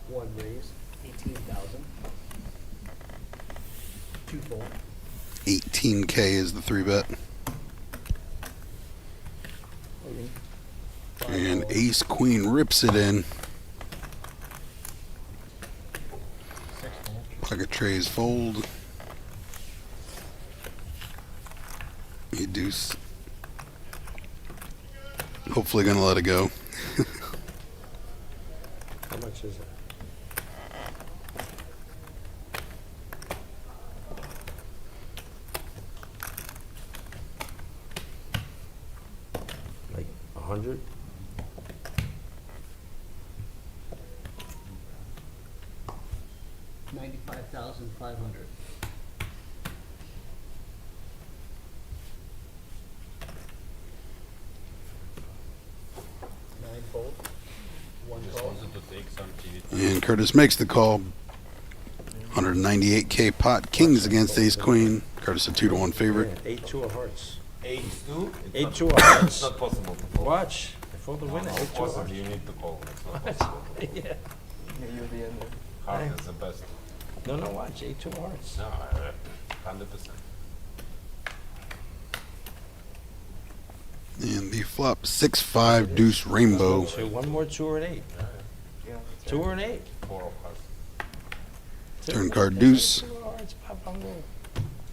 1 raise, 18,000. 2 fold. 18K is the 3-bet. And ace queen rips it in. 6 fold. Pocket trays fold. A deuce. Hopefully gonna let it go. How much is it? Like 100? $95,500. Nine fold. 1 Just call. wanted to take some TV. And Curtis makes the call. 198K pot. Kings against ace queen. Curtis a 2-1 favorite. 8-2 of hearts. 8-2? 8-2 of It's hearts. not possible to call. Watch. I fold the winner. No, 8-2 of possible. hearts. You need to call. It's not possible. Yeah. You're the end. Heart is the best. No, no, watch. 8-2 of hearts. No, 100%. And the flop 6-5 deuce rainbow. Two. One more 2 or an 8. 2 or an 8. 4 of hearts. Turn card deuce. 2 of hearts. Pop on goal.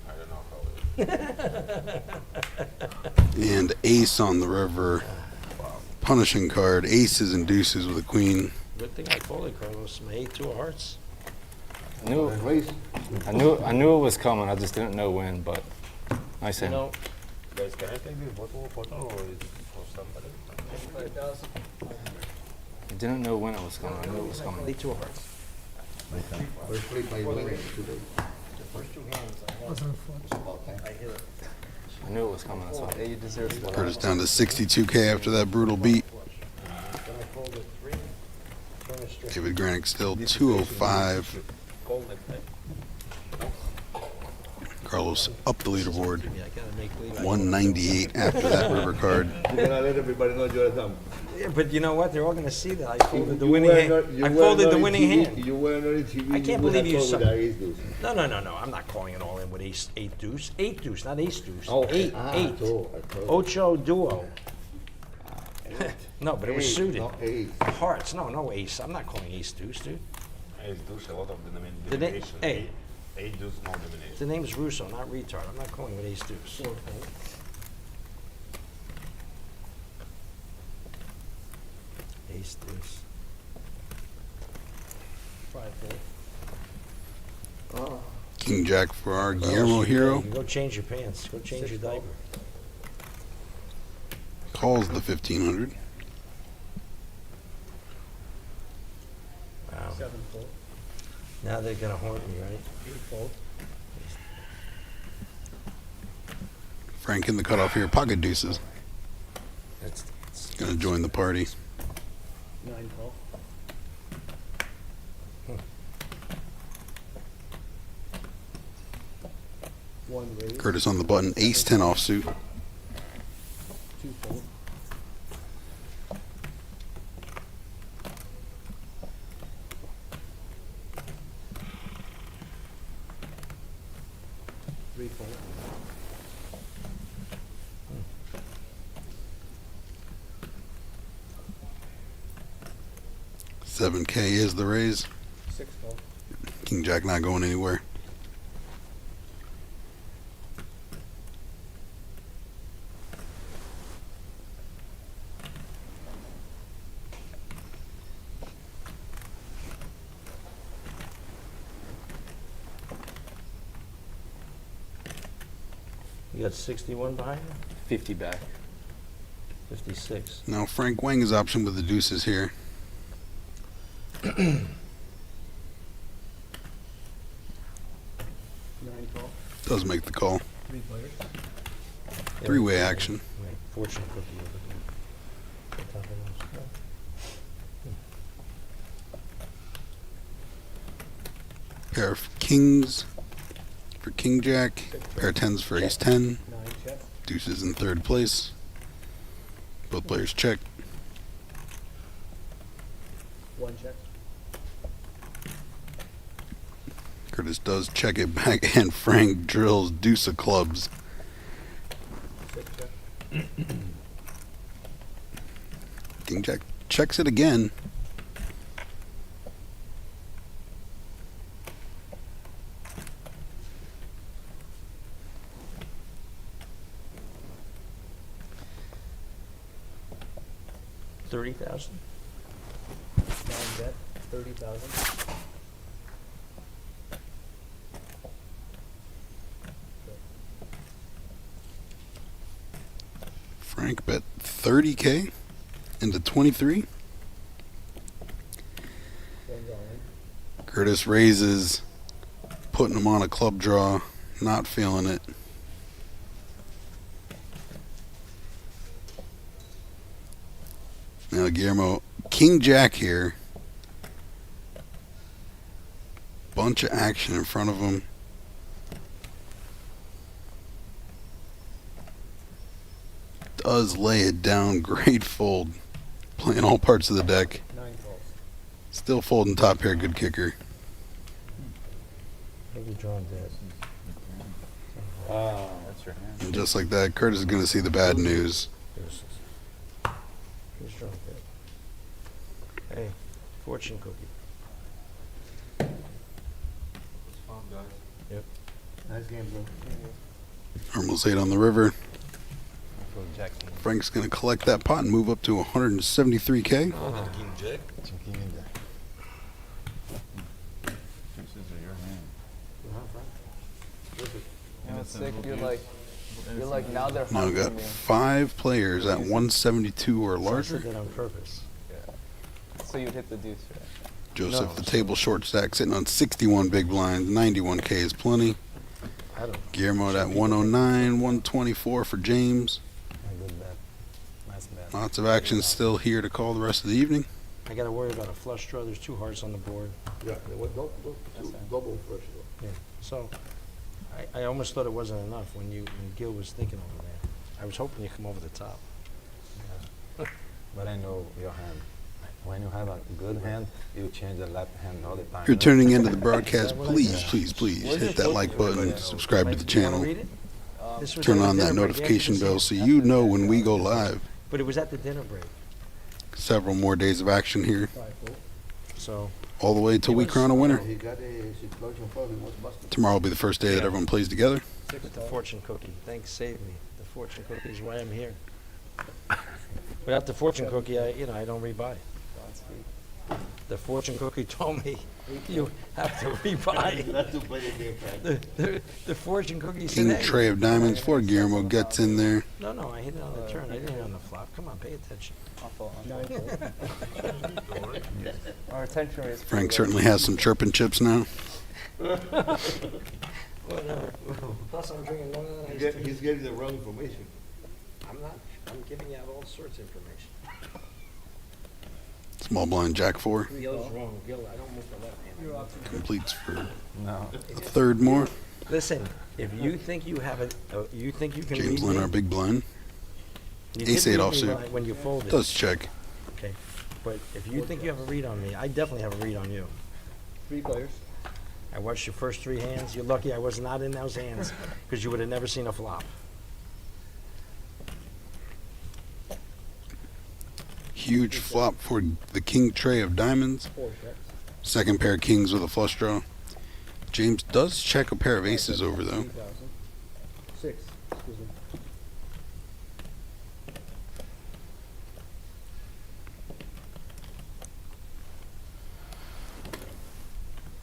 I don't know how it is. And ace on the river. Punishing card. Aces and deuces with a queen. Good thing I folded, Carlos. My 8-2 of hearts. I knew it was coming. I just didn't know when, but nice You hand. know, Guys, can I take this bottle of water or is it for somebody? I didn't know when it was coming. I knew it was coming. 8-2 of hearts. First play by winning today. Wasn't a foot. I knew it was coming. That's why. Yeah, you deserve to. Curtis down to 62K after that brutal beat. Then I folded 3. Turn a straight. David Granick still 205. Call next time. Carlos up the leaderboard. Yeah, I gotta make leave. 198 after that river card. You're gonna let everybody know you're done. Yeah, but you know what? They're all gonna see that I folded the winning hand. I folded the winning hand. You weren't on the TV. I can't believe you saw. saw. No. I'm not calling it all in with ace, 8 deuce. 8 deuce, not ace deuce. Oh, eight. I thought. Ocho duo. No, but it was Eight, suited. not ace. Hearts, no ace. I'm not calling ace deuce, dude. Ace deuce, a lot of The na- domination. hey. Eight deuce, no domination. The name's Russo, not retard. I'm not calling it ace deuce. Ace deuce. 5-4. King Jack for our Guillermo hero. You go change your pants. Go change your diaper. Calls the 1500. Wow. 7-4. Now they're gonna haunt me, right? 8-4. Frank in the cutoff here. Pocket deuces. That's Gonna join the party. 9-4. One raise. Curtis on the button. Ace 10 offsuit. 2-4. Three-fold. 7K is the raise. 6-4. King Jack not going anywhere. You got 61 behind you? 50 back. 56. Now Frank Wang is option with the deuces here. 9-12. Does make the call. 3 players. Three-way action. Right. Fortune cookie over there. The top of those. Pair of kings for King Jack. Pair of tens for ace 10. 9 check. Deuces in third place. Both players check. 1 check. Curtis does check it back, and Frank drills deuce of clubs. 6 check. King Jack checks it again. $30,000. 9 bet. 30,000. Frank bet 30K into 23. 1's all in. Curtis raises, putting him on a club draw, not feeling it. Now Guillermo, King Jack here. Bunch of action in front of him. Does lay it down, great fold. Playing all parts of the deck. 9 calls. Still folding top pair, good kicker. Maybe drawn dead. That's your hand. And just like that, Curtis is going to see the bad news. Deuces. Who's drawn dead? Hey, fortune cookie. Yep. Nice game, bro. Almost 8 on the river. Jack King. Frank's going to collect that pot and move up to 173K. King Jack. Deuces are your hand. You know, sick. You're like now they're Now we got haunting me. 5 players at 172 or I larger. said that on purpose. So you'd hit the deuce, right? Joseph, No. the table short stack, sitting on 61 big blinds. 91K is plenty. I don't. Guillermo at 109, 124 for James. I did that. Nice bet. Lots of action still here to call the rest of the evening. I got to worry about a flush draw. There's 2 hearts on the board. Yeah, double pressure. Yeah. So I almost thought it wasn't enough when Gil was thinking over there. I was hoping you come over the top. But I know your hand. When you have a good hand, you change the left hand all the time. If you're tuning into the broadcast, please hit that like button, subscribe to the channel, turn on that notification bell so you know when we go live. But it was at the dinner break, Several more days of action here, so. all the way till we crown a winner. He got a situation for him, was busted. Tomorrow will be the first day that everyone plays together. The fortune cookie, thanks, save me. The fortune cookie is why I'm here. Without the fortune cookie, I don't rebuy. The fortune cookie told me, you have to rebuy. The fortune cookie said, King hey. tray of diamonds for Guillermo gets in there. No, I hit it on the turn, I didn't hit it on the flop. Come on, pay attention. Our attention is. Frank certainly has some chirping chips now. Well, no. Plus, I'm drinking Long Island iced tea. He's getting the wrong information. I'm not. I'm giving out all sorts of information. Small blind jack 4. Gil's wrong. Gil, I don't move the left hand. Completes for No. a third more. Listen, if you think you have it, you think you can read James me, Lynn, our big blind. you Ace did 8 read me offsuit. when you folded. Does check. Okay, but if you think you have a read on me, I definitely have a read on you. 3 players. I watched your first 3 hands. You're lucky I was not in those hands because you would have never seen a flop. Huge flop for the king tray of diamonds. 4 checks. Second pair of kings with a flush draw. James does check a pair of aces over though. 3,000. 6, excuse me.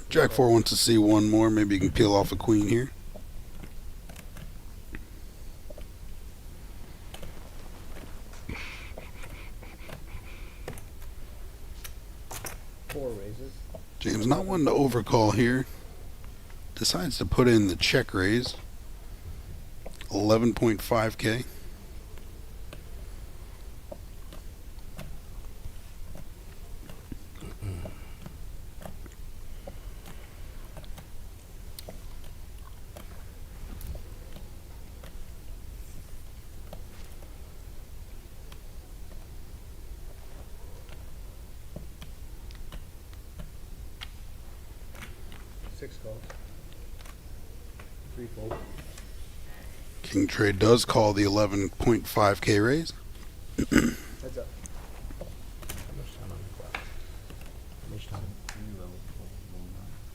Jack 4 wants to see one more. Maybe you can peel off a queen here. Four raises. James not one to overcall here. Decides to put in the check raise. 11.5K. Six calls. 3 fold. King trade does call the 11.5K raise. Heads up. How much time on the clock? How much time?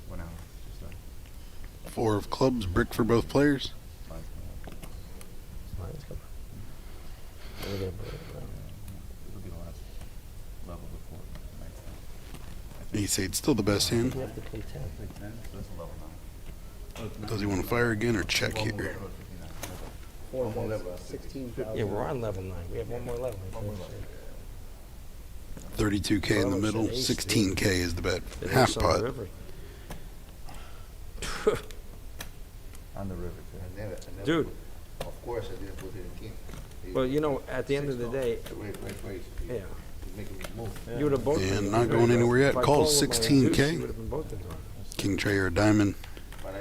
1 hour. Just that. 4 of clubs, brick for both players. Mine's coming. Let me get a break. It'll be the last level before the next time. Ace 8 still the best hand. You have to play 10. Play 10, so that's a level 9. Does he want to fire again or check here? 4 more level. 16,000. Yeah, we're on level 9. We have one more level. 32K in the middle. 16K is the bet. It Half is on the pot. river. On the river, too. I never Dude. put- Of course, I didn't put it in king. Well, you know, at the end of the day, Raise. yeah, He's making me move. you would have both. And been- not going anywhere yet. If I Calls called with my 16K. deuce, you would have been both in draw. King tray or diamond. But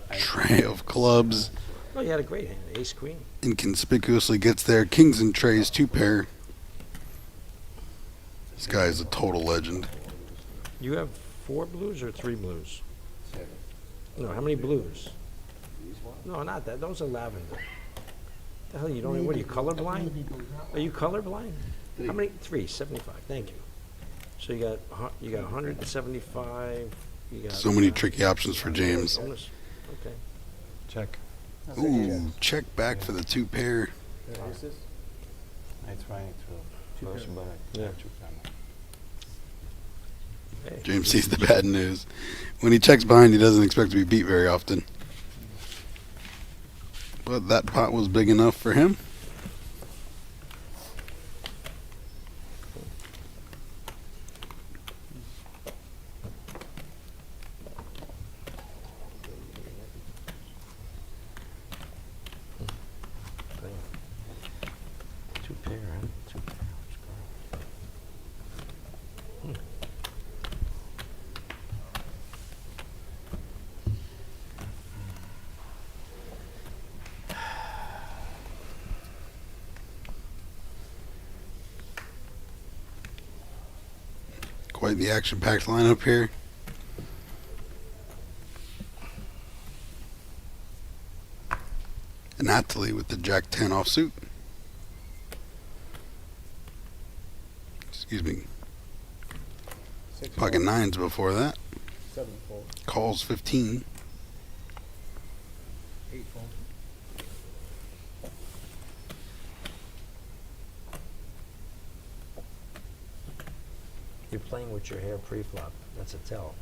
I Tray of clubs. No, you had a great hand. Ace queen. Inconspicuously gets there. Kings and trays, 2 pair. This guy is a total legend. You have 4 blues or 3 blues? 7. No, how many blues? These one? No, not that. Those are lavender. The hell, you don't. What are you, colorblind? Are you colorblind? How many? 3. 75. Thank you. So you got 175. You got So many tricky options for James. bonus. Okay. Check. Ooh, check back for the 2 pair. Aces. I'm trying to push back. Yeah. Hey. James sees the bad news. When he checks behind, he doesn't expect to be beat very often. But that pot was big enough for him. Two pair, huh? Two pair. Let's go. Quite the action-packed lineup here. Natalie with the Jack 10 offsuit. Excuse me. Pocket nines before that. 7 fold. Calls 15. 8 fold. You're playing with your hair pre-flop. That's a tell.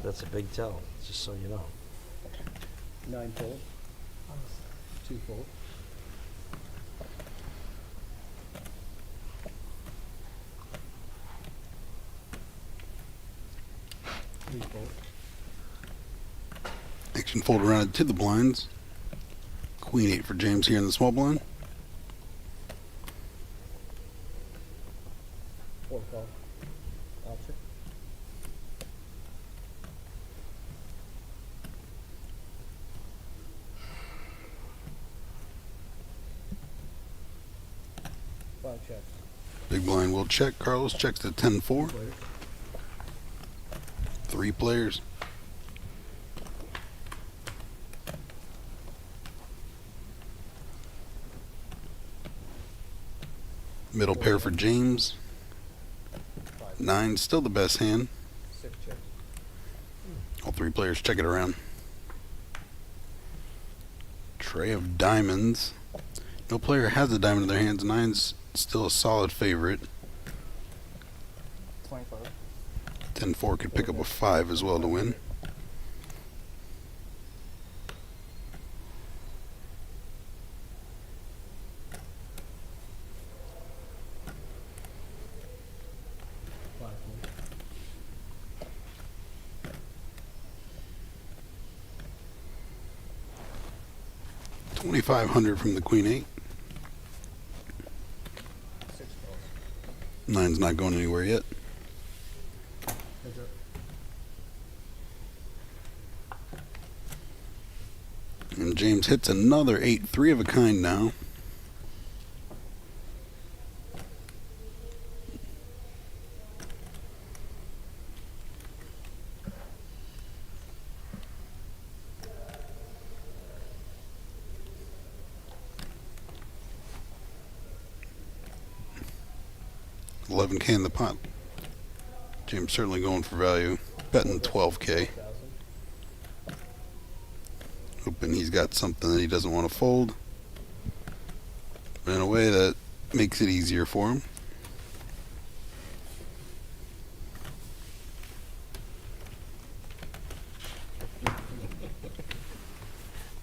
That's a big tell, just so you know. 9 fold. 2 fold. 3 fold. Action fold around to the blinds. Queen 8 for James here in the small blind. 4 call. Option. Five checks. Big blind will check. Carlos checks to 10-4. Players. 3 players. Middle pair for James. 9, still the best hand. 6 checks. All 3 players check it around. Tray of diamonds. No player has a diamond in their hands. 9's still a solid favorite. 25. 10-4 could pick up a 5 as well to win. $2,500 from the Queen 8. 6 calls. 9's not going anywhere yet. Heads up. And James hits another 8, 3 of a kind now. $11K in the pot. James certainly going for value. Betting $12K. Hoping he's got something that he doesn't want to fold. But in a way that makes it easier for him.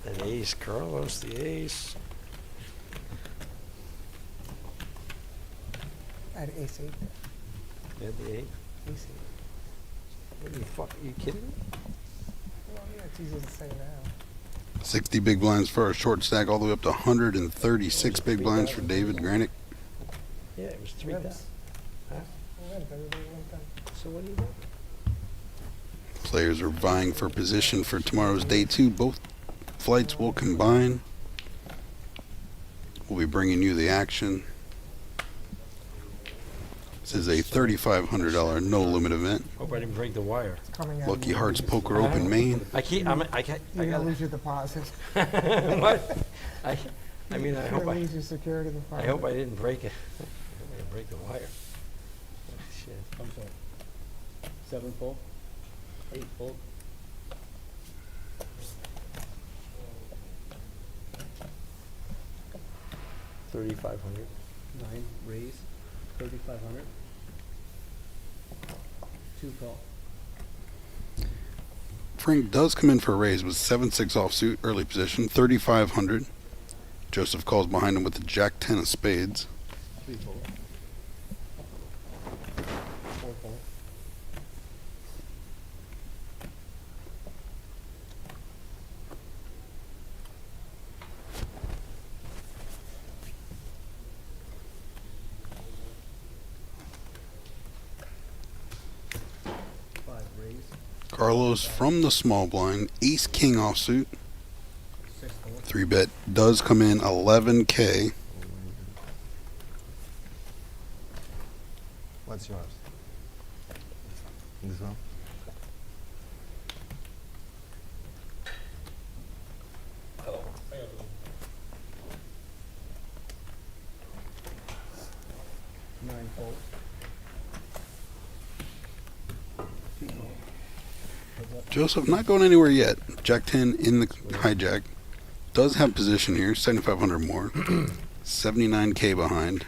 An ace, Carlos, the ace. I had ace 8 there. You had the 8. Ace 8. What are you are you kidding me? Well, yeah, it's easier to say now. 60 big blinds for a short stack, all the way up to 136 big blinds for David Granick. Yeah, it was 3 Ribs. Huh? Ribs, everybody went down. So what do you do? Players are vying for position for tomorrow's day 2. Both flights will combine. We'll be bringing you the action. This is a $3,500 no limit event. Hope I didn't break the wire. It's coming out. Lucky Hearts Poker Open Maine. I can't. I can't. I You're gonna gotta. lose your deposit. What? I mean, I You're hope gonna I. lose your security I deposit. hope I didn't break it. I hope I didn't break the wire. Oh, shit. I'm sorry. 7 fold. 8 fold. $3,500. 9 raise. 3,500. 2 call. Frank does come in for a raise with 7-6 offsuit, early position, 3,500. Joseph calls behind him with the Jack 10 of spades. 3 fold. 4 fold. Raise. Carlos from the small blind, Ace King offsuit. 6 fold. 3-bet does come in 11K. What's yours? This one? Nine fold. Joseph not going anywhere yet. Jack 10 in the hijack. Does have position here, 7,500 more. 79K behind.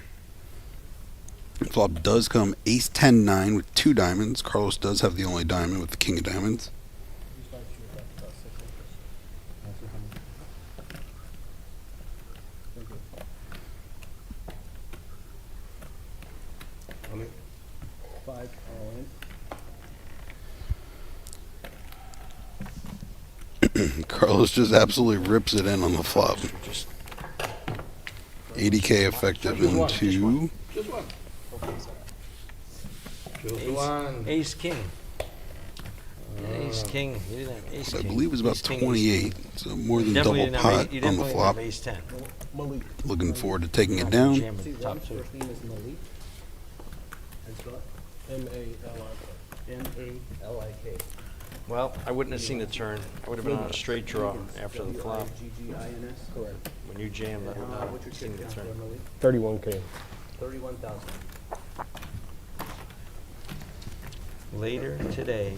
Flop does come ace 10 9 with 2 diamonds. Carlos does have the only diamond with the king of diamonds. Five, all in. Carlos just absolutely rips it in on the flop. 80K effective into Ace king. Ace king. You didn't have ace I king. believe it was about Ace king, ace 28, king. so more than Definitely double didn't have pot you on the definitely flop. have ace 10. Looking forward to taking it down. Jam with See, the top Ron's two. first name is Malik. And Scott? M-A-L-I-K. M-A-L-I-K. Well, I wouldn't have seen the turn. I would have been on a straight draw after the flop. W-I-G-G-I-N-S. Correct. When you jammed, I would not What's your have seen chip the count there, turn. Malik? 31K. 31,000. Later today,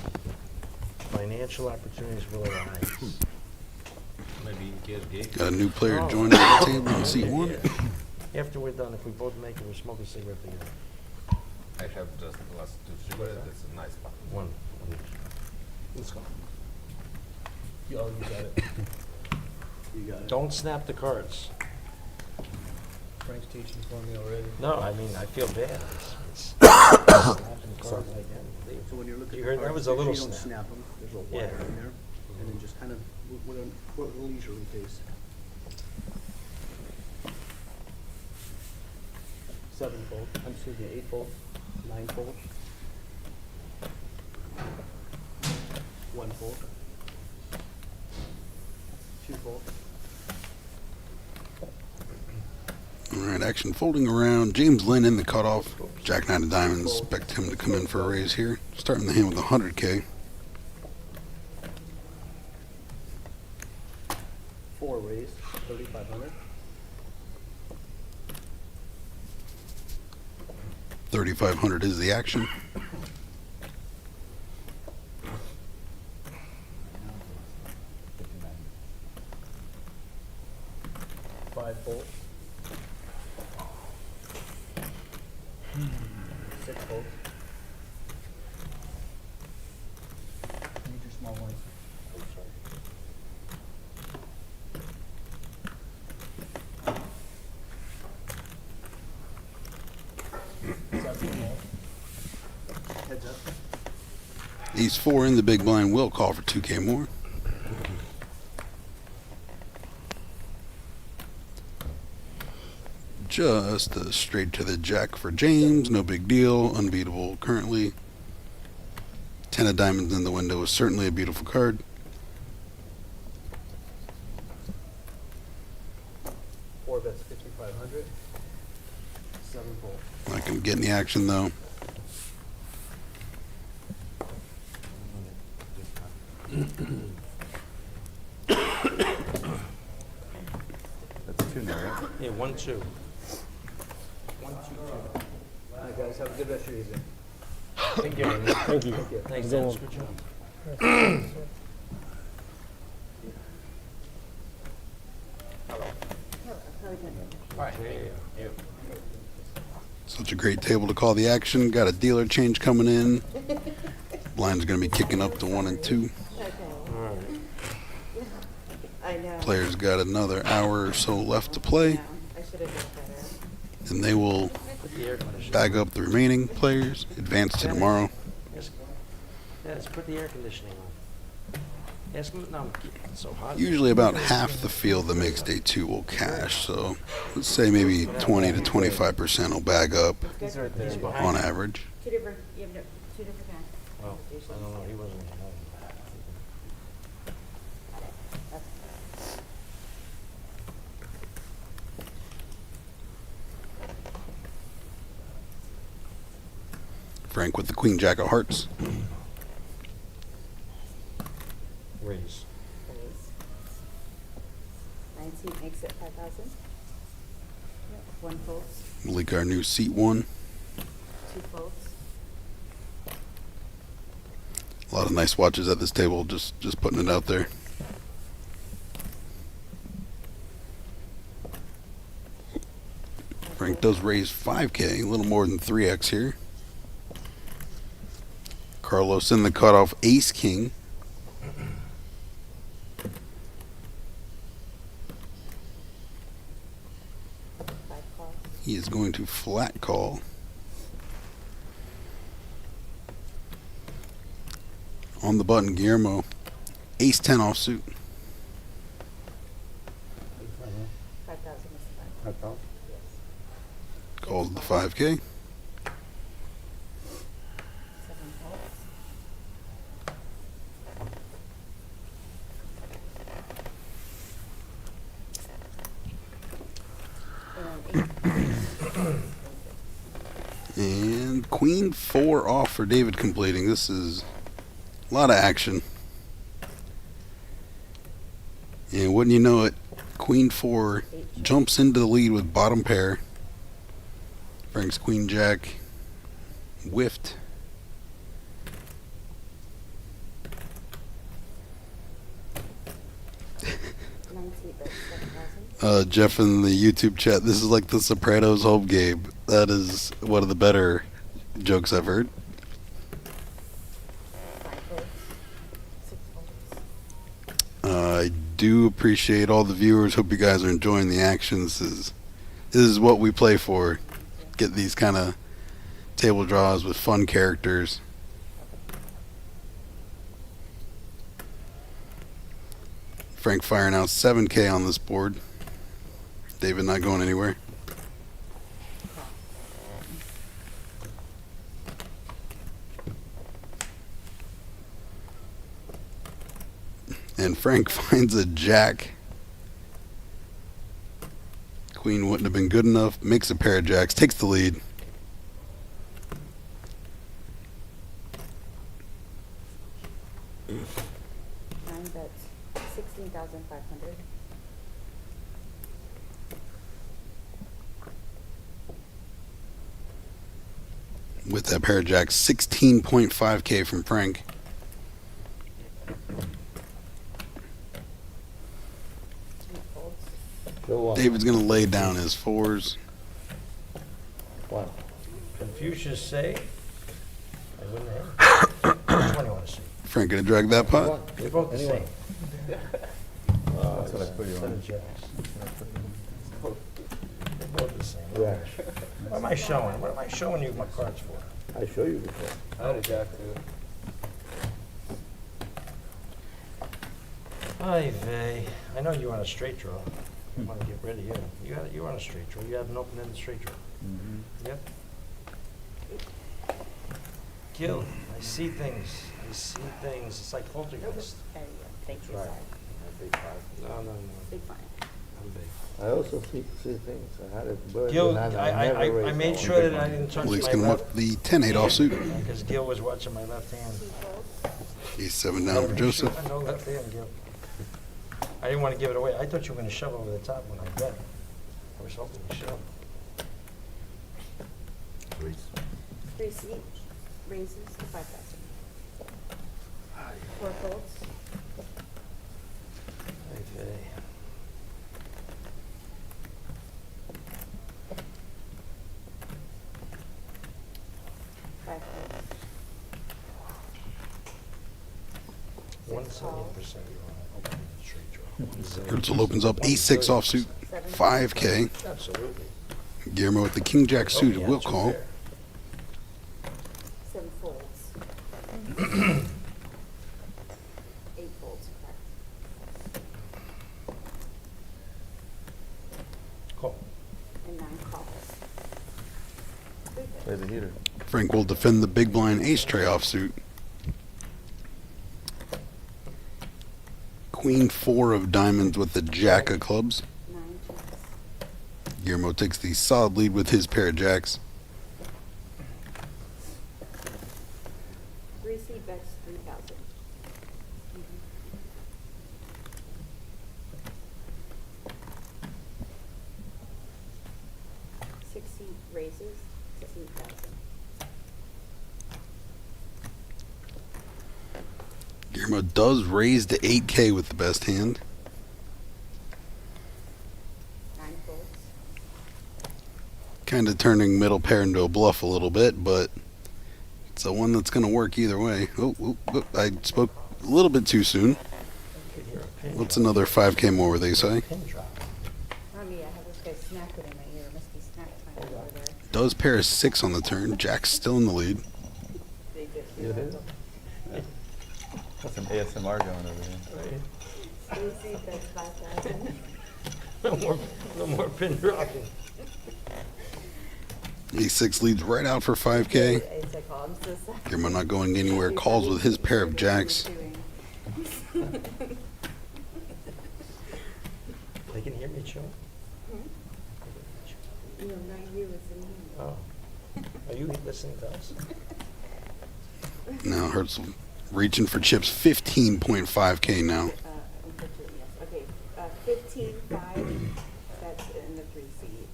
financial opportunities will arise. Maybe get a gig. Got a new player Oh. joining the table in seat 1. After we're done, if we both make it, we'll smoke a cigarette together. I have just the last two cigarettes. That's a nice spot. One. Let's go. You got it. You got it. Don't snap the cards. Frank's teaching for me already. No, I mean, I feel bad. It's snapping cards like that. So when you're looking You at heard that cards, was a little you don't snap. snap them. There's a Yeah. wire in there. And then just kind of, with a leisurely pace. 7-fold, I'm excuse me, 8-fold, 9-fold. 1-fold. 2-fold. All right, action folding around. James Lynn in the cutoff. Jack 9 of diamonds. Expect him to come in for a raise here. Starting the hand with 100K. 4 raised, 3,500. 3,500 is the action. Fold. 6-fold. Need your small ones. Heads up. Ace 4 in the big blind will call for 2K more. Just a straight to the jack for James. No big deal. Unbeatable currently. 10 of diamonds in the window is certainly a beautiful card. Four bets, 5,500. 7-fold. Not going to get any action though. That's 2 now, right? Yeah, 1-2. 1, 2, 2. All right, guys, have a good rest of your evening. Thank you. Thank you. Thanks, Good Dennis. one. Good job. Such a great table to call the action. Got a dealer change coming in. Blind's going to be kicking up to 1 and 2. I know. Players got another hour or so left to play. I should have done better. And they will bag up the remaining players, advance to tomorrow. Yeah, let's put the air conditioning on. Ask him, no, I'm kidding. It's so hot. Usually about half the field that makes day 2 will cash. So let's say maybe 20 to 25% will bag up He's right there. He's behind on you. average. Two different, you have two different kinds. Oh, I don't know. He wasn't. Frank with the Queen Jack of Hearts. seat makes it 5,000. One folds, Malik, our new seat one. two folds. A lot of nice watches at this table, just putting it out there. Frank does raise 5K, a little more than 3x here. Carlos in the cutoff, ace king. Five calls. He is going to flat call. On the button, Guillermo, ace 10 offsuit. 5,000 is fine. Calls the 5K. 7 folds. And 8. And queen 4 off for David completing. This is a lot of action. And wouldn't you know it, queen 4 jumps into the lead with bottom pair. Frank's queen jack whiffed. 90, but 7,000. Jeff in the YouTube chat, this is like the Sopranos home game. That is one of the better jokes I've heard. 5 folds. 6 folds. I do appreciate all the viewers. Hope you guys are enjoying the action. This is what we play for. Get these kind of table draws with fun characters. Frank firing out 7K on this board. David not going anywhere. And Frank finds a jack. Queen wouldn't have been good enough. Makes a pair of jacks. Takes the lead. Nine bets, 16,500. With that pair of jacks, 16.5K from Frank. David's going to lay down his 4s. What? Confucius say? I wouldn't have. Which one do you want to see? Frank going to drag that pot. They're both the same. That's what I put you Set on. of jacks. They're both the same. What am I showing? What am I showing you my cards for? I show you before. I had a jack too. Ay vey. I know you want a straight draw. I want to get rid of you. You want a straight draw. You have an open-ended straight draw. Yep. Gil, I see things. I see things. It's like poltergeist. There you go. Thank you, Right. sorry. Big five. No. Big fine. I'm big. I also see things. I had it, but Gil, I I never made raised sure that that one. I didn't touch Malik's my going to left. look the 10-8 offsuit. Because Gil was watching my left hand. Two folds. Ace 7 down for Joseph. I know left hand, Gil. I didn't want to give it away. I thought you were going to shove over the top when I bet. I was hoping to shove. 3 seat raises to 5,000. 4 folds. Ay vey. Five folds. 170% open straight draw. Herzl opens up ace 6 offsuit. 5K. Absolutely. Guillermo with the king jack suited will call. 7 folds. 8 folds. Call. And 9 calls. Play the heater. Frank will defend the big blind ace tray offsuit. Queen 4 of diamonds with the jack of clubs. 9 jacks. Guillermo takes the solid lead with his pair of jacks. 3 seat bets 3,000. raises to 8,000. Guillermo does raise to 8K with the best hand. 9 folds. Kind of turning middle pair into a bluff a little bit, but it's the one that's going to work either way. Oh, I spoke a little bit too soon. What's another 5K more, they say? Oh yeah, I have this guy snacking in my ear. Must be snack time over there. Does pair a 6 on the turn. Jack's still in the lead. They did. It is. That's some ASMR going over here. Stacy, that's 5,000. No more pin rocking. A6 leads right out for 5K. It's like, oh, I'm so sorry. Guillermo not going anywhere. Calls with his pair of jacks. They can hear me, Joe? No, not you, it's in him. Oh. Are you listening to us? Now Hertz reaching for chips. 15.5K now. Unfortunately, yes. Okay, 15.5, that's in the 3 seed.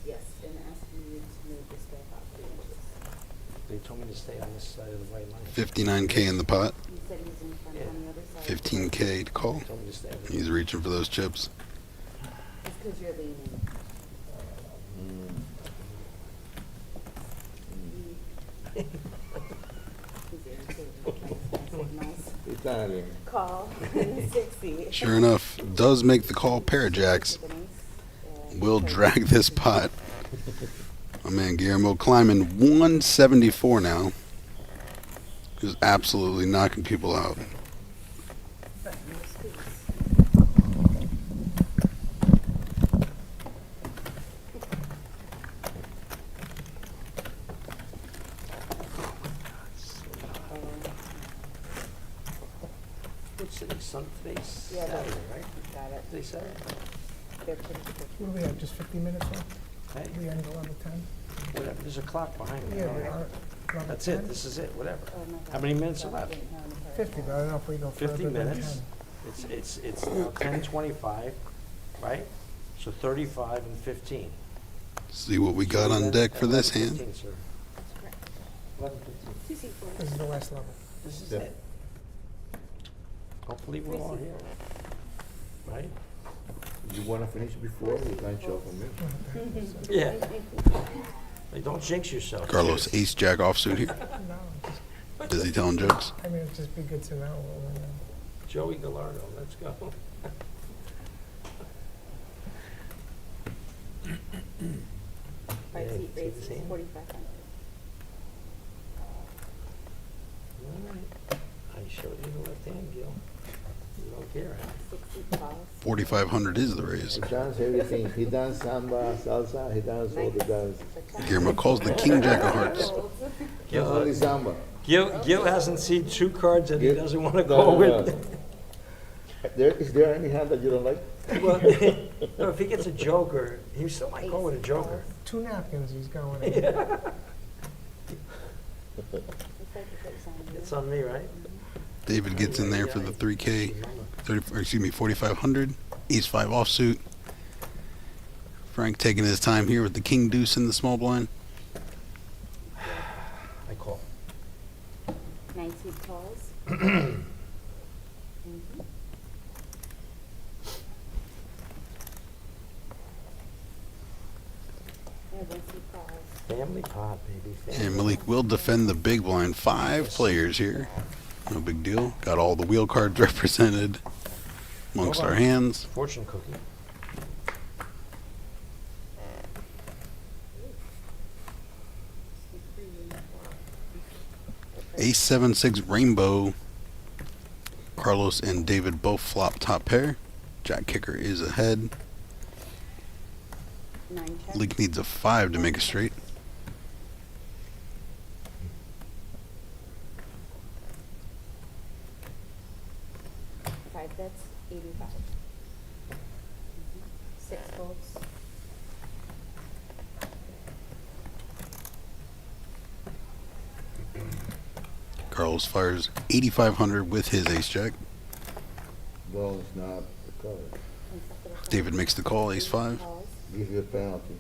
Yes, and asking you to move this back out 3 inches. They told me to stay on this side of the white line. 59K in the pot. You said he's in front on the other side. 15K to call. They told me to stay on the He's reaching for those chips. It's because you're leaning. He's irritated. Signals. Italian. Call in 60. Sure enough, does make the call. Pair of jacks will drag this pot. My man Guillermo climbing 174 now. Just absolutely knocking people out. What city? Today's Yeah, Saturday, that- right? got it. Today's Saturday. They're pretty quick. What do we have, just 50 minutes left? Hey, We end 11:10? whatever. There's a clock behind me. Yeah, All we right. are. That's it. This is it. Whatever. Oh, my How God. many minutes are Sorry, I left? didn't have any part. 50, but I don't know if we go further 50 than minutes. 10. It's now 10:25, right? So 35 and 15. See what we got So on that's deck for this 11:15, hand. sir. That's correct. 11:15. 2 seed folds. This is the last level. This is Yeah. it. Hopefully we're all here, right? You want to finish before? You can show for me. Yeah. Hey, don't jinx yourself. Carlos ace jack offsuit here. No, just, Busy telling jokes. I mean, it'd just be good to know. Joey Gallardo, let's go. 5 Yeah, seed see raises this hand? 4,500. All right. I showed you the left hand, Gil. You don't care, huh? 6 seed calls. 4,500 is the raise. He dance everything. He dance samba, salsa. He dance all the dance. Guillermo calls the king jack of hearts. Gil, Only samba. Gil hasn't seen 2 cards that he Gil- doesn't want to No, go no, with. no. Is there any hand that you don't like? Well, no, if he gets a joker, he still might go with a joker. 2 napkins he's going in. It's like it's on you. It's on me, right? David gets in there for the 3K, 4,500. Ace 5 offsuit. Frank taking his time here with the king deuce in the small blind. I call. 9 seed calls. Mhm. Yeah, 1 seed calls. Family pot, baby. Family. And Malik will defend the big blind. 5 players here. No big deal. Got all the wheel cards represented amongst Hold our on. hands. Fortune cookie. Ace 7-6 rainbow. Carlos and David both flop top pair. Jack kicker is ahead. 9 check. Malik needs a 5 to make a straight. Five bets, 85. 6 folds. Carlos fires 8,500 with his ace jack. No, it's not the color. David makes the call, ace 5. Calls. Give you a penalty.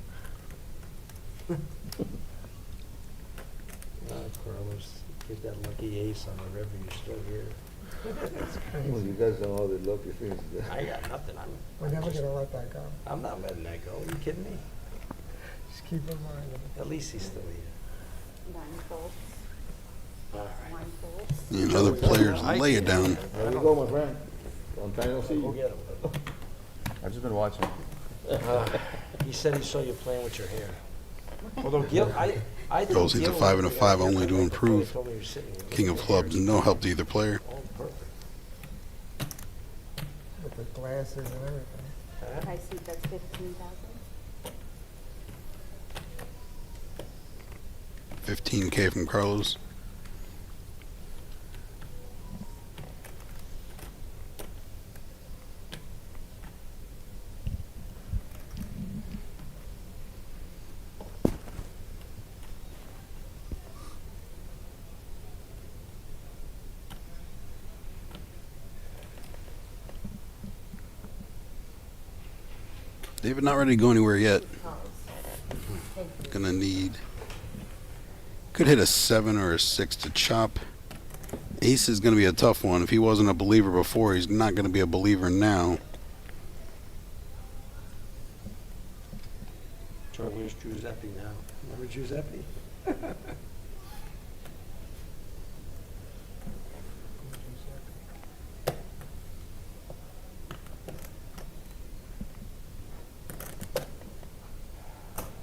Carlos, get that lucky ace on the river, you're still here. Well, you guys know all the lucky things. I got nothing. We're never gonna let that go. I'm not letting that go. Are you kidding me? Just keep in mind. At least he's still here. 9 folds. All right. 1 folds. And other players lay it down. There you go, my friend. Long time no see Go you. get him. I've just been watching. He said he saw you playing with your hair. Although Gil, I think Goes into Gil 5 and a was the 5 guy only to that improve. told me you were sitting here. King of clubs, no help to either player. Oh, perfect. With the glasses and everything. I see that's 15,000. 15K from Carlos. David not ready to go anywhere yet. Gonna need, could hit a 7 or a 6 to chop. Ace is gonna be a tough one. If he wasn't a believer before, he's not gonna be a believer now. Troy, where's Giuseppe now? Remember Giuseppe?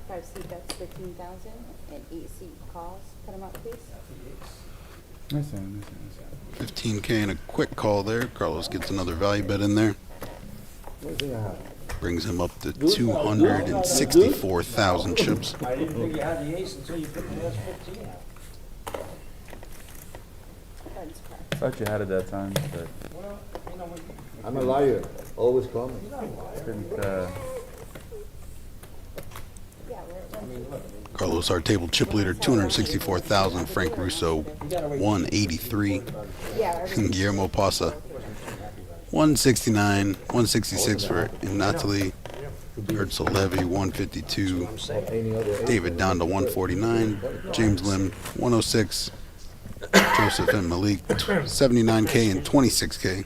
Five seat, that's 15,000, and 8 seat calls. Put them up, please. Nice one, nice one. 15K and a quick call there. Carlos gets another value bet in there. What do you have? Brings him up to 264,000 chips. I didn't think you had the ace until you put the last 15 out. That's correct. I thought you had it that time, but Well, you know, I'm a liar. Always coming. you're not a liar. didn't, Yeah, I mean, look, Carlos, our table chip leader, 264,000. Frank Russo, 183. yeah. Guillermo Pasa, 169, 166 for Natalie. Herzl Levy, 152. Any other David down to 149. James Lim, 106. Joseph and Malik, 79K and 26K.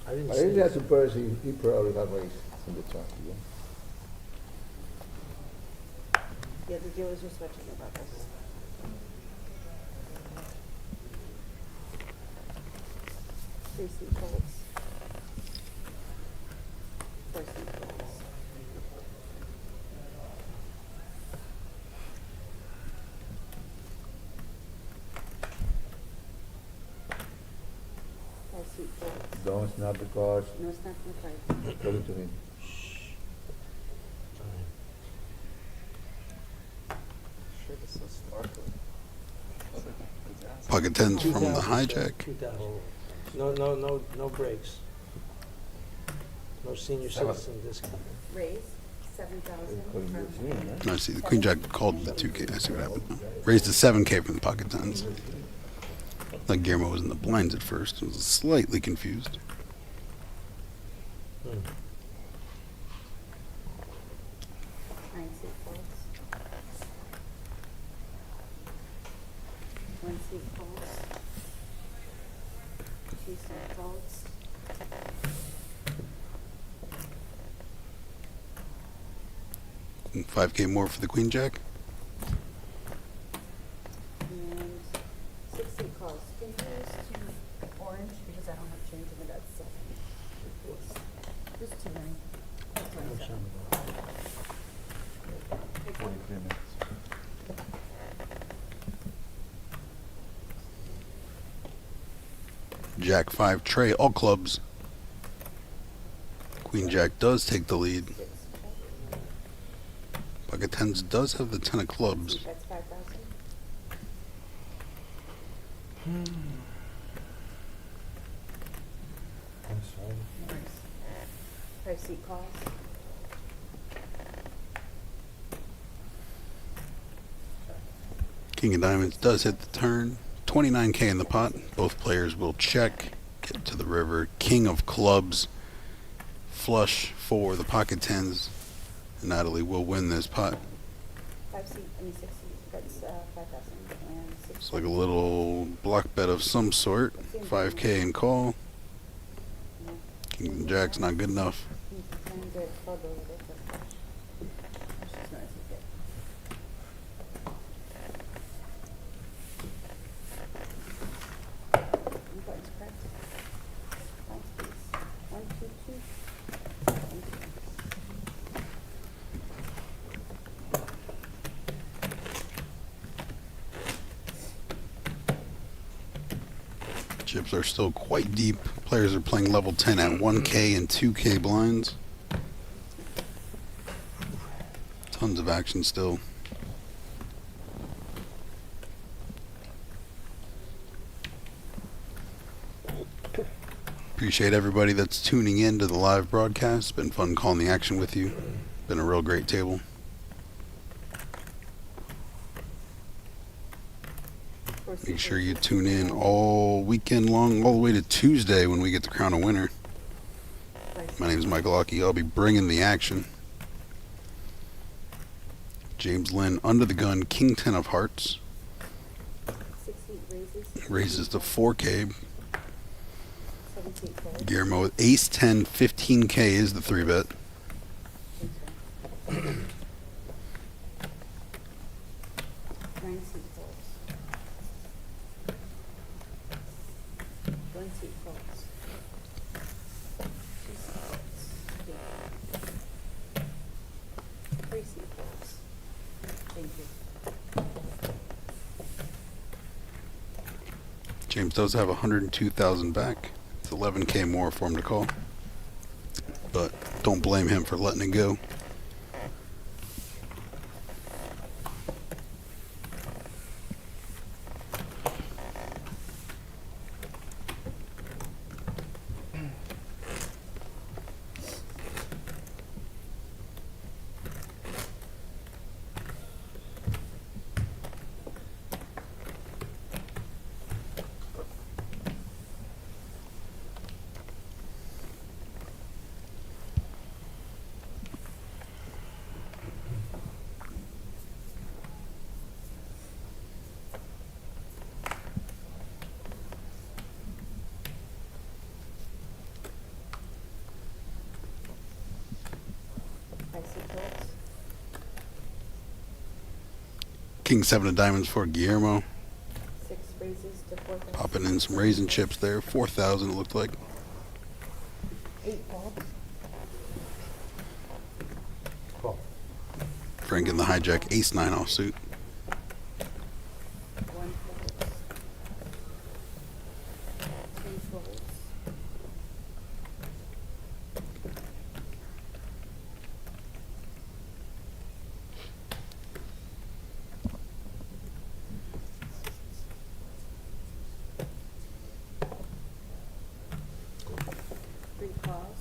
I didn't I see think this. that's a person, he probably got raised in the top, yeah. Yeah, the dealers are switching about this. Three seat folds. 4 seat folds. Five seat folds. Don't snap the cards, No snap in the card. tell it to him. Pocket tens from the 2,000, hijack. 2,000. No breaks. No senior citizen discount. Raise, 7,000 from. I see the queen jack called the 2K. I see what happened. Raised to 7K from the pocket tens. Like Guillermo was in the blinds at first. I was slightly confused. Hmm. 9 seat folds. 1 seat folds. 2 seat folds. And 5K more for the queen jack. And 6 seat calls. Can you use 2 orange because I don't have change in it at 7. Please. Just too many. That's 27. 43 minutes. Jack 5 tray, all clubs. Queen jack does take the lead. Pocket tens does have the 10 of clubs. That's 5,000. Nice. 5 seat calls. King of diamonds does hit the turn. 29K in the pot. Both players will check. Get to the river. King of clubs. Flush for the pocket tens. Natalie will win this pot. 6 seat, that's 5,000 and 6. It's like a little block bet of some sort. 5K in call. King and Jack's not good enough. Good club over there for cash. Which is nice to get. You got it correct. Thanks, please. 1, 2, 2. Thank you. Chips are still quite deep. Players are playing level 10 at 1K and 2K blinds. Tons of action still. Appreciate everybody that's tuning in to the live broadcast. It's been fun calling the action with you. Been a real great table. Make sure you tune in all weekend long, all the way to Tuesday when we get to crown a winner. My name is Michael Aki. I'll be bringing the action. James Lynn under the gun, King 10 of hearts. 6 seat raises. Raises to 4K. 7 seat calls. Guillermo with ace 10, 15K is the 3-bet. 9 seat calls. 1 seat calls. 2 seat calls. Yeah. 3 seat calls. Thank you. James does have 102,000 back. It's 11K more for him to call. But don't blame him for letting it go. King 7 of diamonds for Guillermo. 6 raises to 4,000. Popping in some raisin chips there. 4,000 it looked like. 8 calls. Frank in the hijack, ace 9 offsuit. 1 calls. 2 folds. 3 calls.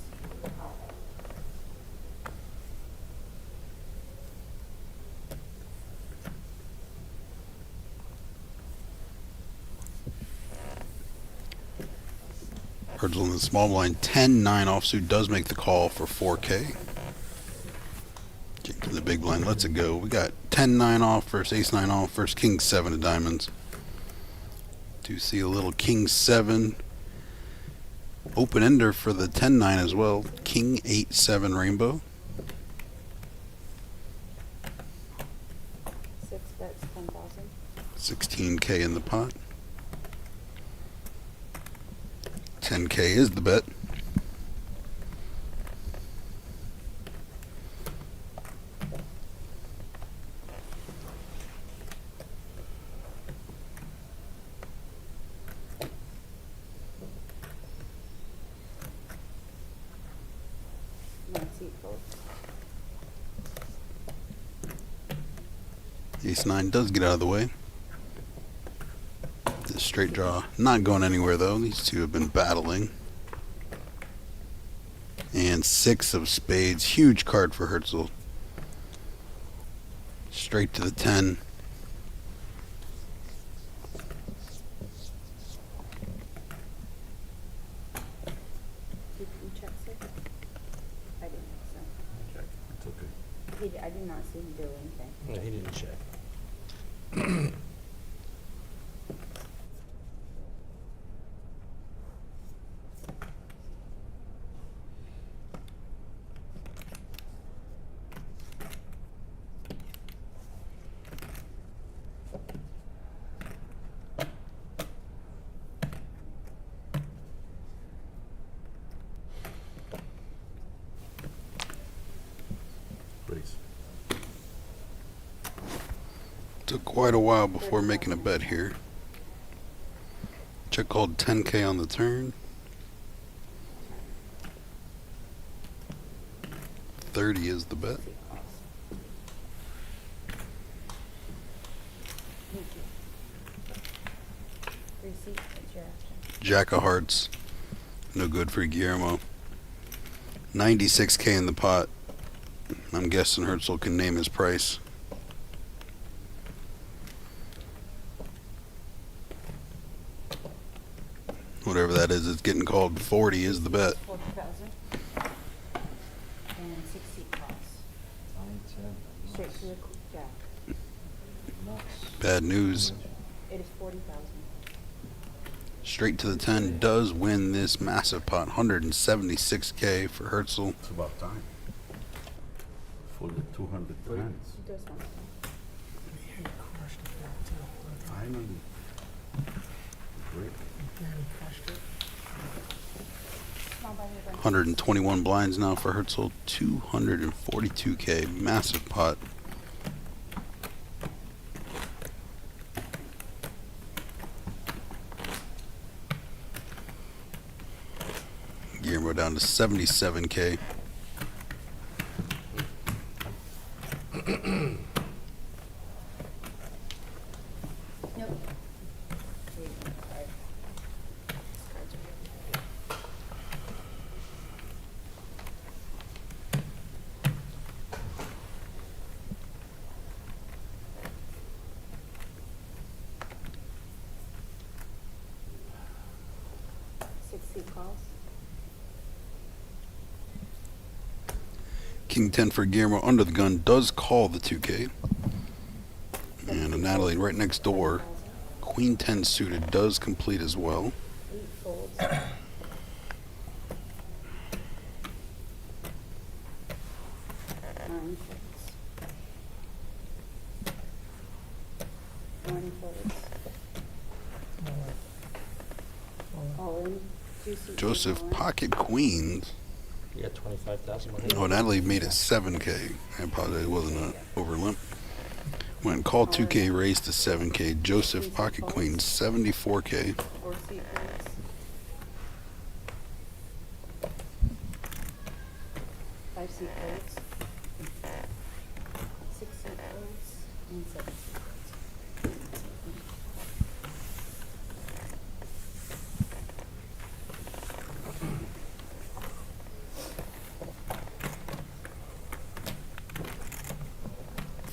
Birds on the small blind, 10-9 offsuit does make the call for 4K. Get to the big blind, lets it go. We got 10-9 off versus ace-9 off versus king 7 of diamonds. Do see a little king 7 open ender for the 10-9 as well. King 8-7 rainbow. 6 bets, 10,000. 16K in the pot. 10K is the bet. Ace-9 does get out of the way. This straight draw not going anywhere though. These two have been battling. And 6 of spades. Huge card for Herzl. Straight to the 10. Did you check, sir? I didn't think so. Check. It's okay. didn't check. Raise. Took quite a while before making a bet here. Check called 10K on the turn. 30 is the bet. Receipt, what's your action? Jack of hearts. No good for Guillermo. 96K in the pot. I'm guessing Herzl can name his price. Whatever that is, it's getting called. 40 is the bet. 40,000. And 60 costs. Straight to the jack. Bad news. It is 40,000. Straight to the 10 does win this massive pot. 176K for Herzl. It's about time. For the 200 hands. He does want to. Finally. Great. 121 blinds now for Herzl. 242K. Massive pot. Guillermo down to 77K. Nope. Calls. King 10 for Guillermo under the gun does call the 2K. And a Natalie right next door. Queen 10 suited does complete as well. 8 folds. 9 folds. 1 folds. All in. Joseph pocket queens. You got 25,000 money. Oh, Natalie made it 7K. I apologize, it wasn't an over limp. When call 2K raised to 7K. Joseph pocket queens 74K. 4 seat folds. 5 seat folds. 6 seat folds. And 7 seat folds.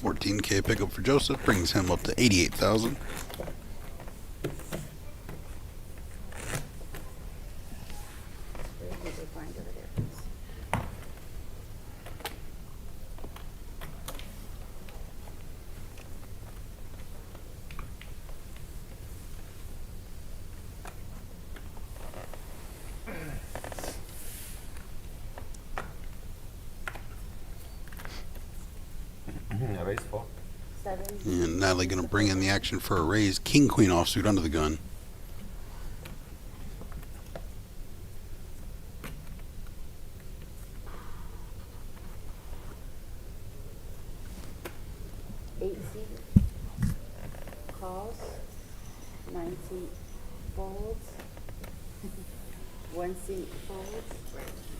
14K pickup for Joseph brings him up to 88,000. Where did they find over there, please? Raise 4. 7. And Natalie going to bring in the action for a raise. King Queen offsuit under the gun. Eight seat calls, 9 seat folds, 1 seat folds,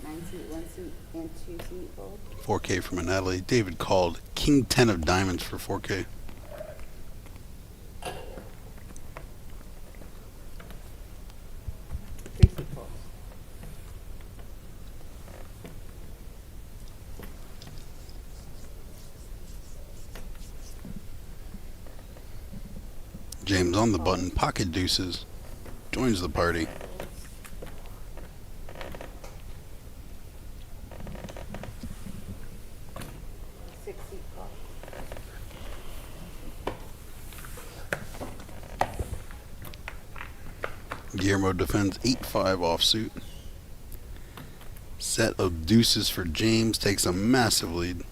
9 seat, 1 seat, and 2 seat folds. 4K from a Natalie. David called King 10 of diamonds for 4K. Three seat folds. James on the button. Pocket deuces. Joins the party. Guillermo defends 8-5 offsuit. Set of deuces for James, takes a massive lead.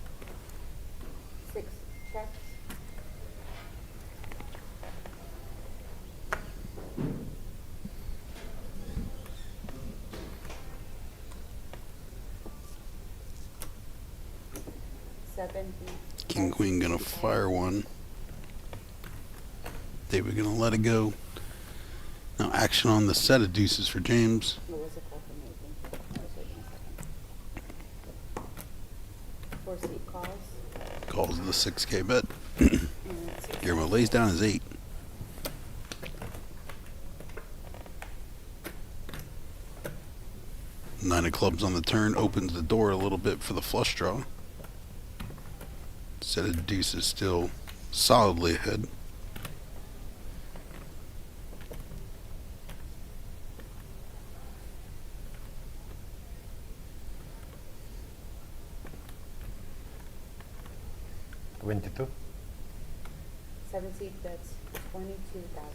6 checks. Seven. King Queen gonna fire one. David gonna let it go. Now action on the set of deuces for James. What was it called for me? I was waiting a second. 4 seat calls. Calls the 6K bet. And 6 Guillermo lays down his 8. Nine of clubs on the turn opens the door a little bit for the flush draw. Set of deuces still solidly ahead. $22. 7 seat bets, 22,000.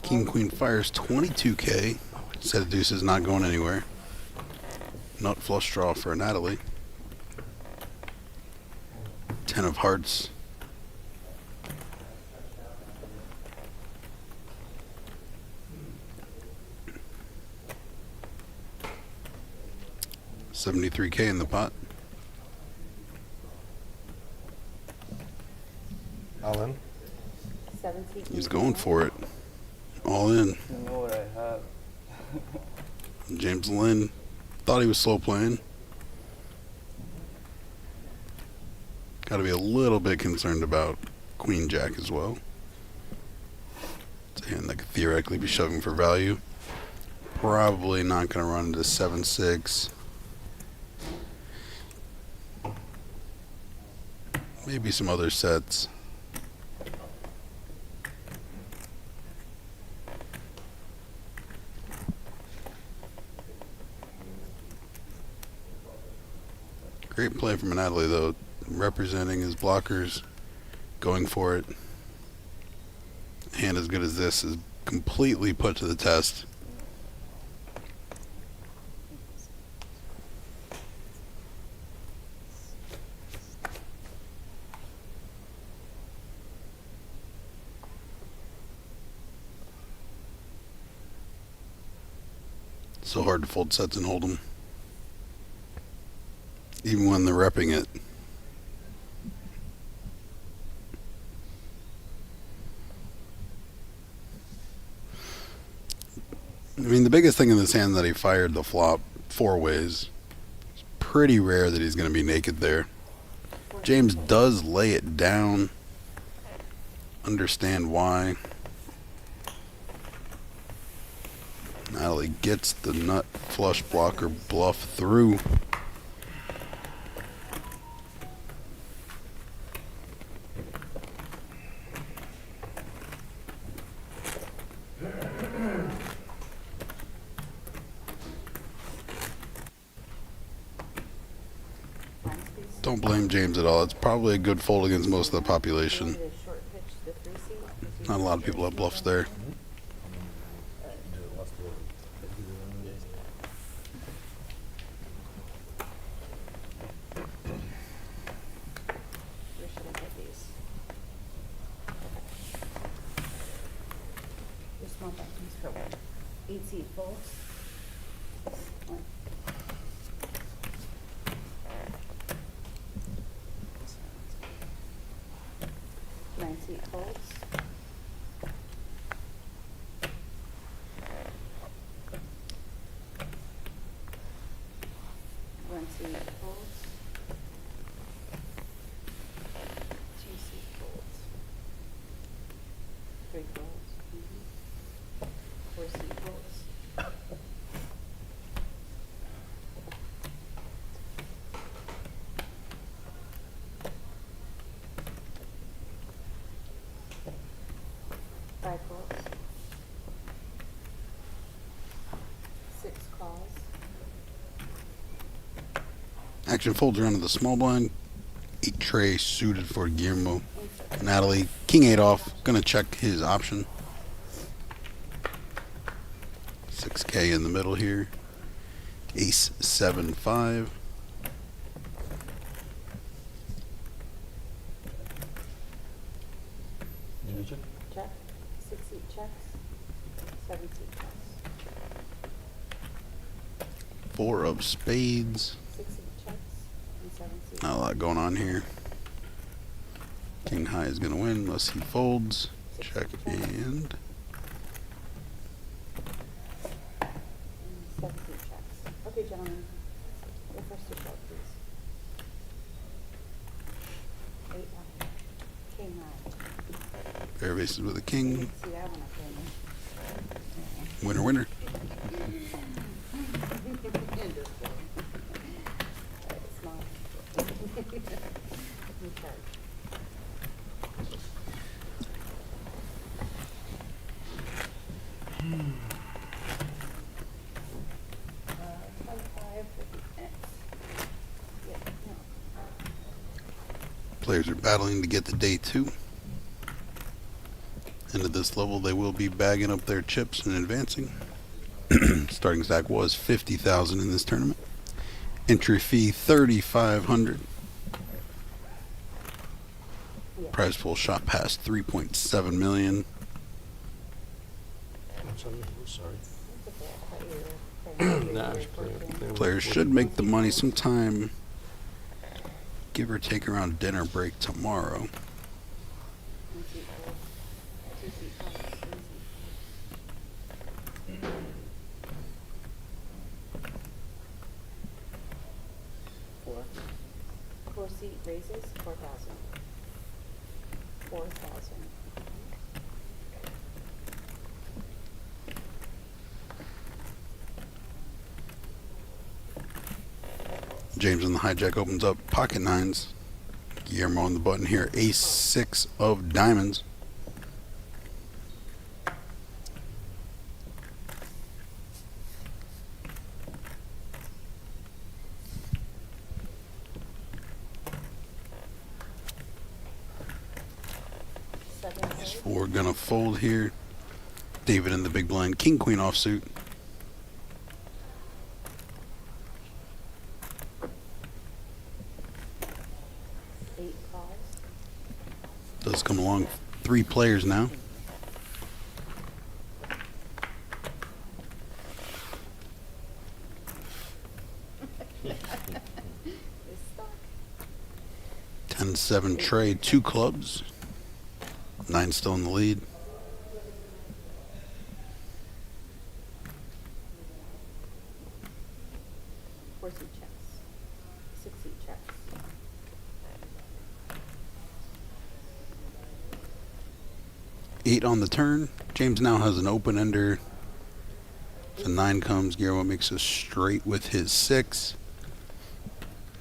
King Queen fires 22K. Set of deuces not going anywhere. Nut flush draw for Natalie. 10 of hearts. $73K in the pot. All in. 7 seat. He's going for it. All in. You know what I have. James Lynn thought he was slow playing. Got to be a little bit concerned about Queen Jack as well. It's a hand that could theoretically be shoving for value. Probably not going to run into 7-6. Maybe some other sets. Great play from Natalie, though, representing his blockers, going for it. A hand as good as this is completely put to the test. So hard to fold sets and hold them. Even when they're repping it. I mean, the biggest thing in this hand that he fired the flop 4 ways. It's pretty rare that he's going to be naked there. James does lay it down. Understand why. Natalie gets the nut flush blocker bluff through. Don't blame James at all. It's probably a good fold against most of the population. Not a lot of people have bluffs there. There's small buttons for 8 seat folds. 9 seat folds. 1 seat folds. 2 seat folds. 3 folds. 4 seat folds. 5 calls. 6 calls. Action folds around to the small blind. 8 tray suited for Guillermo. Natalie, king 8 off. Gonna check his option. 6K in the middle here. Ace 7-5. Check. 6 seat checks. 7 seat checks. 4 of spades. 6 seat checks and 7 seat. Not a lot going on here. King high is gonna win unless he folds. Check and 7 seat checks. Okay, gentlemen. Your first to show, please. 8 high. King high. pair of aces with a king. See that one up there. Winner, winner. Players are battling to get to day 2. And at this level, they will be bagging up their chips and advancing. Starting stack was 50,000 in this tournament. Entry fee 3,500. Prize pool shot past 3.7 million. Players should make the money sometime, give or take around dinner break tomorrow. Four seat raises 4,000. 4,000. James on the hijack opens up pocket nines. Guillermo on the button here. Ace 6 of diamonds. Ace 4 gonna fold here. David in the big blind. King queen offsuit. Does come along 3 players now. Ten 10-7 trade, 2 clubs. 9 still in the lead. Four seat checks. 6 seat checks. Eight on the turn. James now has an open ender. The 9 comes. Guillermo makes a straight with his 6.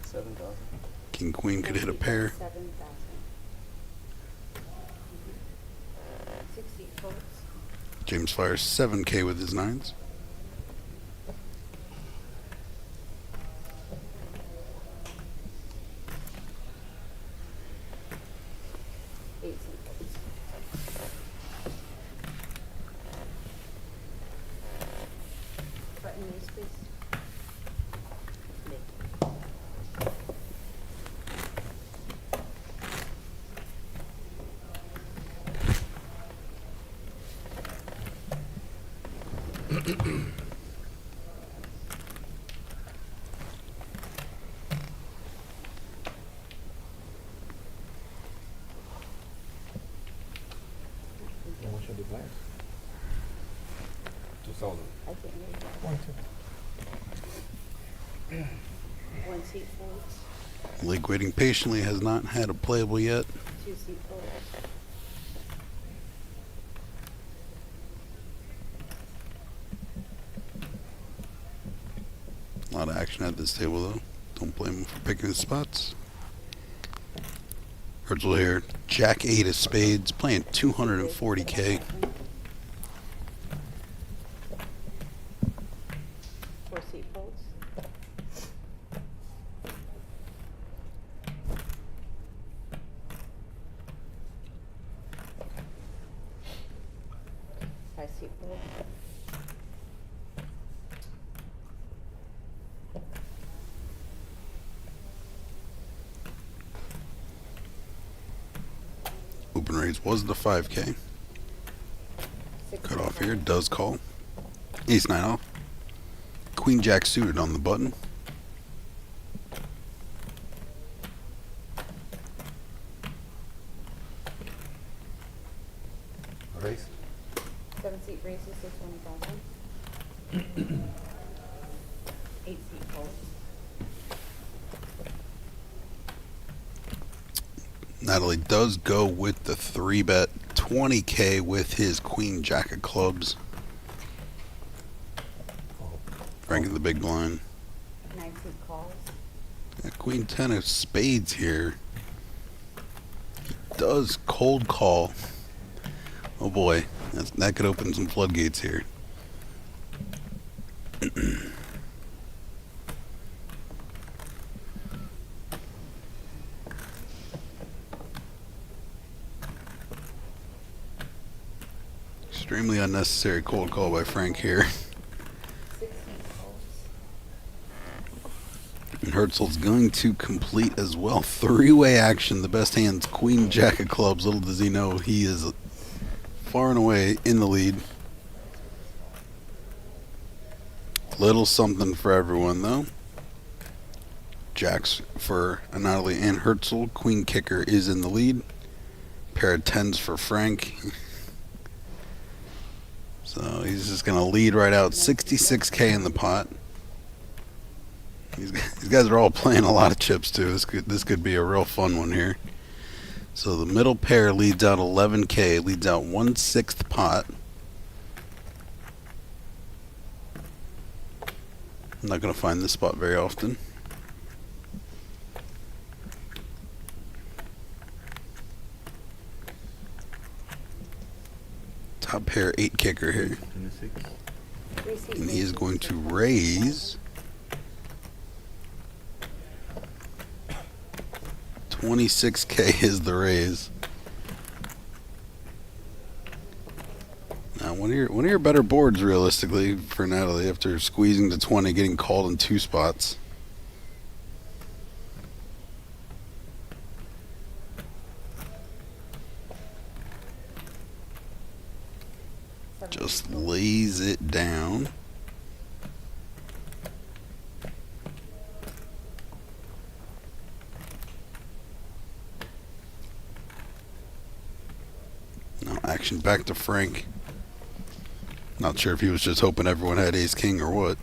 7,000. King queen could hit a pair. 7,000. 6 seat folds. James fires 7K with his 9s. What should be playing? 2,000. I can't read that. 1, 2. 1 seat folds. Lake waiting patiently, has not had a playable yet. 2 seat folds. A lot of action at this table though. Don't blame him for picking his spots. Herzl here. Jack 8 of spades, playing 240K. seat folds. 5 seat fold. Open raise was the 5K. Cut off here, does call. Ace 9 off. Queen Jack suited on the button. Raise. 7 seat raises to 20,000. 8 seat folds. Natalie does go with the 3-bet 20K with his Queen Jack of clubs. Ranking the big blind. 9 seat calls. Queen 10 of spades here. He does cold call. Oh boy, that could open some floodgates here. Extremely unnecessary cold call by Frank here. 6 seat calls. And Herzl's going to complete as well. 3-way action. The best hand's Queen Jack of clubs. Little does he know he is far and away in the lead. Little something for everyone though. Jacks for Natalie and Herzl. Queen kicker is in the lead. Pair of 10s for Frank. So he's just going to lead right out. 66K in the pot. These guys are all playing a lot of chips too. This could be a real fun one here. So the middle pair leads out 11K, leads out 1/6 pot. I'm not going to find this spot very often. Top pair 8 kicker here. 26. And he is going to raise 26K is the raise. Now one of your better boards realistically for Natalie after squeezing to 20, getting called in 2 spots. Just lays it down. Now action back to Frank. Not sure if he was just hoping everyone had ace king or what.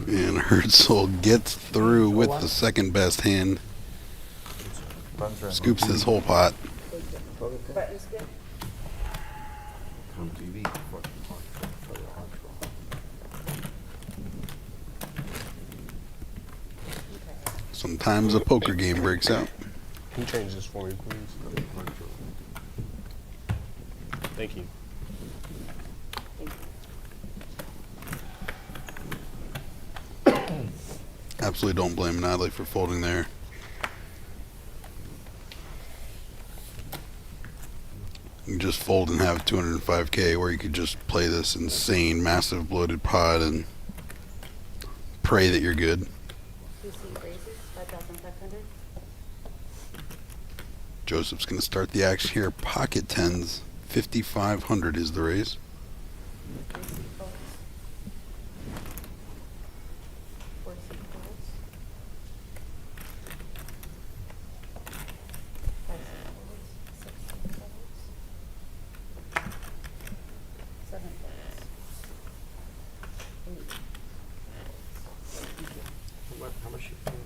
And Herzl gets through with the second best hand. Scoops his whole pot. Button's good. Home TV. Sometimes a poker game breaks out. Can you change this for me, please? Thank you. Absolutely don't blame Natalie for folding there. You can just fold and have 205K, or you could just play this insane, massive bloated pot and pray that you're good. 2 seat raises, 5,500. Joseph's going to start the action here. Pocket 10s, 5,500 is the raise. 3 seat folds. 4 seat folds. 5 seat folds. 6 seat folds. 7 folds. 8 folds. How much you paying?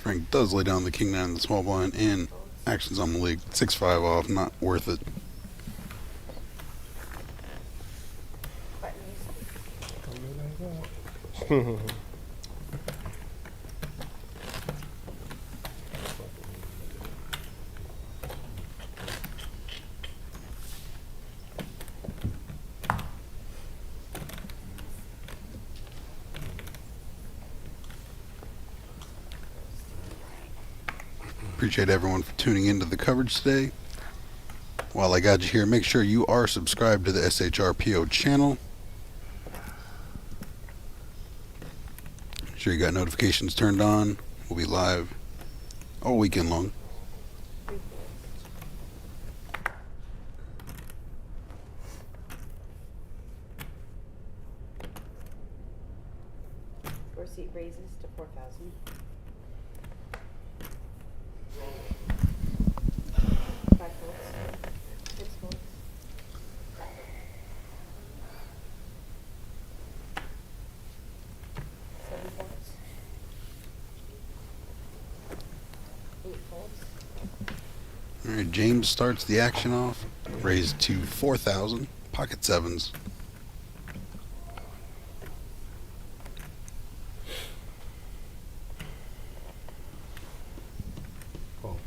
Frank does lay down the king nine in the small blind, and actions on Malik. 6-5 off, not worth it. Appreciate everyone for tuning into the coverage today. While I got you here, make sure you are subscribed to the SHRPO channel. Make sure you got notifications turned on. We'll be live all weekend long. Four seat raises to 4,000. Five folds. 6 folds. 7 folds. 8 folds. All right, James starts the action off. Raised to 4,000. Pocket sevens. Oh.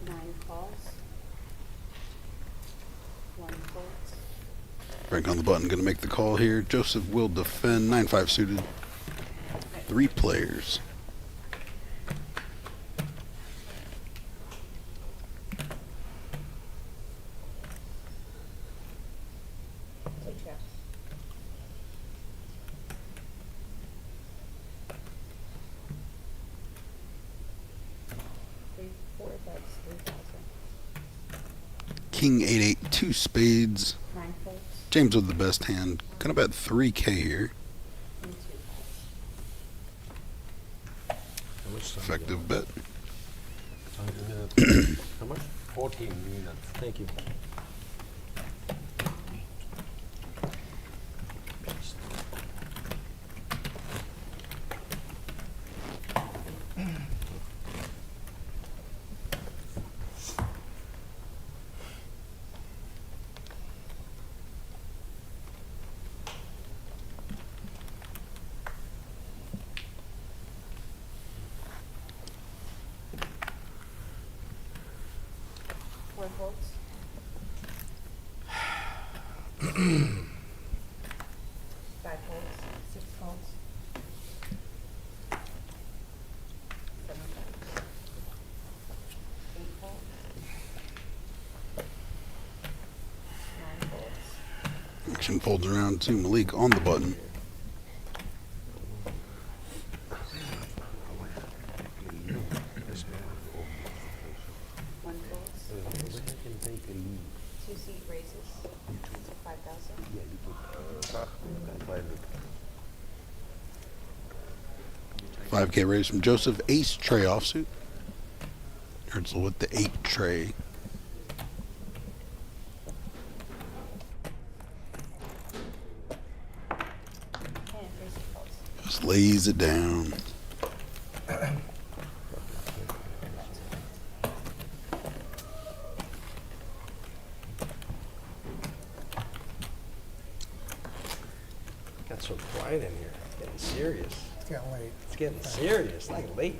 9 calls. 1 folds. Frank on the button, going to make the call here. Joseph will defend. 9-5 suited. 3 players. Two traps. Three, 4, that's 3,000. King 8-8, 2 spades. 9 folds. James with the best hand. Gonna bet 3K here. And 2 folds. Effective bet. How much? 14 minutes. Thank you. Four folds. 5 folds. 6 folds. 7 folds. 8 folds. 9 folds. Action folds around to Malik on the button. One folds. 2 seat raises to 5,000. 5K raise from Joseph. Ace tray offsuit. Herzl with the 8 tray. And 3 seat folds. Just lays it down. Got so quiet in here. It's getting serious. It's getting late. It's getting serious, like late.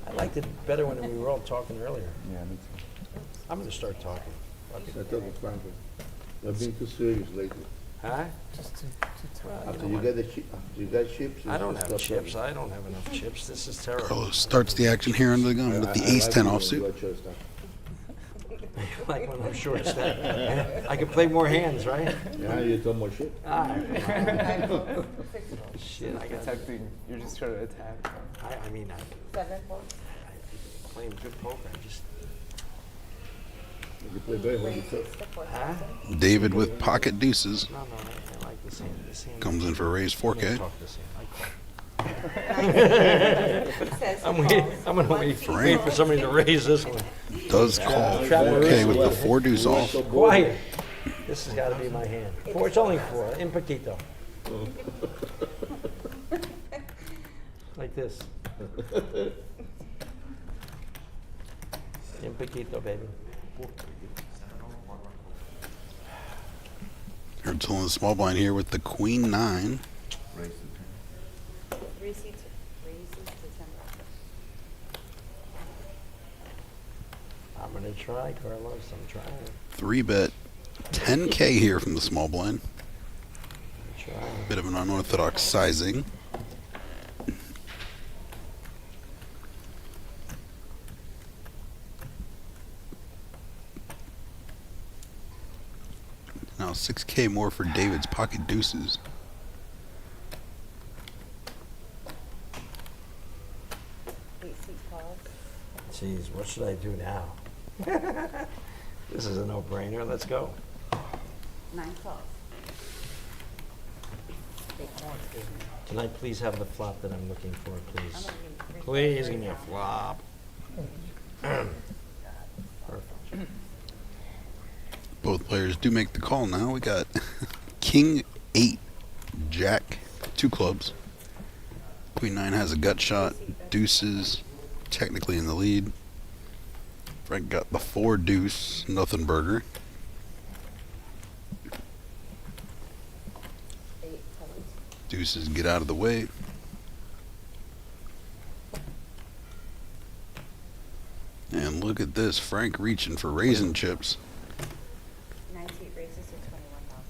I liked it better when we were all talking earlier. Yeah, me too. I'm gonna start talking. I thought it was fine, but I've been too serious lately. Huh? Just too tired. After you get the after you got chips. I don't it's have stuff chips. like- I don't have enough chips. This is terrible. Carlos starts the action here under the gun with the I Ace like 10 it when you offsuit. got shortstop. Like when I'm short stacked. I can play more hands, right? Yeah, you talk more shit. Ah, 5 folds. 6 folds. shit, I got. Protecting. You're just trying to attack. I mean, 7 folds. I'm playing good poker. I just. You play very well. Raises to 4,000. Huh? David with pocket deuces. No, I like this hand. This hand. Comes in for raise I'm gonna 4K. talk this hand. I call. It says I'm he waiting. calls. I'm gonna One wait seat Frank. for somebody to raise this one. Does call 4K with the 4 deuce off. Quiet. This has got to be my hand. Four. It's only 4. In poquito. Like this. Bien piquito, baby. Herzl in the small blind here with the queen 9. Raises to 10. I'm gonna try, Carlos. I'm trying. 3-bet 10K here from the small blind. I'm trying. Bit of an unorthodox sizing. Now 6K more for David's pocket deuces. Jeez, what should I do now? This is a no-brainer. Let's go. 9 calls. Can I please have the flop that I'm looking for, please? Please give me a flop. Perfect. Both players do make the call now. We got King 8, Jack, 2 clubs. Queen 9 has a gut shot. Deuces, technically in the lead. Frank got the 4 deuce, nothing burger. 8 colors. Deuces get out of the way. And look at this, Frank reaching for raisin chips. 98 raises to 21,000.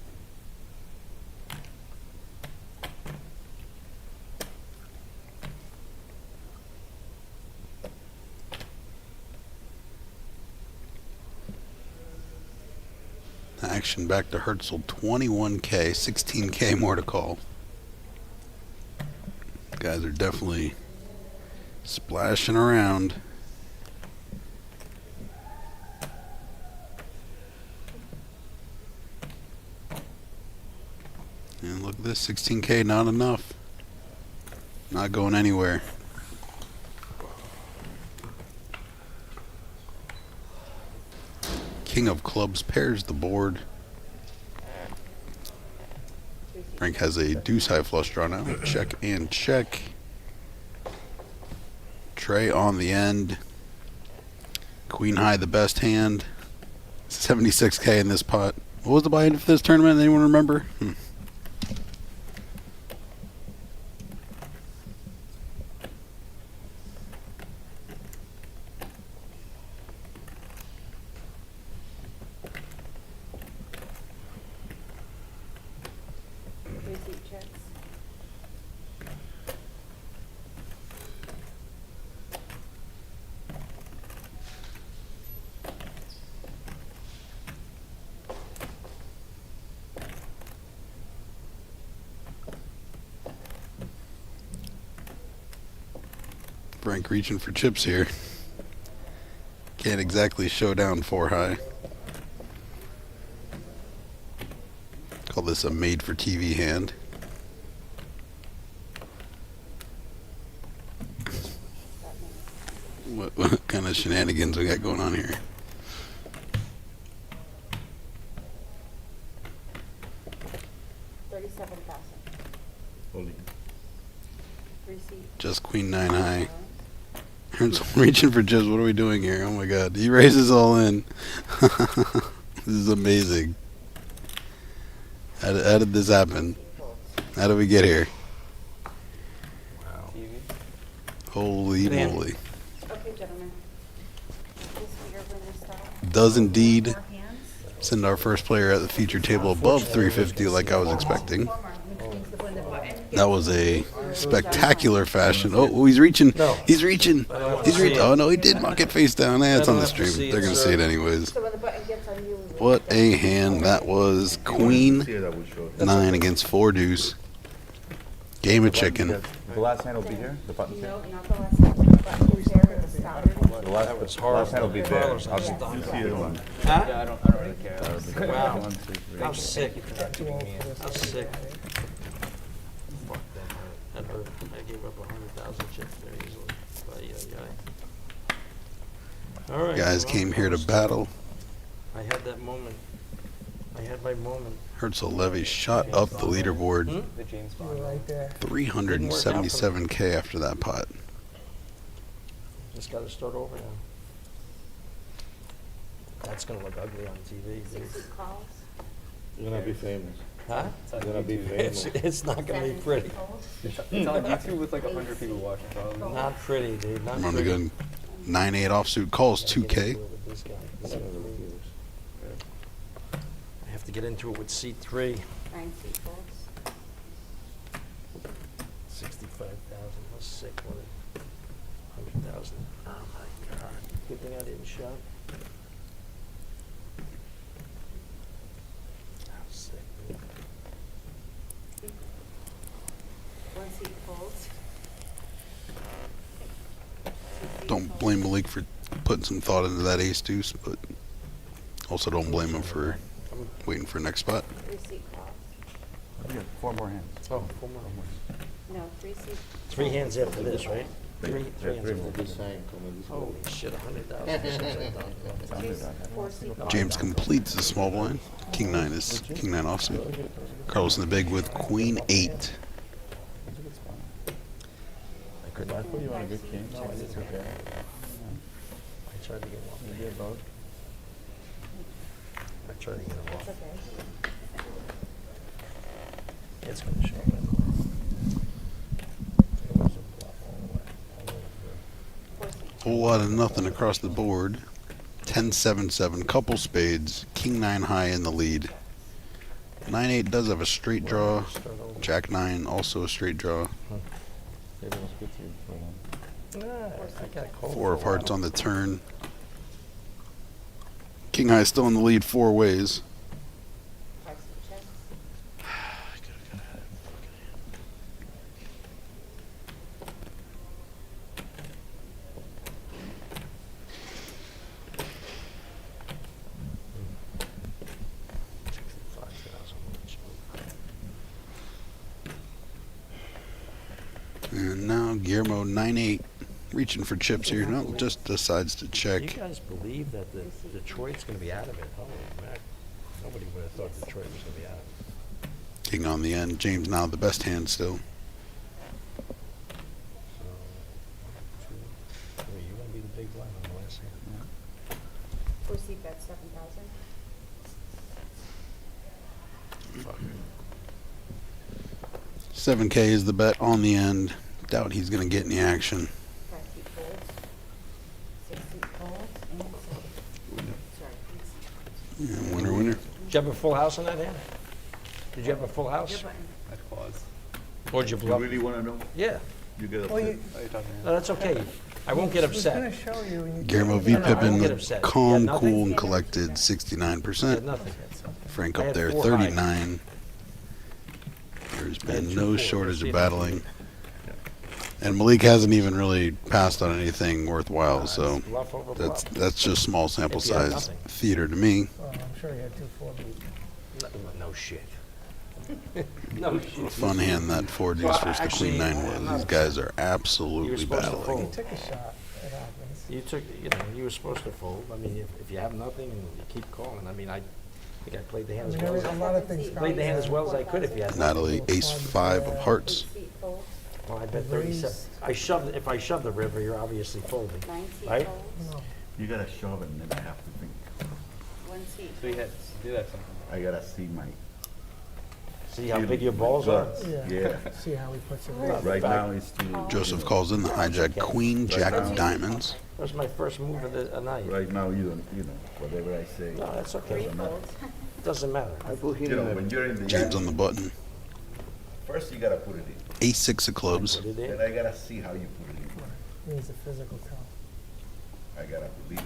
Action back to Herzl, 21K, 16K more to call. Guys are definitely splashing around. And look at this, 16K, not enough. Not going anywhere. King of clubs pairs the board. Frank has a deuce high flush draw now. Check and check. Trey on the end. Queen high the best hand. 76K in this pot. What was the buy-in for this tournament? Anyone remember? Receipt checks. Frank reaching for chips here. Can't exactly show down 4 high. Call this a made for TV hand. What kind of shenanigans we got going on here? $37,000. Holy. Receipt. Just queen 9 high. Herzl reaching for chips. What are we doing here? Oh my god. He raises all in. This is amazing. How did this happen? How did we get here? Wow. Holy moly. Okay, gentlemen. This figure winner style. Does indeed More hands. send our first player at the feature table above 350 like I was expecting. Four more, which means the when the button gets That was a spectacular fashion. Oh, he's reaching. He's reaching. He's reaching. Oh, no, he did knock it face down. It's on the stream. They're going to see it anyways. So when the button gets on you. What a hand. That was Queen 9 against 4 deuce. Game of chicken. The last hand will be here? The button No, not the last one. The button gets there, the stop. The last hand will be there. I'll just see it on. Huh? Yeah, I don't really care. Wow. 1, 2, 3. How sick. How sick. Fuck that hurt. I gave up 100,000 chips there easily. All right. Guys well, came here to battle. I had that moment. I had my moment. Herzl Levy shot up the leaderboard. The James Bond. Right there. 377K after that pot. Just gotta start over now. That's gonna look ugly on TV. dude. 60 calls. You're gonna be famous. Huh? You're gonna be It's, famous. it's not gonna be 70 pretty. calls. It's on YouTube with like 100 people watching probably. Not pretty, dude, not I'm gonna pretty. go 9-8 offsuit calls, 2K. I have to get into it with C3. 9 seat calls. 65,000, that's sick, what 100,000. Oh my God, good thing I didn't shop. How sick, dude. 1 seat calls. Don't blame Malik for putting some thought into that ace deuce, but also don't blame him for waiting for next spot. 3 seat calls. You got 4 more hands. Oh, 4 more. No, 3 seat. 3 hands after this, right? Three hands after This this. sign coming this way. Holy shit, 100,000. 4 seat calls. James completes the small blind. King 9 is King 9 offsuit. Carlos in the big with Queen 8. That's a good spot. I couldn't. I thought you want a good king. No, it's okay. I tried to get one. You did both. I tried to get it It's off. okay. It's gonna show up. It was a bluff all the way. All the way through. 4 seat. Whole lot of nothing across the board. 10-7-7, couple spades. King 9 high in the lead. 9-8 does have a straight draw. Start over. Jack 9 also a straight draw. Maybe it was good to you for them. Ah, I got cold. 4 of hearts on the turn. King high still in the lead 4 ways. 5 seat checks. And now Guillermo 9-8 reaching for chips here. No, just decides to You check. guys believe that the Detroit's gonna be out of it? Holy mac. Nobody would have thought Detroit was gonna be out of it. King on the end. James now the best hand still. So, 1, 2, 3. You're gonna be the big blind on the last hand. 4 seat bet 7,000. Fuck. 7K is the bet on the end. Doubt he's going to get any action. 5 seat folds. 6 seat folds. And 7. Sorry. 8 seat. Yeah, winner, winner. Did you have a full house on that hand? Did you have a full house? Your button. That clause. Or did you You bluff? really wanna know? Yeah. You get Well, upset. you, Oh, you're talking No, that's okay. I won't get I was gonna upset. show you. and you Guillermo didn't. V. No, no, I won't get Pippin, upset. calm, Yeah, nothing. cool, and collected, I had 69%. nothing. Frank I up had there, 4 high. 39. There's I had been 2 no fours. shortage See, of that's battling. And Malik hasn't even really passed on anything worthwhile, so Bluff over bluff. that's just small sample If you had size nothing. theater to me. Oh, I'm sure you had 2 4 No shit. No shit. Fun hand that 4 deuce versus the Queen 9 was. These guys are absolutely supposed to battling. You fold. took a shot. It happens. You took, you were supposed to fold. I mean, if you have nothing and you keep calling, I mean, I think I played the I hand as mean, well there as was a I lot of things played the hand as well as I could if you had nothing. Natalie, ace 5 of hearts. 8 seat folds. Well, I bet 37. If I shove the river, you're obviously folding. 9 seat Right? folds. No. You gotta shove it and then I have to think. 1 seat. So you had do that something. I gotta see my. See how big your balls are? Yeah. See how he puts it Right. Right now it's too. Joseph calls in the hijack Queen, Jack of Diamonds. That was my first move of the night. Right now you don't, you know, whatever I say. No, that's 3 okay. Doesn't matter. folds. Doesn't matter. I put him when you're in the James on the button. First you gotta put it in. Ace 6 of clubs. Put it Then in. I gotta see how you put it in. He needs a physical tell. I gotta believe.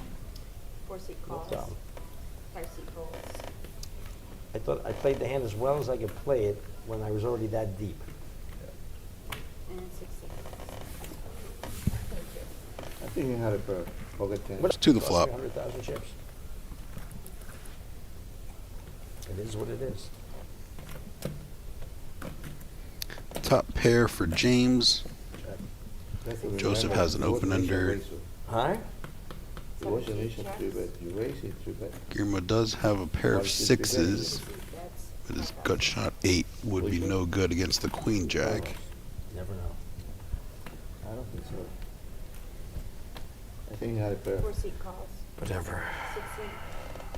4 seat No calls. problem. 5 seat folds. I thought I played the hand as well as I could play it when I was already that deep. And 6 seat folds. I think he had a pocket ten. What's To the flop. 100,000 chips. It is what it is. Top pair for James. Joseph has an open ender. Huh? It was an ace of 3 bet. You raise it 3 bet. Guillermo does have a pair of 6s, Bets. but his gut shot 8 would be no good against the Queen Jack. Never know. I don't think so. I think he had a pair. 4-seat calls. Whatever. 6-seat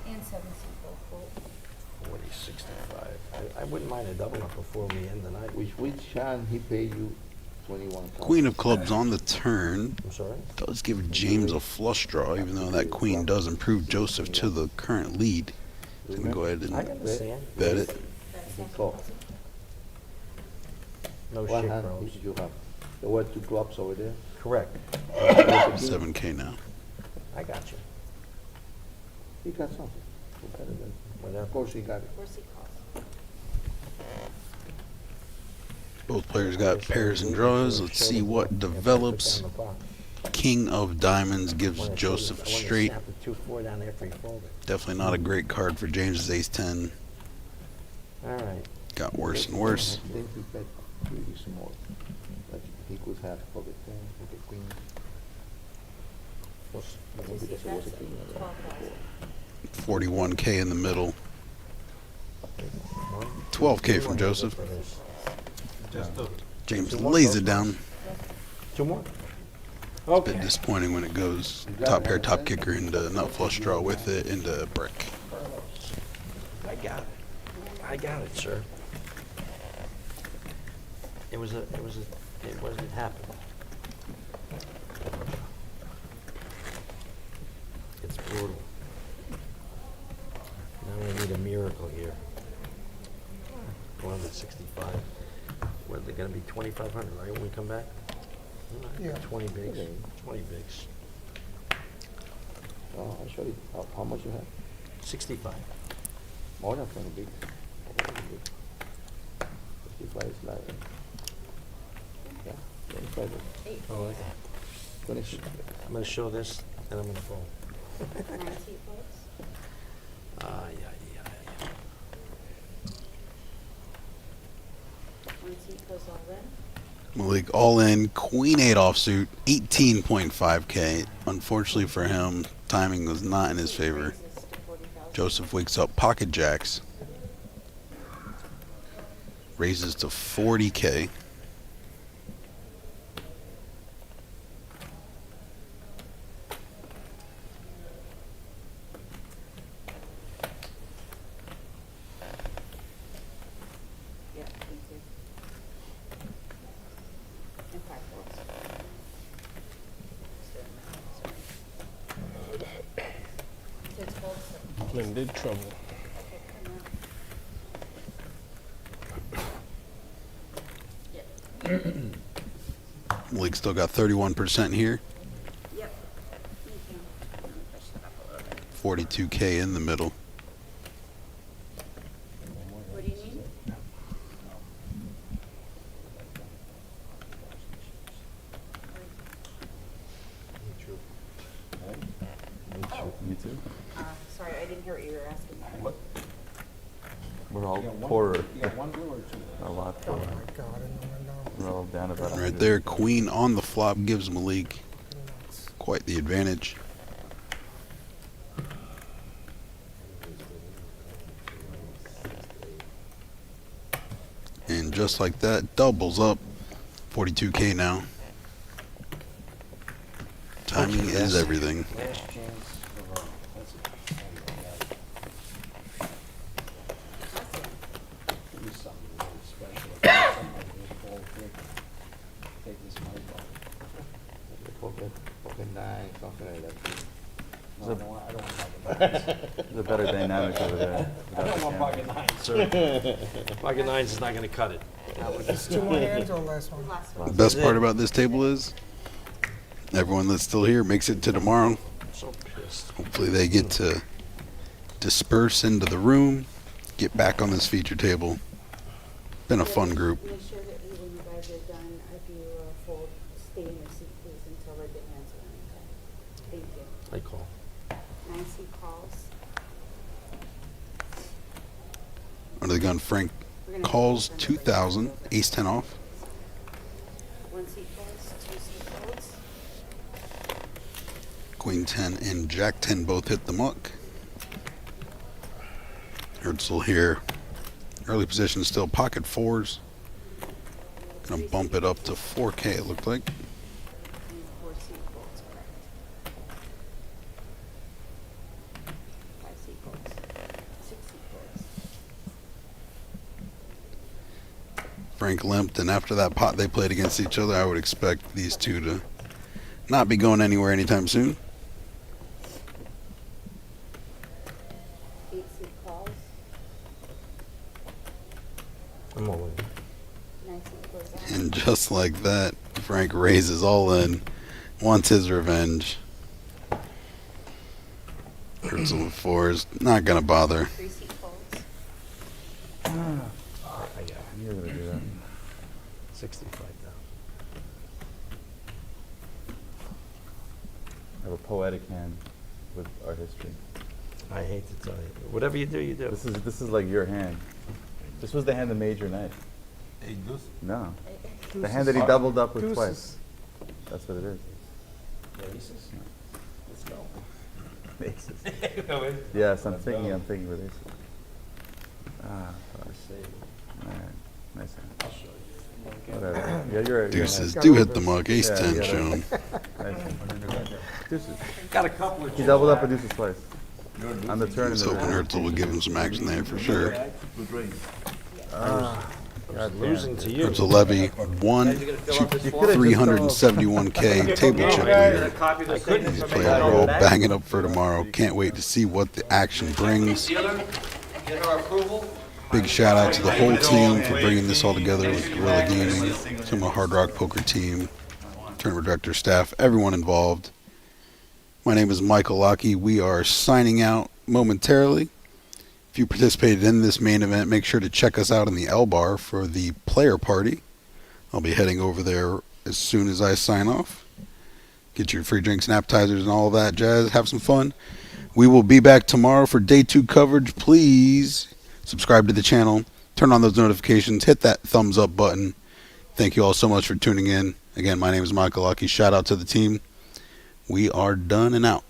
and 7-seat both fold. 40, 65. I wouldn't mind a double up before we end the night. Which hand he paid you 21 times? Queen of clubs on the turn. I'm sorry? Does give James a flush draw, even though that queen does improve Joseph to the current lead. He's going to go ahead I and understand. bet it. That's He not called. No What shit, hand bros. did you have? There were 2 clubs over there. Correct. 7K now. I got you. He got something. Better than. Whatever. Of course he got it. 4-seat calls. Both players got pairs and draws. Let's see what develops. King of diamonds gives Joseph a straight. Definitely not a great card for James's ace-10. All right. Got worse and worse. I think he bet really small. Like he could have pocket 10, pocket queen. Maybe because it was a king. 12,000. 41K in the middle. 12K from Joseph. James lays it down. 2 more? It's a bit disappointing when it goes top pair, top kicker into nut flush draw with it into brick. I got it. I got it, sir. It wasn't happening. It's brutal. Now we need a miracle here. 165. What, they're gonna be 2,500, right, when we come back? Yeah. 20 bigs, 20 bigs. Oh, actually, how much you have? 65. More than 20 big. 55 is like, yeah, 25 is Oh, okay. 26. I'm gonna show this, and I'm gonna fold. 9-seat folds. Yeah. 1-seat goes all in. Malik all in, queen 8 offsuit, 18.5K. Unfortunately for him, timing was not in his favor. Raises to 40,000. Joseph wakes up pocket jacks. Raises to 40K. Yeah, thank you. And 5 folds. Sorry. 6 folds. I'm in big trouble. Okay, come out. Malik still got 31% here. Yep. Thank you. Let me push that up a little bit. 42K in the middle. What do you need? Me too. Sorry, I didn't hear what you were asking. What? We're all poorer. You got 1 blue or 2? A lot Oh poorer. my God, in the window. We're all down about Right there, queen on the flop gives Malik Nuts. quite the advantage. And just like that, doubles up. 42K now. Timing is everything. Last chance for roll. That's it. Give me something really special. Somebody will fall quick. Take this money off. pocket 9, something like that. No, I don't want pocket nines. There's a better dynamic over there. I don't want pocket nines, sir. Pocket 9s is not gonna cut it. It's 2 more hands or last one? Last The one. best part about this table is everyone that's still here makes it to tomorrow. So pissed. Hopefully they get to disperse into the room, get back on this feature table. Been a fun group. Make sure that when you guys are done, if you fold, stay in your seat, please, until they get hands around, okay? Thank you. I call. 9-seat calls. Under the gun, Frank calls 2,000, ace-10 off. 1-seat folds, 2-seat folds. Queen 10 and Jack 10 both hit the muck. Herzl here. Early position is still pocket 4s. Gonna bump it up to 4K, it looked like. And 4-seat folds, correct. Frank limped, and after that pot they played against each other, I would expect these two to not be going anywhere anytime soon. 8 suit calls. I'm all in. 9 suit goes on. And just like that, Frank raises all in, wants his revenge. Herzl with 4s, not gonna bother. 3 suit folds. You're gonna do that. 65 down. I have a poetic hand with our history. I hate to tell you. Whatever you do, you do. This is like your hand. This was the hand that made your knight. No. The hand that he doubled up with twice. That's what it is. Aces? Let's go. Aces. Yes, I'm thinking with aces. Ah, alright. Nice hand. I'll show you. Whatever. Yeah, you're Deuces do hit the mug. Ace Yeah, 10 yeah, shown. Nice hand. Deuces. Got a couple of He doubled up with deuces twice. On the turn. I was hoping Herzl would give him some action there for sure. Losing to you. Herzl Levy won 371K table chip leader. He's playing a role, banging up for tomorrow. Can't wait to see what the action brings. Big shout out to the whole team for bringing this all together with Guerrilla Gaming, some of the Hard Rock Poker team, tournament director, staff, everyone involved. My name is Michael Lockey. We are signing out momentarily. If you participated in this main event, make sure to check us out in the L Bar for the player party. I'll be heading over there as soon as I sign off. Get your free drinks and appetizers and all of that jazz. Have some fun. We will be back tomorrow for day 2 coverage. Please subscribe to the channel. Turn on those notifications. Hit that thumbs up button. Thank you all so much for tuning in. Again, my name is Michael Lockey. Shout out to the team. We are done and out.